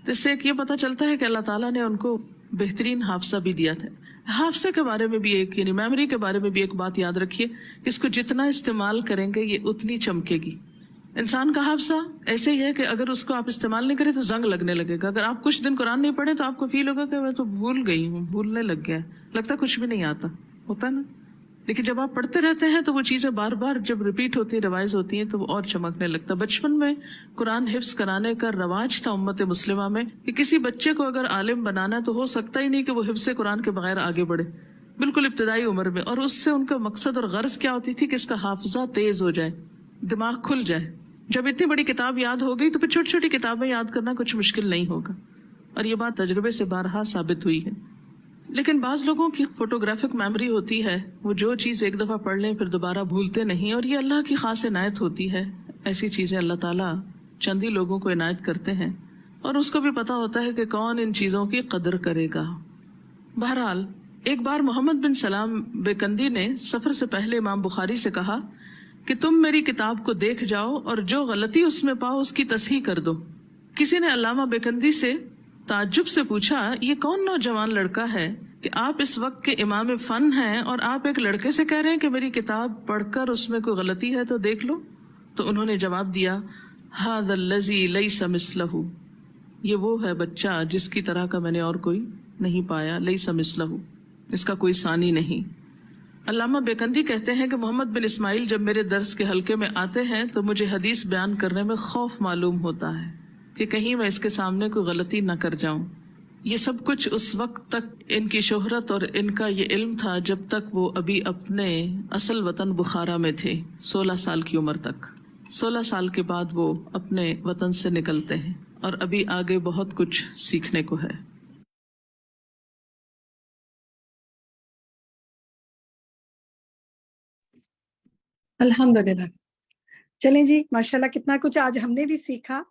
اس سے ایک یہ پتہ چلتا ہے کہ اللہ تعالیٰ نے ان کو بہترین حافظہ بھی دیا تھا. حافظے کے بارے میں بھی ایک یعنی میموری کے بارے میں بھی ایک بات یاد رکھیے، اس کو جتنا استعمال کریں گے یہ اتنی چمکے گی. انسان کا حافظہ ایسے ہی ہے کہ اگر اس کو آپ استعمال نہیں کریں تو زنگ لگنے لگے گا. اگر آپ کچھ دن قرآن نہیں پڑھیں تو آپ کو فیل ہوگا کہ میں تو بھول گئی ہوں، بھولنے لگ گیا، لگتا کچھ بھی نہیں آتا، ہوتا نا. لیکن جب آپ پڑھتے رہتے ہیں تو وہ چیزیں بار بار جب ریپیٹ ہوتی ہیں، ریوائز ہوتی ہیں، تو وہ اور چمکنے لگتا. بچپن میں قرآن حفظ کرانے کا رواج تھا امت مسلمہ میں کہ کسی بچے کو اگر عالم بنانا ہے تو ہو سکتا ہی نہیں کہ وہ حفظ قرآن کے بغیر آگے بڑھے. بالکل ابتدائی عمر میں، اور اس سے ان کا مقصد اور غرض کیا ہوتی تھی کہ اس کا حافظہ تیز ہو جائے، دماغ کھل جائے. جب اتنی بڑی کتاب یاد ہو گئی تو پھر چھوٹی چھوٹی کتابیں یاد کرنا کچھ مشکل نہیں ہوگا، اور یہ بات تجربے سے بارہا ثابت ہوئی ہے. لیکن بعض لوگوں کی فوٹوگرافک میموری ہوتی ہے، وہ جو چیز ایک دفعہ پڑھ لیں پھر دوبارہ بھولتے نہیں، اور یہ اللہ کی خاص عنایت ہوتی ہے. ایسی چیزیں اللہ تعالیٰ چند ہی لوگوں کو عنایت کرتے ہیں، اور اس کو بھی پتا ہوتا ہے کہ کون ان چیزوں کی قدر کرے گا. بہرحال ایک بار محمد بن سلام بیکندی نے سفر سے پہلے امام بخاری سے کہا کہ تم میری کتاب کو دیکھ جاؤ اور جو غلطی اس میں پاؤ اس کی تصحیح کر دو. کسی نے علامہ بیکندی سے تعجب سے پوچھا، یہ کون نوجوان لڑکا ہے کہ آپ اس وقت کے امام فن ہیں اور آپ ایک لڑکے سے کہہ رہے ہیں کہ میری کتاب پڑھ کر اس میں کوئی غلطی ہے تو دیکھ لو؟ تو انہوں نے جواب دیا، ھذا الذی لیس مثلہ، یہ وہ ہے بچہ جس کی طرح کا میں نے اور کوئی نہیں پایا، لیس مثلہ، اس کا کوئی ثانی نہیں. علامہ بیکندی کہتے ہیں کہ محمد بن اسماعیل جب میرے درس کے حلقے میں آتے ہیں تو مجھے حدیث بیان کرنے میں خوف معلوم ہوتا ہے کہ کہیں میں اس کے سامنے کوئی غلطی نہ کر جاؤں. یہ سب کچھ اس وقت تک ان کی شہرت اور ان کا یہ علم تھا جب تک وہ ابھی اپنے اصل وطن بخارا میں تھے، 16 سال کی عمر تک. 16 سال کے بعد وہ اپنے وطن سے نکلتے ہیں، اور ابھی آگے بہت کچھ سیکھنے کو ہے. الحمدللہ. چلیں جی، ماشاءاللہ کتنا کچھ آج ہم نے بھی سیکھا.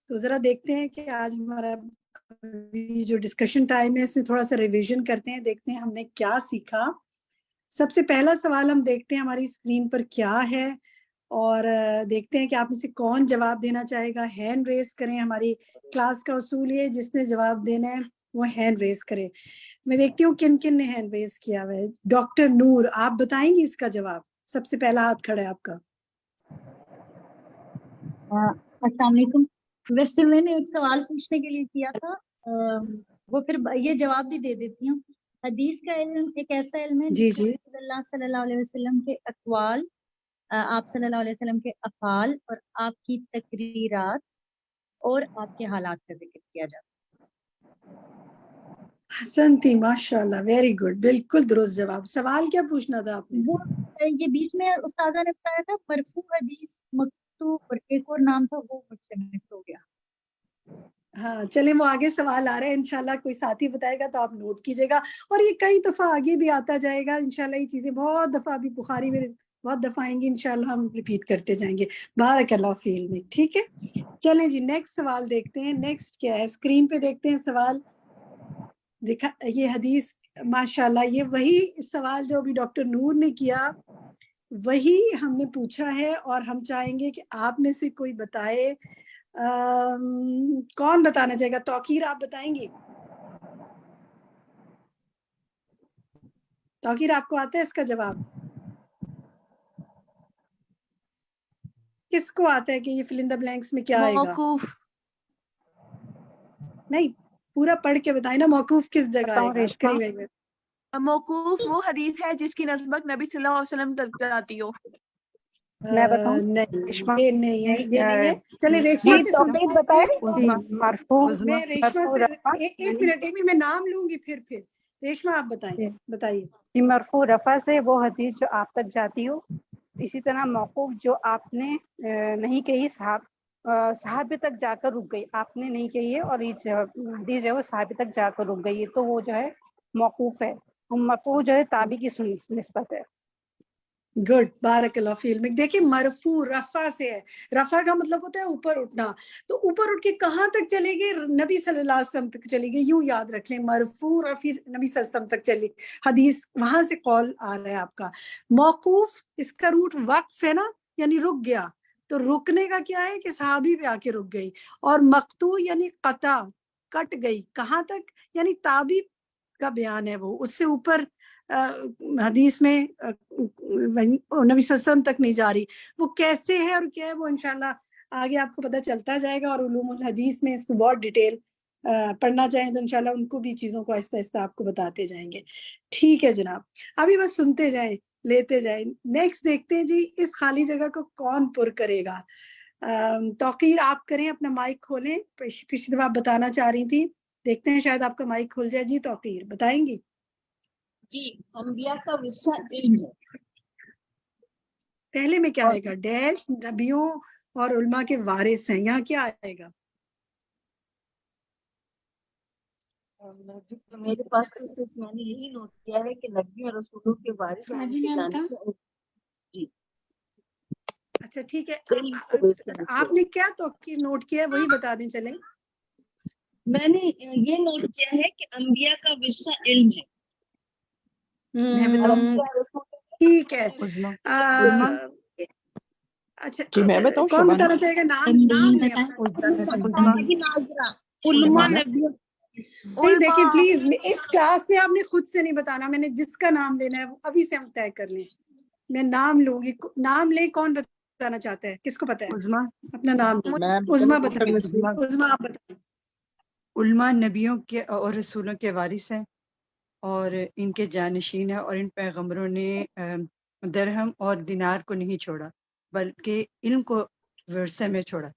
تو ذرا دیکھتے ہیں کہ آج ہمارا جو ڈسکشن ٹائم ہے اس میں تھوڑا سا ریویژن کرتے ہیں، دیکھتے ہیں ہم نے کیا سیکھا. سب سے پہلا سوال ہم دیکھتے ہیں ہماری اسکرین پر کیا ہے، اور دیکھتے ہیں کہ آپ میں سے کون جواب دینا چاہے گا. ہینڈ ریز کریں. ہماری کلاس کا اصول یہ، جس نے جواب دینا ہے وہ ہینڈ ریز کرے. میں دیکھتی ہوں کن کن نے ہینڈ ریز کیا ہوا ہے. ڈاکٹر نور، آپ بتائیں گی اس کا جواب؟ سب سے پہلا ہاتھ کھڑا ہے آپ کا. السلام علیکم. ویسے میں نے ایک سوال پوچھنے کے لیے کیا تھا، وہ پھر یہ جواب بھی دے دیتی ہوں. حدیث کا علم ایک ایسا علم ہے جی جس میں رسول اللہ صلی اللہ علیہ وسلم کے اقوال، آپ صلی اللہ علیہ وسلم کے افعال اور آپ کی تقریرات اور آپ کے حالات کا ذکر کیا جاتا ہے. حسن تھی، ماشاء اللہ، ویری گڈ، بالکل درست جواب. سوال کیا پوچھنا تھا آپ نے؟ وہ یہ بیچ میں استاذہ نے بتایا تھا مرفوع حدیث، مکتوب، اور ایک اور نام تھا، وہ مجھ سے مس ہو گیا. ہاں چلیں، وہ آگے سوال آ رہا ہے، انشاءاللہ کوئی ساتھی بتائے گا تو آپ نوٹ کیجئے گا، اور یہ کئی دفعہ آگے بھی آتا جائے گا انشاءاللہ. یہ چیزیں بہت دفعہ ابھی بخاری میں بہت دفعہ آئیں گی انشاءاللہ، ہم ریپیٹ کرتے جائیں گے. بارک اللہ فی علمک. ٹھیک ہے، چلیں جی نیکسٹ سوال دیکھتے ہیں. نیکسٹ کیا ہے؟ اسکرین پہ دیکھتے ہیں سوال. دیکھا یہ حدیث، ماشاءاللہ یہ وہی سوال جو ابھی ڈاکٹر نور نے کیا وہی ہم نے پوچھا ہے، اور ہم چاہیں گے کہ آپ میں سے کوئی بتائے. کون بتانا چاہے گا؟ توقیر آپ بتائیں گی؟ توقیر آپ کو آتا ہے اس کا جواب؟ کس کو آتا ہے کہ یہ فل ان دی بلینکس میں کیا آئے گا؟ موقوف. نہیں، پورا پڑھ کے بتائیں نا. موقوف کس جگہ آئے گا؟ عسکری بھائی میں موقوف وہ حدیث ہے جس کی نسبت نبی صلی اللہ علیہ وسلم تک جاتی ہو. میں بتاؤں؟ نہیں، یہ نہیں ہے، یہ نہیں ہے. چلے ریشما جی سے توقیر بتائے. جی مرفوع میں ریشما مرفوع سے رفع. ایک منٹ میں نام لوں گی پھر ریشما آپ بتائیے. جی مرفوع رفع سے وہ حدیث جو آپ تک جاتی ہو. اسی طرح موقوف جو آپ نے نہیں کہی، صحابی تک جا کر رک گئی، آپ نے نہیں کہی ہے، اور یہ حدیث جو ہے وہ صحابی تک جا کر رک گئی ہے، تو وہ جو ہے موقوف ہے. مرفوع جو ہے تابعی کی نسبت ہے. گڈ، بارک اللہ فی علمک. دیکھیں مرفوع رفع سے ہے. رفع کا مطلب ہوتا ہے اوپر اٹھنا، تو اوپر اٹھ کے کہاں تک چلے گی؟ نبی صلی اللہ علیہ وسلم تک چلے گی. یوں یاد رکھ لیں، مرفوع رفع نبی صلی اللہ علیہ وسلم تک چلی حدیث، وہاں سے قول آ رہا ہے آپ کا. موقوف اس کا روٹ وقف ہے نا، یعنی رک گیا، تو رکنے کا کیا ہے کہ صحابی پہ آ کے رک گئی. اور مقطوع یعنی قطع، کٹ گئی. کہاں تک؟ یعنی تابعی کا بیان ہے، وہ اس سے اوپر حدیث میں نبی صلی اللہ علیہ وسلم تک نہیں جا رہی. وہ کیسے ہے اور کیا ہے وہ انشاءاللہ آگے آپ کو پتہ چلتا جائے گا، اور علوم الحدیث میں اس کو بہت ڈیٹیل پڑھنا چاہیں تو انشاءاللہ ان کو بھی چیزوں کو آہستہ آہستہ آپ کو بتاتے جائیں گے. ٹھیک ہے جناب، ابھی بس سنتے جائیں، لیتے جائیں. نیکسٹ دیکھتے ہیں جی، اس خالی جگہ کو کون پر کرے گا؟ توقیر آپ کریں، اپنا مائک کھولیں. پچھلی دفعہ آپ بتانا چاہ رہی تھی، دیکھتے ہیں شاید آپ کا مائک کھل جائے. جی توقیر بتائیں گی؟ جی انبیاء کا ورثہ علم ہے. پہلے میں کیا آئے گا؟ ڈیش نبیوں اور علماء کے وارث ہیں. یہاں کیا آئے گا؟ جی تو میرے پاس تو صرف میں نے یہی نوٹ کیا ہے کہ نبیوں اور رسولوں کے وارث اور ان کے جانتے. جی اچھا ٹھیک ہے. علم کو ورثہ دیتے آپ ہیں. نے کیا تو نوٹ کیا ہے وہی بتا دیں چلیں. میں نے یہ نوٹ کیا ہے کہ انبیاء کا ورثہ علم ہے. میں بتاؤں؟ ٹھیک ہے. عظما اچھا جی میں بتاؤں کون شبانہ؟ بتانا چاہے گا؟ نام لیں اپنا. عظما علماء عظما نبیوں. نہیں دیکھیں پلیز، اس کلاس میں آپ نے خود سے نہیں بتانا. میں نے جس کا نام لینا ہے وہ ابھی سے ہم طے کر لیں. میں نام لوں گی. نام لیں. کون بتانا چاہتا ہے؟ کس کو پتا ہے؟ عظما اپنا نام لیں. میں عظما ڈاکٹر بتائیں. نسیم. عظما آپ بتائیں. علماء نبیوں کے اور رسولوں کے وارث ہیں اور ان کے جانشین ہیں، اور ان پیغمبروں نے درہم اور دینار کو نہیں چھوڑا بلکہ علم کو ورثے میں چھوڑا.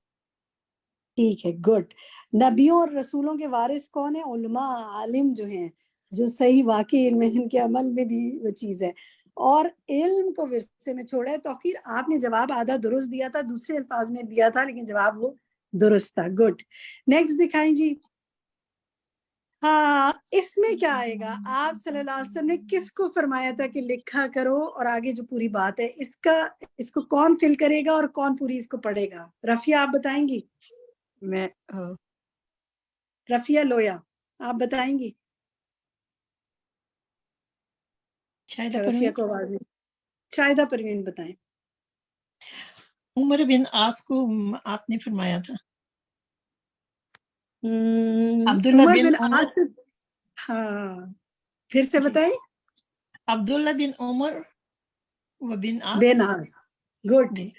ٹھیک ہے، گڈ. نبیوں اور رسولوں کے وارث کون ہیں؟ علماء، عالم جو ہیں، جو صحیح واقعی علم ہے، جن کے عمل میں بھی وہ چیز ہے، اور علم کو ورثے میں چھوڑا ہے. توقیر آپ نے جواب آدھا درست دیا تھا، دوسرے الفاظ میں دیا تھا، لیکن جواب وہ درست تھا. گڈ. نیکسٹ دکھائیں جی. ہاں اس میں کیا آئے گا؟ آپ صلی اللہ علیہ وسلم نے کس کو فرمایا تھا کہ لکھا کرو، اور آگے جو پوری بات ہے اس کو کون فل کرے گا اور کون پوری اس کو پڑھے گا؟ رفیہ آپ بتائیں گی؟ میں رفیہ لویا آپ بتائیں گی؟ شاہدہ رفیہ پروین. کو آواز نہیں. شاہدہ پروین بتائیں. عمر بن عاص کو آپ نے فرمایا تھا. عبداللہ عمر بن بن عمر. عاص. ہاں پھر سے جی بتائیں. عبداللہ بن عمر و بن عاص. بن عاص. گڈ. جی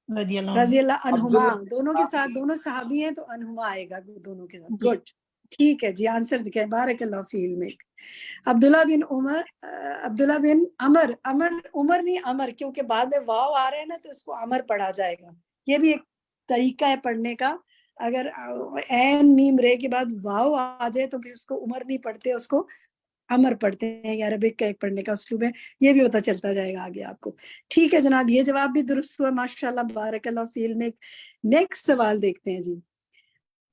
رضی اللہ رضی عنہ. اللہ عنہما. دونوں کے ساتھ، دونوں صحابی ہیں تو عنہما آئے گا دونوں کے ساتھ. جی گڈ. ٹھیک ہے جی. آنسر دکھائیں. بارک اللہ فی علمک. عبداللہ بن عمر، عبداللہ بن عمر. عمر نہیں عمر، کیونکہ بعد میں واو آ رہا ہے نا تو اس کو عمر پڑھا جائے گا. یہ بھی ایک طریقہ ہے پڑھنے کا. اگر عین میم رے کے بعد واو آ جائے تو پھر اس کو عمر نہیں پڑھتے، اس کو عمر پڑھتے ہیں. یہ عربک کا ایک پڑھنے کا اسلوب ہے. یہ بھی ہوتا چلتا جائے گا آگے آپ کو. ٹھیک ہے جناب، یہ جواب بھی درست ہوا. ماشاءاللہ بارک اللہ فی علمک. نیکسٹ سوال دیکھتے ہیں جی.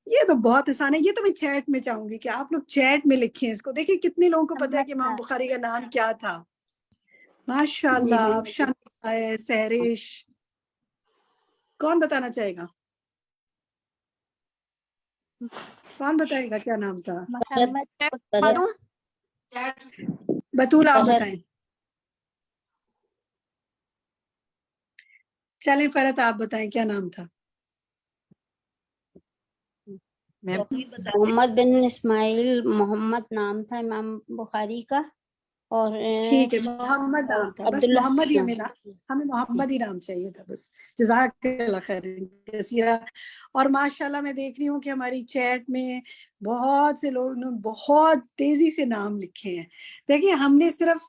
یہ تو بہت آسان ہے. یہ تو میں چیٹ میں چاہوں گی کہ آپ لوگ چیٹ میں لکھیں اس کو. دیکھیں کتنے لوگوں کو پتا ہے کہ امام بخاری کا نام کیا تھا. ماشاءاللہ. افشان ہے، سہرش. کون بتانا چاہے گا؟ کون بتائے گا کیا نام تھا؟ بطول آپ بتائیں. چلیں فرحت آپ بتائیں کیا نام تھا؟ محمد بن اسماعیل محمد نام تھا امام بخاری کا، اور ٹھیک ہے، محمد نام تھا. بس عبداللہ. محمد ہی ہمیں محمد ہی نام چاہیے تھا بس. جزاک اللہ خیر کثیرہ. اور ماشاءاللہ میں دیکھ رہی ہوں کہ ہماری چیٹ میں بہت سے لوگ نے بہت تیزی سے نام لکھے ہیں. دیکھیں ہم نے صرف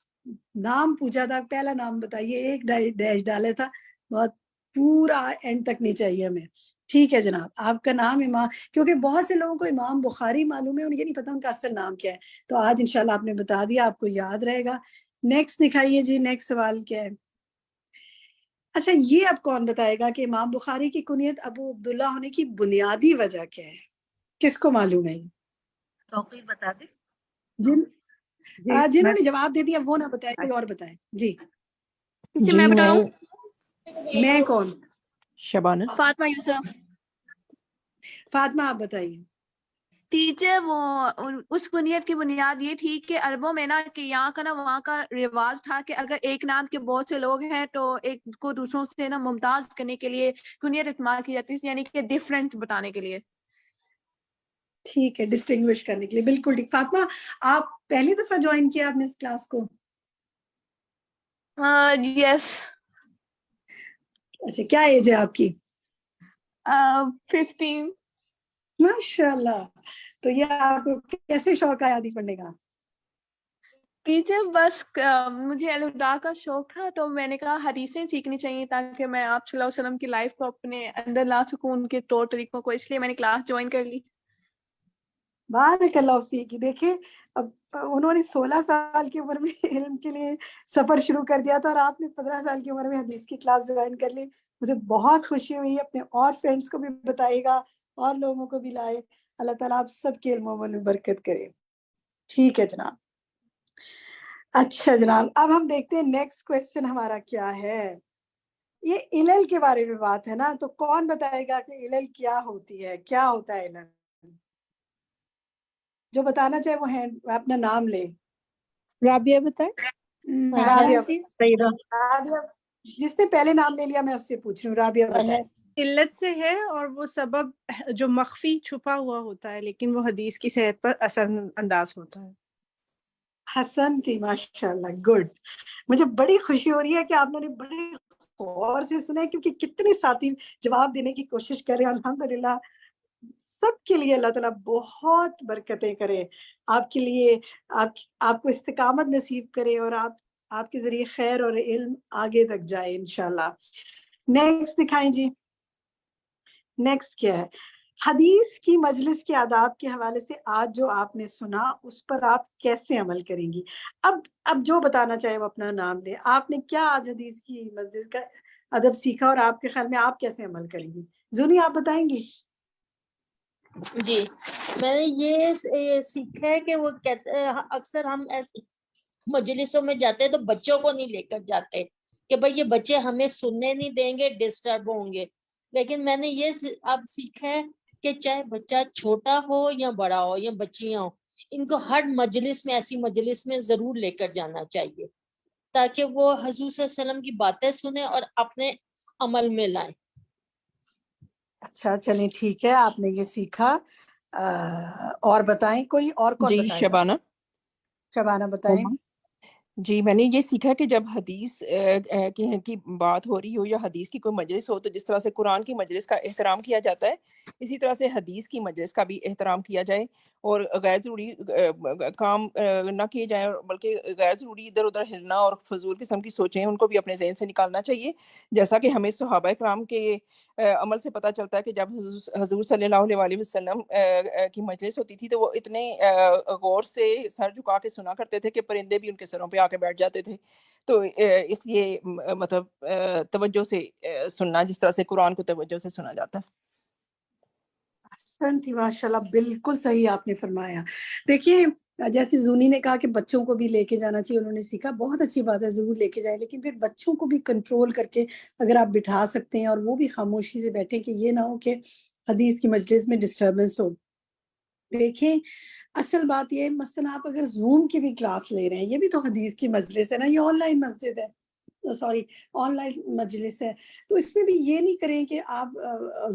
نام پوچھا تھا، پہلا نام بتائیے، ایک ڈیش ڈالا تھا. بہت پورا اینڈ تک نہیں چاہیے ہمیں. ٹھیک ہے جناب، آپ کا نام امام، کیونکہ بہت سے لوگوں کو امام بخاری معلوم ہے، انہیں یہ نہیں پتا ان کا اصل نام کیا ہے. تو آج انشاءاللہ آپ نے بتا دیا، آپ کو یاد رہے گا. نیکسٹ دکھائیے جی. نیکسٹ سوال کیا ہے؟ اچھا یہ اب کون بتائے گا کہ امام بخاری کی کنیت ابو عبداللہ ہونے کی بنیادی وجہ کیا ہے؟ کس کو معلوم ہے؟ توقیر بتا دیں. جنہوں نے جواب دے دیا وہ نہ بتائے، کوئی اور بتائے. جی میں بتاؤں. میں کون؟ شبانہ. فاطمہ یوسف. فاطمہ آپ بتائیے. ٹیچر وہ اس کنیت کی بنیاد یہ تھی کہ عربوں میں نا کہ یہاں کا نا وہاں کا رواج تھا کہ اگر ایک نام کے بہت سے لوگ ہیں تو ایک کو دوسروں سے نا ممتاز کرنے کے لیے کنیت استعمال کی جاتی تھی، یعنی کہ ڈفرینس بتانے کے لیے. ٹھیک ہے، ڈسٹنگوش کرنے کے لیے. بالکل ٹھیک. فاطمہ آپ پہلی دفعہ جوائن کیا آپ نے اس کلاس کو؟ یس. اچھا کیا ایج ہے آپ کی؟ 15. ماشاءاللہ. تو یہ آپ کو کیسے شوق آیا حدیث پڑھنے کا؟ ٹیچر بس مجھے الہدا کا شوق تھا تو میں نے کہا حدیثیں سیکھنی چاہیے تاکہ میں آپ صلی اللہ علیہ وسلم کی لائف کو اپنے اندر لا سکوں، ان کے طور طریقوں کو، اس لیے میں نے کلاس جوائن کر لی. بارک اللہ فیک. دیکھیں اب انہوں نے 16 سال کی عمر میں علم کے لیے سفر شروع کر دیا تھا اور آپ نے 15 سال کی عمر میں حدیث کی کلاس جوائن کر لی. مجھے بہت خوشی ہوئی. اپنے اور فرینڈس کو بھی بتائیے گا اور لوگوں کو بھی لائے. اللہ تعالیٰ آپ سب کے علم و عمل میں برکت کرے. ٹھیک ہے جناب. اچھا جناب, اب ہم دیکھتے ہیں نیکسٹ کویسچن ہمارا کیا ہے. یہ علل کے بارے میں بات ہے نا, تو کون بتائے گا کہ علل کیا ہوتی ہے, کیا ہوتا ہے علل؟ جو بتانا چاہے وہ اپنا نام لے. رابعہ بتائیں. رابعہ جس نے پہلے نام لے لیا میں اس سے پوچھ رہی ہوں. رابعہ بتائیں. علت سے ہے اور وہ سبب جو مخفی چھپا ہوا ہوتا ہے لیکن وہ حدیث کی صحت پر اثر انداز ہوتا ہے. حسن تھی, ماشاء اللہ, گڈ. مجھے بڑی خوشی ہو رہی ہے کہ آپ نے بڑے غور سے سنا ہے, کیونکہ کتنے ساتھی جواب دینے کی کوشش کر رہے ہیں. الحمدللہ سب کے لیے اللہ تعالیٰ بہت برکتیں کرے. آپ کے لیے آپ کو استقامت نصیب کرے اور آپ کے ذریعے خیر اور علم آگے تک جائے انشاءاللہ. نیکسٹ دکھائیں جی. نیکسٹ کیا ہے؟ حدیث کی مجلس کے آداب کے حوالے سے آج جو آپ نے سنا اس پر آپ کیسے عمل کریں گی؟ اب جو بتانا چاہے وہ اپنا نام لے. آپ نے کیا آج حدیث کی مجلس کا ادب سیکھا اور آپ کے خیال میں آپ کیسے عمل کریں گی؟ زونی آپ بتائیں گی. جی, میں نے یہ سیکھا ہے کہ وہ اکثر ہم ایسے مجلسوں میں جاتے ہیں تو بچوں کو نہیں لے کر جاتے کہ بھئی یہ بچے ہمیں سننے نہیں دیں گے, ڈسٹرب ہوں گے. لیکن میں نے یہ اب سیکھا ہے کہ چاہے بچہ چھوٹا ہو یا بڑا ہو یا بچیاں ہو, ان کو ہر مجلس میں, ایسی مجلس میں ضرور لے کر جانا چاہیے تاکہ وہ حضور صلی اللہ علیہ وسلم کی باتیں سنیں اور اپنے عمل میں لائیں. اچھا چلیں ٹھیک ہے, آپ نے یہ سیکھا. اور بتائیں کوئی اور کون جی, بتائے گا؟ شبانہ. شبانہ بتائیں. جی, میں نے یہ سیکھا کہ جب حدیث کی بات ہو رہی ہو یا حدیث کی کوئی مجلس ہو تو جس طرح سے قرآن کی مجلس کا احترام کیا جاتا ہے اسی طرح سے حدیث کی مجلس کا بھی احترام کیا جائے اور غیر ضروری کام نہ کیے جائیں, بلکہ غیر ضروری ادھر ادھر ہلنا اور فضول قسم کی سوچیں ان کو بھی اپنے ذہن سے نکالنا چاہیے. جیسا کہ ہمیں صحابہ کرام کے عمل سے پتہ چلتا ہے کہ جب حضور صلی اللہ علیہ وسلم کی مجلس ہوتی تھی تو وہ اتنے غور سے سر جھکا کے سنا کرتے تھے کہ پرندے بھی ان کے سروں پہ آ کے بیٹھ جاتے تھے. تو اس لیے مطلب توجہ سے سننا, جس طرح سے قرآن کو توجہ سے سنا جاتا ہے. احسن تھی, ماشاءاللہ, بالکل صحیح آپ نے فرمایا. دیکھیے جیسے زونی نے کہا کہ بچوں کو بھی لے کے جانا چاہیے, انہوں نے سیکھا, بہت اچھی بات ہے, ضرور لے کے جائیں, لیکن پھر بچوں کو بھی کنٹرول کر کے اگر آپ بٹھا سکتے ہیں اور وہ بھی خاموشی سے بیٹھیں کہ یہ نہ ہو کہ حدیث کی مجلس میں ڈسٹربنس ہو. دیکھیں اصل بات یہ ہے, مثلا آپ اگر زوم کی بھی کلاس لے رہے ہیں, یہ بھی تو حدیث کی مجلس ہے نا, یہ آن لائن مسجد ہے, آن لائن مجلس ہے, تو اس میں بھی یہ نہیں کریں کہ آپ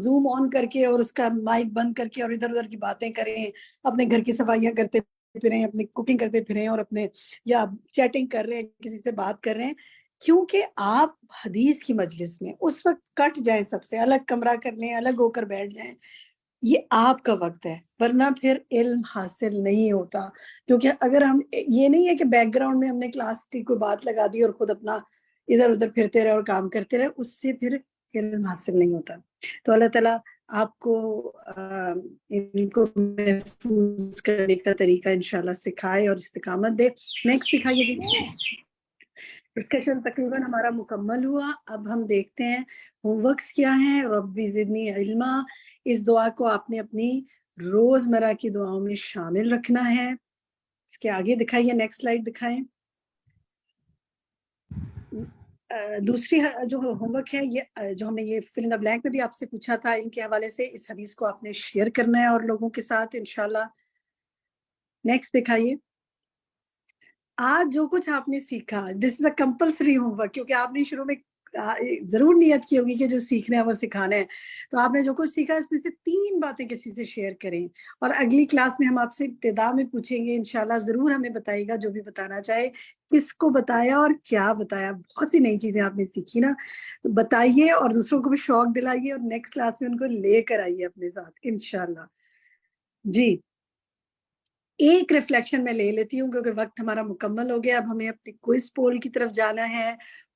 زوم آن کر کے اور اس کا مائک بند کر کے اور ادھر ادھر کی باتیں کریں, اپنے گھر کی صفائیاں کرتے پھریں, اپنی کوکنگ کرتے پھریں اور اپنے یا چیٹنگ کر رہے ہیں, کسی سے بات کر رہے ہیں, کیونکہ آپ حدیث کی مجلس میں اس وقت کٹ جائیں, سب سے الگ کمرہ کر لیں, الگ ہو کر بیٹھ جائیں. یہ آپ کا وقت ہے, ورنہ پھر علم حاصل نہیں ہوتا. کیونکہ اگر ہم, یہ نہیں ہے کہ بیک گراؤنڈ میں ہم نے کلاس کی کوئی بات لگا دی اور خود اپنا ادھر ادھر پھرتے رہے اور کام کرتے رہے, اس سے پھر علم حاصل نہیں ہوتا. تو اللہ تعالیٰ آپ کو ان کو محفوظ کرنے کا طریقہ انشاءاللہ سکھائے اور استقامت دے. نیکسٹ سکھائیے جی. ڈسکشن تقریباً ہمارا مکمل ہوا. اب ہم دیکھتے ہیں ہوم ورکس کیا ہیں. ربی زدنی علما, اس دعا کو آپ نے اپنی روزمرہ کی دعاؤں میں شامل رکھنا ہے. اس کے آگے دکھائیے, نیکسٹ سلائیڈ دکھائیں. دوسری جو ہوم ورک ہے, یہ جو ہم نے یہ فل ان دا بلینک میں بھی آپ سے پوچھا تھا, ان کے حوالے سے اس حدیث کو آپ نے شیئر کرنا ہے اور لوگوں کے ساتھ انشاءاللہ. نیکسٹ دکھائیے. آج جو کچھ آپ نے سیکھا, دس از اے کمپلسری ہوم ورک, کیونکہ آپ نے شروع میں ضرور نیت کی ہوگی کہ جو سیکھنا ہے وہ سکھانا ہے. تو آپ نے جو کچھ سیکھا اس میں سے 3 باتیں کسی سے شیئر کریں, اور اگلی کلاس میں ہم آپ سے ابتدا میں پوچھیں گے انشاءاللہ. ضرور ہمیں بتائیے گا جو بھی بتانا چاہے, کس کو بتایا اور کیا بتایا. بہت سی نئی چیزیں آپ نے سیکھی نا, تو بتائیے اور دوسروں کو بھی شوق دلائیے, اور نیکسٹ کلاس میں ان کو لے کر آئیے اپنے ساتھ انشاءاللہ. جی, ایک ریفلیکشن میں لے لیتی ہوں کیونکہ وقت ہمارا مکمل ہو گیا. اب ہمیں اپنے کوئز پول کی طرف جانا ہے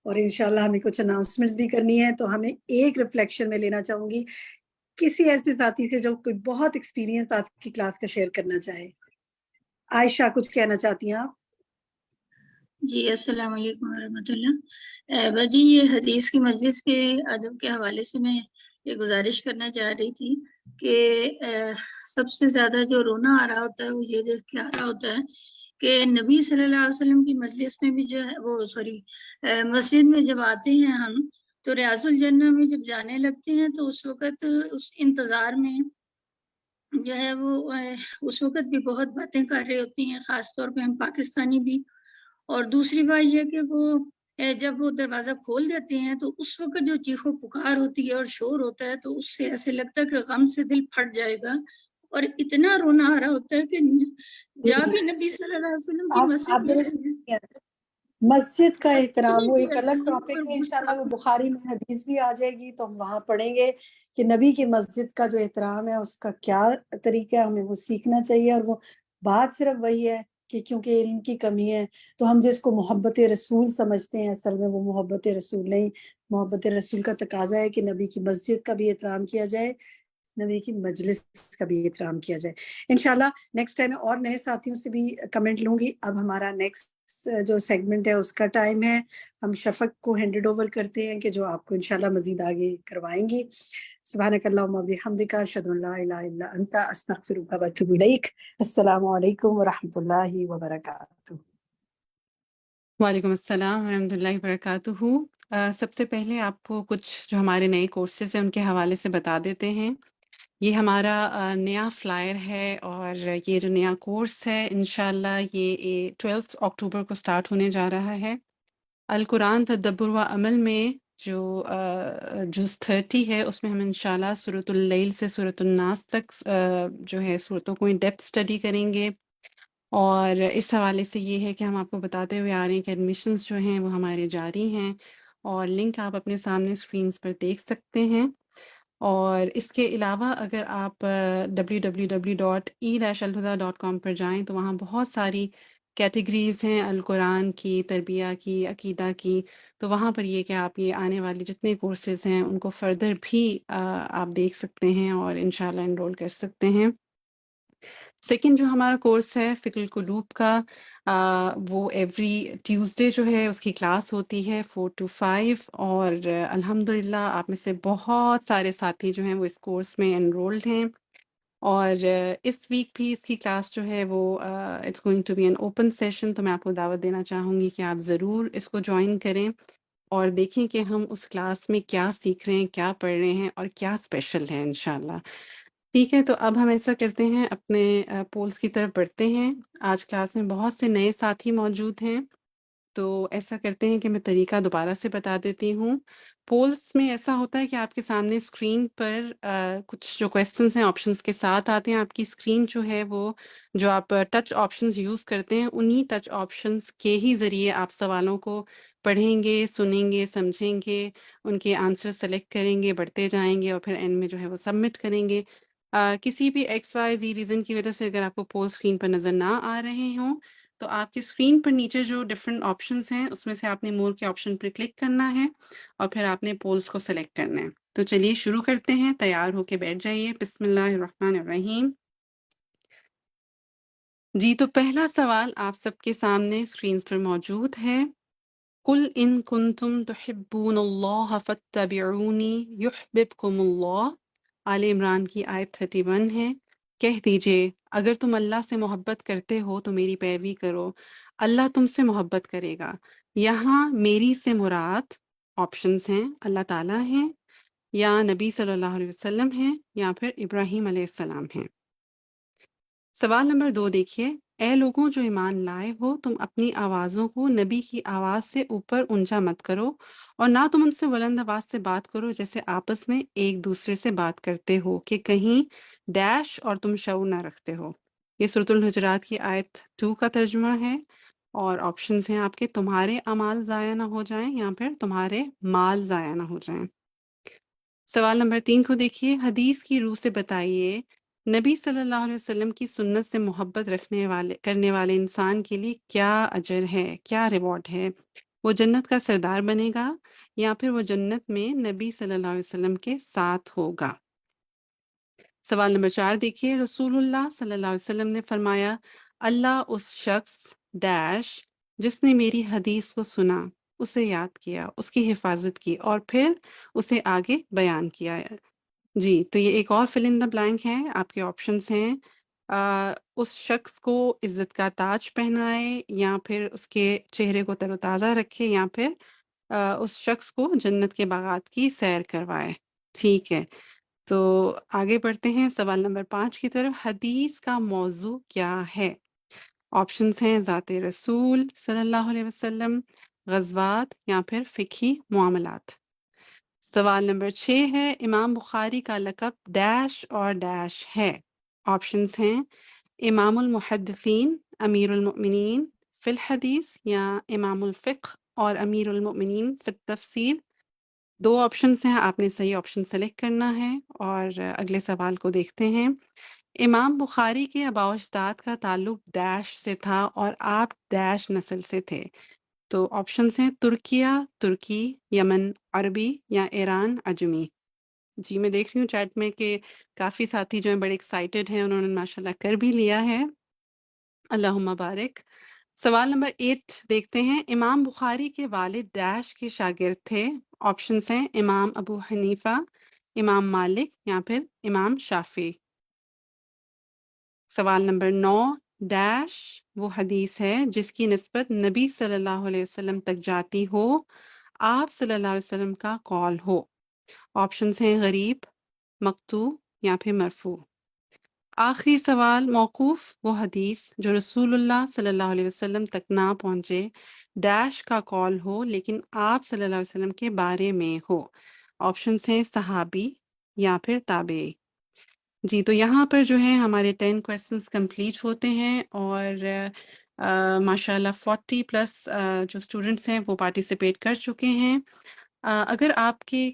اور انشاءاللہ ہمیں کچھ اناؤنسمنٹس بھی کرنی ہے. تو ہمیں ایک ریفلیکشن میں لینا چاہوں گی کسی ایسے ساتھی سے جو کوئی بہت ایکسپیرینس آج کی کلاس کا شیئر کرنا چاہے؟ عائشہ کچھ کہنا چاہتی ہیں آپ؟ جی السلام علیکم ورحمۃ اللہ۔ باجی یہ حدیث کی مجلس کے ادب کے حوالے سے میں یہ گزارش کرنا چاہ رہی تھی کہ سب سے زیادہ جو رونا آ رہا ہوتا ہے وہ یہ دیکھ کے آ رہا ہوتا ہے کہ نبی صلی اللہ علیہ وسلم کی مجلس میں بھی جو ہے وہ مسجد میں جب آتے ہیں ہم تو ریاض الجنہ میں جب جانے لگتے ہیں تو اس وقت اس انتظار میں جو ہے وہ اس وقت بھی بہت باتیں کر رہے ہوتی ہیں، خاص طور پہ ہم پاکستانی بھی۔ اور دوسری بات یہ کہ وہ جب وہ دروازہ کھول دیتے ہیں تو اس وقت جو چیخ و پکار ہوتی ہے اور شور ہوتا ہے تو اس سے ایسے لگتا ہے کہ غم سے دل پھٹ جائے گا، اور اتنا رونا آ رہا ہوتا ہے کہ جا بھی نبی صلی اللہ علیہ وسلم کی مسجد آپ میں درست رہے ہیں۔ مسجد کا احترام وہ جی ایک الگ ٹاپک ہے، انشاءاللہ وہ بخاری میں حدیث بھی آ جائے گی تو ہم وہاں پڑھیں گے کہ نبی کی مسجد کا جو احترام ہے اس کا کیا طریقہ ہے، ہمیں وہ سیکھنا چاہیے۔ اور وہ بات صرف وہی ہے کہ کیونکہ علم کی کمی ہے تو ہم جس کو محبت رسول سمجھتے ہیں اصل میں وہ محبت رسول نہیں، محبت رسول کا تقاضا ہے کہ نبی کی مسجد کا بھی احترام کیا جائے، نبی کی مجلس کا بھی احترام کیا جائے۔ انشاءاللہ نیکسٹ ٹائم میں اور نئے ساتھیوں سے بھی کمنٹ لوں گی۔ اب ہمارا نیکسٹ جو سیگمنٹ ہے اس کا ٹائم ہے، ہم شفق کو ہینڈ اوور کرتے ہیں کہ جو آپ کو انشاءاللہ مزید آگے کروائیں گی۔ سبحانک اللہم و بحمدک، اشہد ان لا الہ الا انت، استغفرک و اتوب الیک۔ السلام علیکم ورحمۃ اللہ وبرکاتہ۔ وعلیکم السلام ورحمۃ اللہ وبرکاتہ۔ سب سے پہلے آپ کو کچھ جو ہمارے نئے کورسز ہیں ان کے حوالے سے بتا دیتے ہیں۔ یہ ہمارا نیا فلائر ہے اور یہ جو نیا کورس ہے انشاءاللہ یہ 12 اکتوبر کو سٹارٹ ہونے جا رہا ہے۔ القرآن تدبر و عمل میں جو جز 30 ہے اس میں ہم انشاءاللہ سورۃ اللیل سے سورۃ الناس تک جو ہے سورتوں کو ان ڈیپتھ اسٹڈی کریں گے۔ اور اس حوالے سے یہ ہے کہ ہم آپ کو بتاتے ہوئے آ رہے ہیں کہ ایڈمیشنز جو ہیں وہ ہمارے جاری ہیں، اور لنک آپ اپنے سامنے اسکرینز پر دیکھ سکتے ہیں۔ اور اس کے علاوہ اگر آپ www.e-alhuda.com پر جائیں تو وہاں بہت ساری کیٹیگریز ہیں القرآن کی، تربیہ کی، عقیدہ کی، تو وہاں پر یہ کہ آپ یہ آنے والے جتنے کورسز ہیں ان کو فردر بھی آپ دیکھ سکتے ہیں اور انشاءاللہ انرول کر سکتے ہیں۔ سیکنڈ جو ہمارا کورس ہے فقہ القلوب کا، وہ ایوری ٹیوزڈے جو ہے اس کی کلاس ہوتی ہے 4 to 5، اور الحمدللہ آپ میں سے بہت سارے ساتھی جو ہیں وہ اس کورس میں انرولڈ ہیں۔ اور اس ویک بھی اس کی کلاس جو ہے وہ it's going to be an open session, تو میں آپ کو دعوت دینا چاہوں گی کہ آپ ضرور اس کو جوائن کریں اور دیکھیں کہ ہم اس کلاس میں کیا سیکھ رہے ہیں، کیا پڑھ رہے ہیں اور کیا اسپیشل ہے انشاءاللہ۔ ٹھیک ہے، تو اب ہم ایسا کرتے ہیں اپنے پولس کی طرف بڑھتے ہیں۔ آج کلاس میں بہت سے نئے ساتھی موجود ہیں، تو ایسا کرتے ہیں کہ میں طریقہ دوبارہ سے بتا دیتی ہوں۔ پولس میں ایسا ہوتا ہے کہ آپ کے سامنے اسکرین پر کچھ جو کویسچنس ہیں آپشنس کے ساتھ آتے ہیں۔ آپ کی اسکرین جو ہے وہ جو آپ ٹچ آپشنس یوز کرتے ہیں انہی ٹچ آپشنس کے ہی ذریعے آپ سوالوں کو پڑھیں گے، سنیں گے، سمجھیں گے، ان کے آنسر سلیکٹ کریں گے، بڑھتے جائیں گے اور پھر اینڈ میں جو ہے وہ سبمٹ کریں گے۔ کسی بھی ایکس وائی زی ریزن کی وجہ سے اگر آپ کو پول اسکرین پر نظر نہ آ رہے ہوں تو آپ کی اسکرین پر نیچے جو ڈفرینٹ آپشنس ہیں اس میں سے آپ نے مور کے آپشن پر کلک کرنا ہے اور پھر آپ نے پولس کو سلیکٹ کرنا ہے۔ تو چلیے شروع کرتے ہیں، تیار ہو کے بیٹھ جائیے۔ بسم اللہ الرحمن الرحیم۔ جی تو پہلا سوال آپ سب کے سامنے اسکرینز پر موجود ہے۔ قل ان کنتم تحبون اللہ فاتبعونی یحببکم اللہ۔ آل عمران کی آیت 31 ہے۔ کہہ دیجئے اگر تم اللہ سے محبت کرتے ہو تو میری پیروی کرو، اللہ تم سے محبت کرے گا۔ یہاں میری سے مراد آپشنز ہیں، اللہ تعالیٰ ہیں یا نبی صلی اللہ علیہ وسلم ہیں یا پھر ابراہیم علیہ السلام ہیں۔ سوال نمبر 2 دیکھیے، اے لوگوں جو ایمان لائے ہو تم اپنی آوازوں کو نبی کی آواز سے اوپر اونچا مت کرو اور نہ تم ان سے بلند آواز سے بات کرو جیسے آپس میں ایک دوسرے سے بات کرتے ہو کہ کہیں ڈیش اور تم شعور نہ رکھتے ہو۔ یہ سورۃ الحجرات کی آیت 2 کا ترجمہ ہے، اور آپشنز ہیں آپ کے تمہارے اعمال ضائع نہ ہو جائیں یا پھر تمہارے مال ضائع نہ ہو جائیں۔ سوال نمبر 3 کو دیکھیے، حدیث کی روح سے بتائیے نبی صلی اللہ علیہ وسلم کی سنت سے محبت کرنے والے انسان کے لیے کیا اجر ہے، کیا ریوارڈ ہے؟ وہ جنت کا سردار بنے گا یا پھر وہ جنت میں نبی صلی اللہ علیہ وسلم کے ساتھ ہوگا؟ سوال نمبر 4 دیکھیے، رسول اللہ صلی اللہ علیہ وسلم نے فرمایا اللہ اس شخص ڈیش جس نے میری حدیث کو سنا، اسے یاد کیا، اس کی حفاظت کی اور پھر اسے آگے بیان کیا۔ جی تو یہ ایک اور فل ان دا بلینک ہے، آپ کے آپشنس ہیں اس شخص کو عزت کا تاج پہنائے، یا پھر اس کے چہرے کو تر و تازہ رکھے، یا پھر اس شخص کو جنت کے باغات کی سیر کروائے۔ ٹھیک ہے، تو آگے بڑھتے ہیں سوال نمبر 5 کی طرف۔ حدیث کا موضوع کیا ہے؟ آپشنس ہیں ذات رسول صلی اللہ علیہ وسلم، غزوات، یا پھر فقہی معاملات۔ سوال نمبر 6 ہے، امام بخاری کا لقب ڈیش اور ڈیش ہے۔ آپشنس ہیں امام المحدثین، امیر المؤمنین فی الحدیث، یا امام الفقہ اور امیر المؤمنین فی التفسیر۔ 2 آپشنس ہیں، آپ نے صحیح آپشن سلیکٹ کرنا ہے۔ اور اگلے سوال کو دیکھتے ہیں۔ امام بخاری کے آباء و اجداد کا تعلق ڈیش سے تھا اور آپ ڈیش نسل سے تھے۔ تو آپشنس ہیں ترکیہ، ترکی، یمن عربی، یا ایران عجمی۔ جی میں دیکھ رہی ہوں چیٹ میں کہ کافی ساتھی جو ہیں بڑے ایکسائٹیڈ ہیں، انہوں نے ماشاءاللہ کر بھی لیا ہے، اللہم بارک۔ سوال نمبر 8 دیکھتے ہیں، امام بخاری کے والد ڈیش کے شاگرد تھے۔ آپشنس ہیں امام ابو حنیفہ، امام مالک، یا پھر امام شافعی۔ سوال نمبر 9 ڈیش وہ حدیث ہے جس کی نسبت نبی صلی اللہ علیہ وسلم تک جاتی ہو، آپ صلی اللہ علیہ وسلم کا قول ہو۔ آپشنس ہیں غریب، مقطوع، یا پھر مرفوع۔ آخری سوال، موقوف وہ حدیث جو رسول اللہ صلی اللہ علیہ وسلم تک نہ پہنچے، ڈیش کا قول ہو لیکن آپ صلی اللہ علیہ وسلم کے بارے میں ہو۔ آپشنس ہیں صحابی یا پھر تابعی۔ جی تو یہاں پر جو ہے ہمارے 10 کویسچنس کمپلیٹ ہوتے ہیں، اور ماشاءاللہ 40 پلس جو اسٹوڈنٹس ہیں وہ پارٹیسپیٹ کر چکے ہیں۔ اگر آپ کے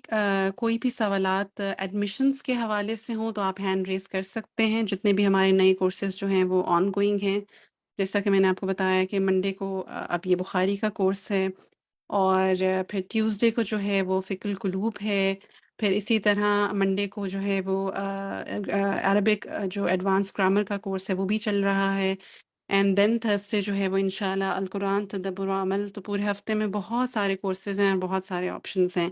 کوئی بھی سوالات ایڈمیشنس کے حوالے سے ہوں تو آپ ہینڈ ریز کر سکتے ہیں۔ جتنے بھی ہمارے نئے کورسز جو ہیں وہ آن گوئنگ ہیں، جیسا کہ میں نے آپ کو بتایا کہ منڈے کو اب یہ بخاری کا کورس ہے، اور پھر ٹیوزڈے کو جو ہے وہ فقہ القلوب ہے، پھر اسی طرح منڈے کو جو ہے وہ عربک جو ایڈوانس گرامر کا کورس ہے وہ بھی چل رہا ہے، اینڈ دین تھرسڈے جو ہے وہ انشاءاللہ القرآن تدبر و عمل۔ تو پورے ہفتے میں بہت سارے کورسز ہیں اور بہت سارے آپشنس ہیں۔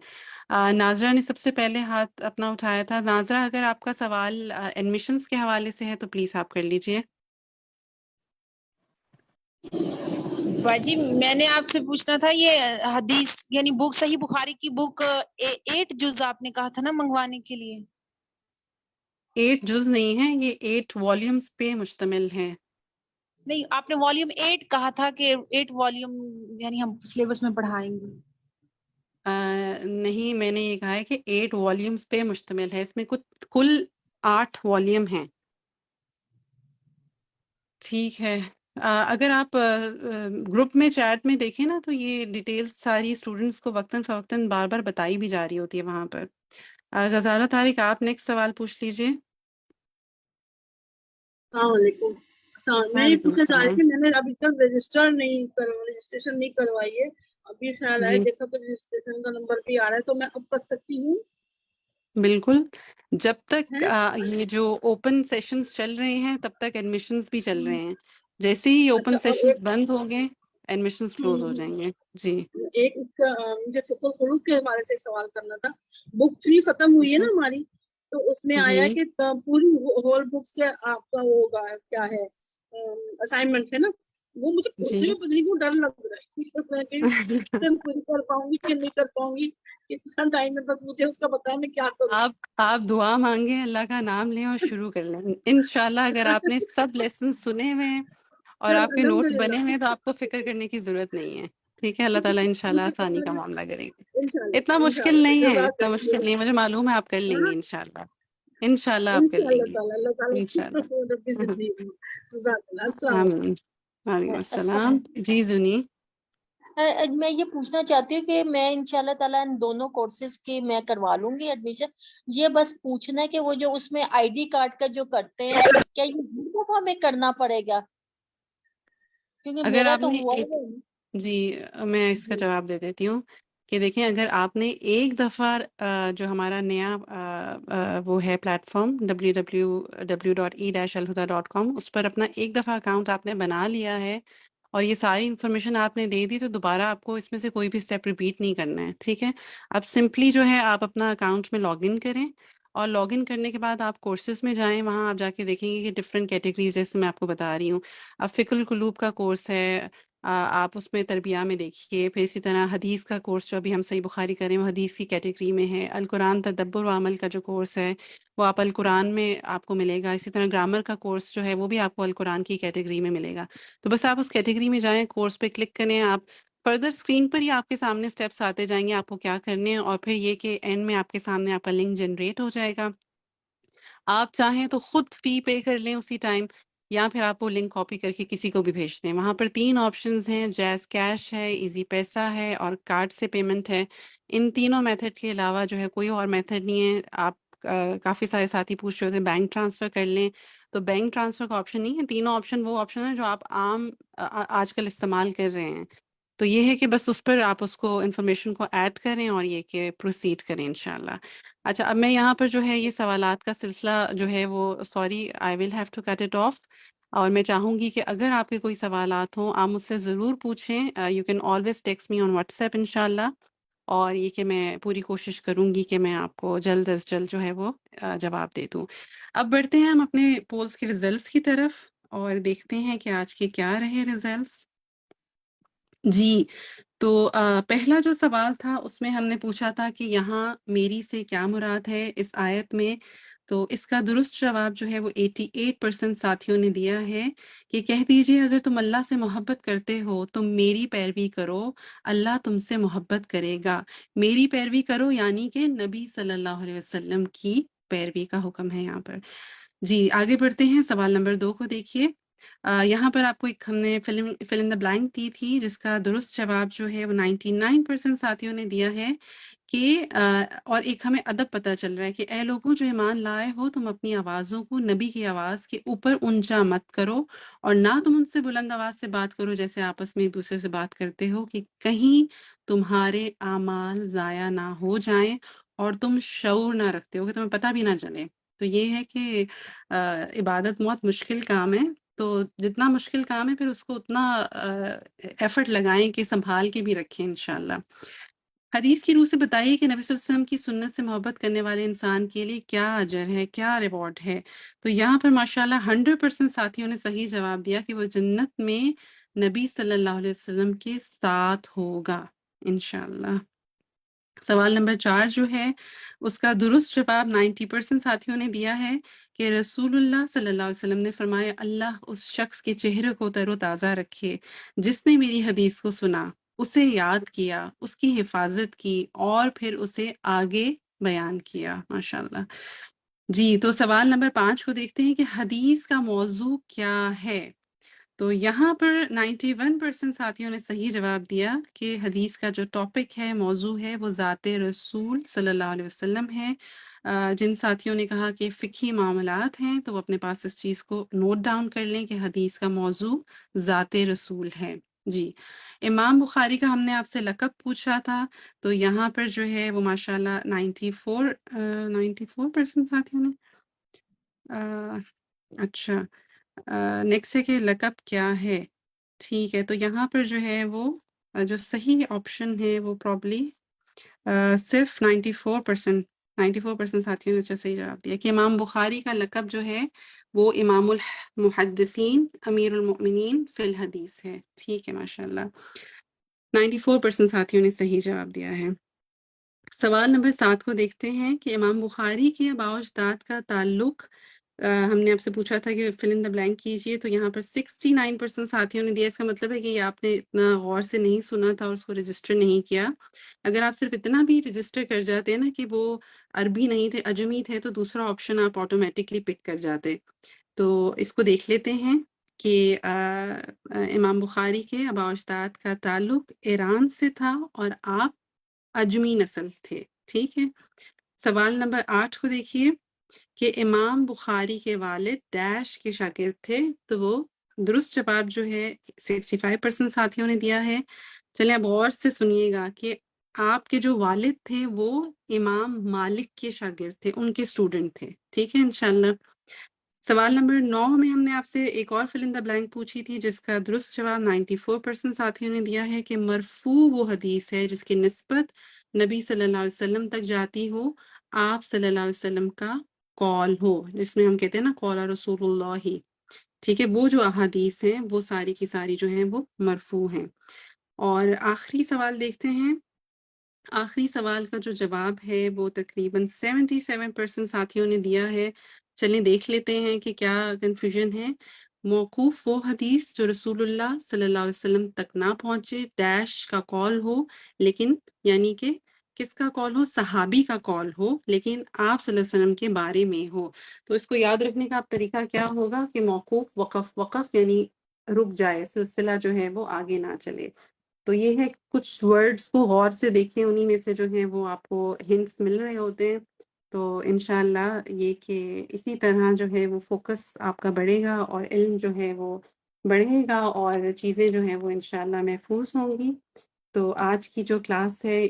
ناظرہ نے سب سے پہلے ہاتھ اپنا اٹھایا تھا۔ ناظرہ اگر آپ کا سوال ایڈمیشنس کے حوالے سے ہے تو پلیز آپ کر لیجئے۔ باجی میں نے آپ سے پوچھنا تھا، یہ حدیث یعنی بک صحیح بخاری کی بک 8 جز آپ نے کہا تھا نا منگوانے کے لیے؟ 8 جز نہیں ہے، یہ 8 والیومز پہ مشتمل ہے۔ نہیں، آپ نے والیوم 8 کہا تھا کہ 8 والیوم یعنی ہم سلیبس میں پڑھائیں گے۔ نہیں، میں نے یہ کہا ہے کہ 8 والیومز پہ مشتمل ہے، اس میں کل 8 والیوم ہیں۔ ٹھیک ہے، اگر آپ گروپ میں چیٹ میں دیکھیں نا تو یہ ڈیٹیلز ساری اسٹوڈنٹس کو وقتاً فوقتاً بار بار بتائی بھی جا رہی ہوتی ہے وہاں پر۔ غزالہ طارق آپ نیکسٹ سوال پوچھ لیجئے۔ السلام علیکم۔ میں یہ وعلیکم پوچھنا چاہ رہی السلام۔ تھی، میں نے ابھی تک رجسٹریشن نہیں کروائی ہے، ابھی خیال آیا جی دیکھا تو رجسٹریشن کا نمبر بھی آ رہا ہے، تو میں اب کر سکتی ہوں؟ بالکل، جب تک ہیں؟ یہ جو اوپن سیشنز چل رہے ہیں تب تک ایڈمیشنز بھی چل رہے ہیں، جیسے ہی اچھا، اوپن اور سیشنز بند ہو گئے ایڈمیشنز کلوز ہو ایک جائیں گے۔ جی ایک اس کا مجھے فقہ القلوب کے حوالے سے ایک سوال کرنا تھا۔ بک 3 ختم ہوئی ہے اچھا نا ہماری، تو اس میں جی آیا کہ پوری ہول بک سے آپ کا وہ ہوگا کیا ہے اسائنمنٹ ہے نا، وہ مجھے جی پوچھنے میں پتہ نہیں کیوں ڈر لگ رہا ہے کہ میں کہیں پوری کر پاؤں گی کہ نہیں کر پاؤں گی، کتنا ٹائم ہے، بس مجھے اس کا بتائیں میں کیا کروں۔ آپ دعا مانگیں، اللہ کا نام لیں اور شروع کر لیں انشاءاللہ۔ اگر آپ نے سب لیسن سنے ہوئے ہیں اور آپ کے نوٹس الحمدللہ، بنے ہوئے ہیں تو آپ کو فکر کرنے کی ضرورت نہیں ہے۔ ٹھیک ہے، اللہ تعالیٰ انشاءاللہ مجھے آسانی پتا کا ہے، معاملہ کریں گے۔ اتنا انشاءاللہ مشکل انشاءاللہ نہیں ہے، جزاک اتنا مشکل نہیں ہے، مجھے معلوم ہے آپ کر لیں اللہ، گے انشاءاللہ۔ انشاءاللہ آپ کر لیں انشاءاللہ گے تعالیٰ اللہ انشاءاللہ۔ تعالیٰ ربی زدنی علما۔ جزاک اللہ، السلام علیکم۔ آمین۔ وعلیکم السلام۔ السلام، جی زنی۔ میں یہ پوچھنا چاہتی ہوں کہ میں انشاءاللہ تعالیٰ ان دونوں کورسز کی میں کروا لوں گی ایڈمیشن۔ یہ بس پوچھنا ہے کہ وہ جو اس میں آئی ڈی کارڈ کا جو کرتے ہیں، کیا یہ ہر دفعہ ہمیں کرنا پڑے گا؟ کیونکہ اگر میرا آپ تو نے ہوا ہوا ہے۔ جی میں اس کا جی جواب دے دیتی ہوں کہ دیکھیں اگر آپ نے ایک دفعہ جو ہمارا نیا وہ ہے پلیٹ فارم www.e-alhuda.com، اس پر اپنا ایک دفعہ اکاؤنٹ آپ نے بنا لیا ہے اور یہ ساری انفارمیشن آپ نے دے دی، تو دوبارہ آپ کو اس میں سے کوئی بھی اسٹیپ ریپیٹ نہیں کرنا ہے، ٹھیک ہے؟ اب سمپلی جو ہے آپ اپنا اکاؤنٹ میں لاگ ان کریں، اور لاگ ان کرنے کے بعد آپ کورسز میں جائیں، وہاں آپ جا کے دیکھیں گے کہ ڈفرینٹ کیٹیگریز جیسے میں آپ کو بتا رہی ہوں۔ اب فقہ القلوب کا کورس ہے، آپ اس میں تربیہ میں دیکھیے، پھر اسی طرح حدیث کا کورس جو ابھی ہم صحیح بخاری کریں وہ حدیث کی کیٹیگری میں ہے، القرآن تدبر و عمل کا جو کورس ہے وہ آپ القرآن میں آپ کو ملے گا، اسی طرح گرامر کا کورس جو ہے وہ بھی آپ کو القرآن کی کیٹیگری میں ملے گا۔ تو بس آپ اس کیٹیگری میں جائیں، کورس پہ کلک کریں، آپ فردر اسکرین پر ہی آپ کے سامنے اسٹیپس آتے جائیں گے آپ کو کیا کرنے ہیں، اور پھر یہ کہ اینڈ میں آپ کے سامنے آپ کا لنک جنریٹ ہو جائے گا۔ آپ چاہیں تو خود فی پے کر لیں اسی ٹائم، یا پھر آپ وہ لنک کاپی کر کے کسی کو بھی بھیج دیں۔ وہاں پر 3 آپشنز ہیں، جیز کیش ہے، ایزی پیسہ ہے، اور کارڈ سے پیمنٹ ہے۔ ان تینوں میتھڈ کے علاوہ جو ہے کوئی اور میتھڈ نہیں ہے۔ آپ کافی سارے ساتھی پوچھ رہے تھے بینک ٹرانسفر کر لیں، تو بینک ٹرانسفر کا آپشن نہیں ہے۔ تینوں آپشن وہ آپشن ہیں جو آپ عام آج کل استعمال کر رہے ہیں۔ تو یہ ہے کہ بس اس پر آپ اس کو انفارمیشن کو ایڈ کریں اور یہ کہ پروسیڈ کریں انشاءاللہ۔ اچھا، اب میں یہاں پر جو ہے یہ سوالات کا سلسلہ جو ہے وہ sorry I will have to cut it off, اور میں چاہوں گی کہ اگر آپ کے کوئی سوالات ہوں آپ مجھ سے ضرور پوچھیں۔ You can always text me on what's app انشاءاللہ، اور یہ کہ میں پوری کوشش کروں گی کہ میں آپ کو جلد از جلد جو ہے وہ جواب دے دوں۔ اب بڑھتے ہیں ہم اپنے پولس کے ریزلٹس کی طرف اور دیکھتے ہیں کہ آج کے کیا رہے ریزلٹس۔ جی، تو پہلا جو سوال تھا اس میں ہم نے پوچھا تھا کہ یہاں میری سے کیا مراد ہے اس آیت میں، تو اس کا درست جواب جو ہے وہ 88% ساتھیوں نے دیا ہے کہ کہہ دیجئے اگر تم اللہ سے محبت کرتے ہو تم میری پیروی کرو، اللہ تم سے محبت کرے گا۔ میری پیروی کرو یعنی کہ نبی صلی اللہ علیہ وسلم کی پیروی کا حکم ہے یہاں پر۔ جی آگے بڑھتے ہیں، سوال نمبر 2 کو دیکھیے۔ یہاں پر آپ کو ایک ہم نے فل ان دا بلینک دی تھی جس کا درست جواب جو ہے وہ 99% ساتھیوں نے دیا ہے کہ اور ایک ہمیں ادب پتہ چل رہا ہے کہ اے لوگوں جو ایمان لائے ہو تم اپنی آوازوں کو نبی کی آواز کے اوپر اونچا مت کرو، اور نہ تم ان سے بلند آواز سے بات کرو جیسے آپس میں ایک دوسرے سے بات کرتے ہو، کہ کہیں تمہارے اعمال ضائع نہ ہو جائیں اور تم شعور نہ رکھتے ہو کہ تمہیں پتہ بھی نہ چلے۔ تو یہ ہے کہ عبادت بہت مشکل کام ہے، تو جتنا مشکل کام ہے پھر اس کو اتنا ایفرٹ لگائیں کہ سنبھال کے بھی رکھیں انشاءاللہ۔ حدیث کی روح سے بتائیے کہ نبی صلی اللہ علیہ وسلم کی سنت سے محبت کرنے والے انسان کے لیے کیا اجر ہے، کیا ریوارڈ ہے؟ تو یہاں پر ماشاءاللہ 100% ساتھیوں نے صحیح جواب دیا کہ وہ جنت میں نبی صلی اللہ علیہ وسلم کے ساتھ ہوگا انشاءاللہ۔ سوال نمبر 4 جو ہے اس کا درست جواب 90% ساتھیوں نے دیا ہے کہ رسول اللہ صلی اللہ علیہ وسلم نے فرمایا اللہ اس شخص کے چہرے کو تر و تازہ رکھے جس نے میری حدیث کو سنا، اسے یاد کیا، اس کی حفاظت کی اور پھر اسے آگے بیان کیا۔ ماشاءاللہ۔ جی تو سوال نمبر 5 کو دیکھتے ہیں کہ حدیث کا موضوع کیا ہے۔ تو یہاں پر 91% ساتھیوں نے صحیح جواب دیا کہ حدیث کا جو ٹاپک ہے، موضوع ہے، وہ ذات رسول صلی اللہ علیہ وسلم ہے۔ جن ساتھیوں نے کہا کہ فقہی معاملات ہیں تو وہ اپنے پاس اس چیز کو نوٹ ڈاؤن کر لیں کہ حدیث کا موضوع ذات رسول ہے۔ جی امام بخاری کا ہم نے آپ سے لقب پوچھا تھا، تو یہاں پر جو ہے وہ ماشاءاللہ 94% ساتھیوں نے اچھا نیکسٹ ہے کہ لقب کیا ہے۔ ٹھیک ہے، تو یہاں پر جو ہے وہ جو صحیح آپشن ہے وہ پرابلی صرف 94% ساتھیوں نے صحیح جواب دیا کہ امام بخاری کا لقب جو ہے وہ امام المحدثین امیر المؤمنین فی الحدیث ہے۔ ٹھیک ہے ماشاءاللہ، 94% ساتھیوں نے صحیح جواب دیا ہے۔ سوال نمبر 7 کو دیکھتے ہیں کہ امام بخاری کے آباء و اجداد کا تعلق ہم نے آپ سے پوچھا تھا کہ فل ان دا بلینک کیجئے، تو یہاں پر 69% ساتھیوں نے دیا۔ اس کا مطلب ہے کہ یہ آپ نے اتنا غور سے نہیں سنا تھا اور اس کو رجسٹر نہیں کیا۔ اگر آپ صرف اتنا بھی رجسٹر کر جاتے ہیں نا کہ وہ عربی نہیں تھے، عجمی تھے، تو دوسرا آپشن آپ آٹومیٹکلی پک کر جاتے۔ تو اس کو دیکھ لیتے ہیں کہ امام بخاری کے آباء و اجداد کا تعلق ایران سے تھا اور آپ عجمی نسل تھے۔ ٹھیک ہے، سوال نمبر 8 کو دیکھیے کہ امام بخاری کے والد ڈیش کے شاگرد تھے، تو وہ درست جواب جو ہے 65% ساتھیوں نے دیا ہے۔ چلیں اب غور سے سنیے گا کہ آپ کے جو والد تھے وہ امام مالک کے شاگرد تھے، ان کے اسٹوڈنٹ تھے، ٹھیک ہے انشاءاللہ۔ سوال نمبر 9 میں ہم نے آپ سے ایک اور فل ان دا بلینک پوچھی تھی جس کا درست جواب 94% ساتھیوں نے دیا ہے کہ مرفوع وہ حدیث ہے جس کی نسبت نبی صلی اللہ علیہ وسلم تک جاتی ہو، آپ صلی اللہ علیہ وسلم کا قول ہو، جس میں ہم کہتے ہیں نا قول رسول اللہ، ٹھیک ہے، وہ جو احادیث ہیں وہ ساری کی ساری جو ہیں وہ مرفوع ہیں۔ اور آخری سوال دیکھتے ہیں، آخری سوال کا جو جواب ہے وہ تقریباً 77% ساتھیوں نے دیا ہے۔ چلیں دیکھ لیتے ہیں کہ کیا کنفیوژن ہے۔ موقوف وہ حدیث جو رسول اللہ صلی اللہ علیہ وسلم تک نہ پہنچے، ڈیش کا قول ہو لیکن، یعنی کہ کس کا قول ہو؟ صحابی کا قول ہو لیکن آپ صلی اللہ علیہ وسلم کے بارے میں ہو۔ تو اس کو یاد رکھنے کا اب طریقہ کیا ہوگا کہ موقوف وقف، وقف یعنی رک جائے، سلسلہ جو ہے وہ آگے نہ چلے۔ تو یہ ہے کچھ ورڈز کو غور سے دیکھیں، انہی میں سے جو ہیں وہ آپ کو ہنٹس مل رہے ہوتے ہیں۔ تو انشاءاللہ یہ کہ اسی طرح جو ہے وہ فوکس آپ کا بڑھے گا اور علم جو ہے وہ بڑھے گا اور چیزیں جو ہیں وہ انشاءاللہ محفوظ ہوں گی۔ تو آج کی جو کلاس ہے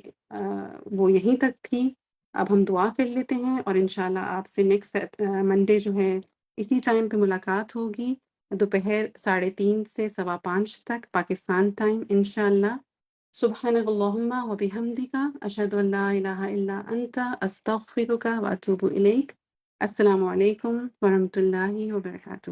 وہ یہیں تک تھی۔ اب ہم دعا کر لیتے ہیں اور انشاءاللہ آپ سے نیکسٹ منڈے جو ہے اسی ٹائم پہ ملاقات ہوگی، دوپہر 3:30 سے 5:15 تک پاکستان ٹائم انشاءاللہ۔ سبحانک اللہم و بحمدک، اشہد ان لا الہ الا انت، استغفرک و اتوب الیک۔ السلام علیکم ورحمۃ اللہ وبرکاتہ۔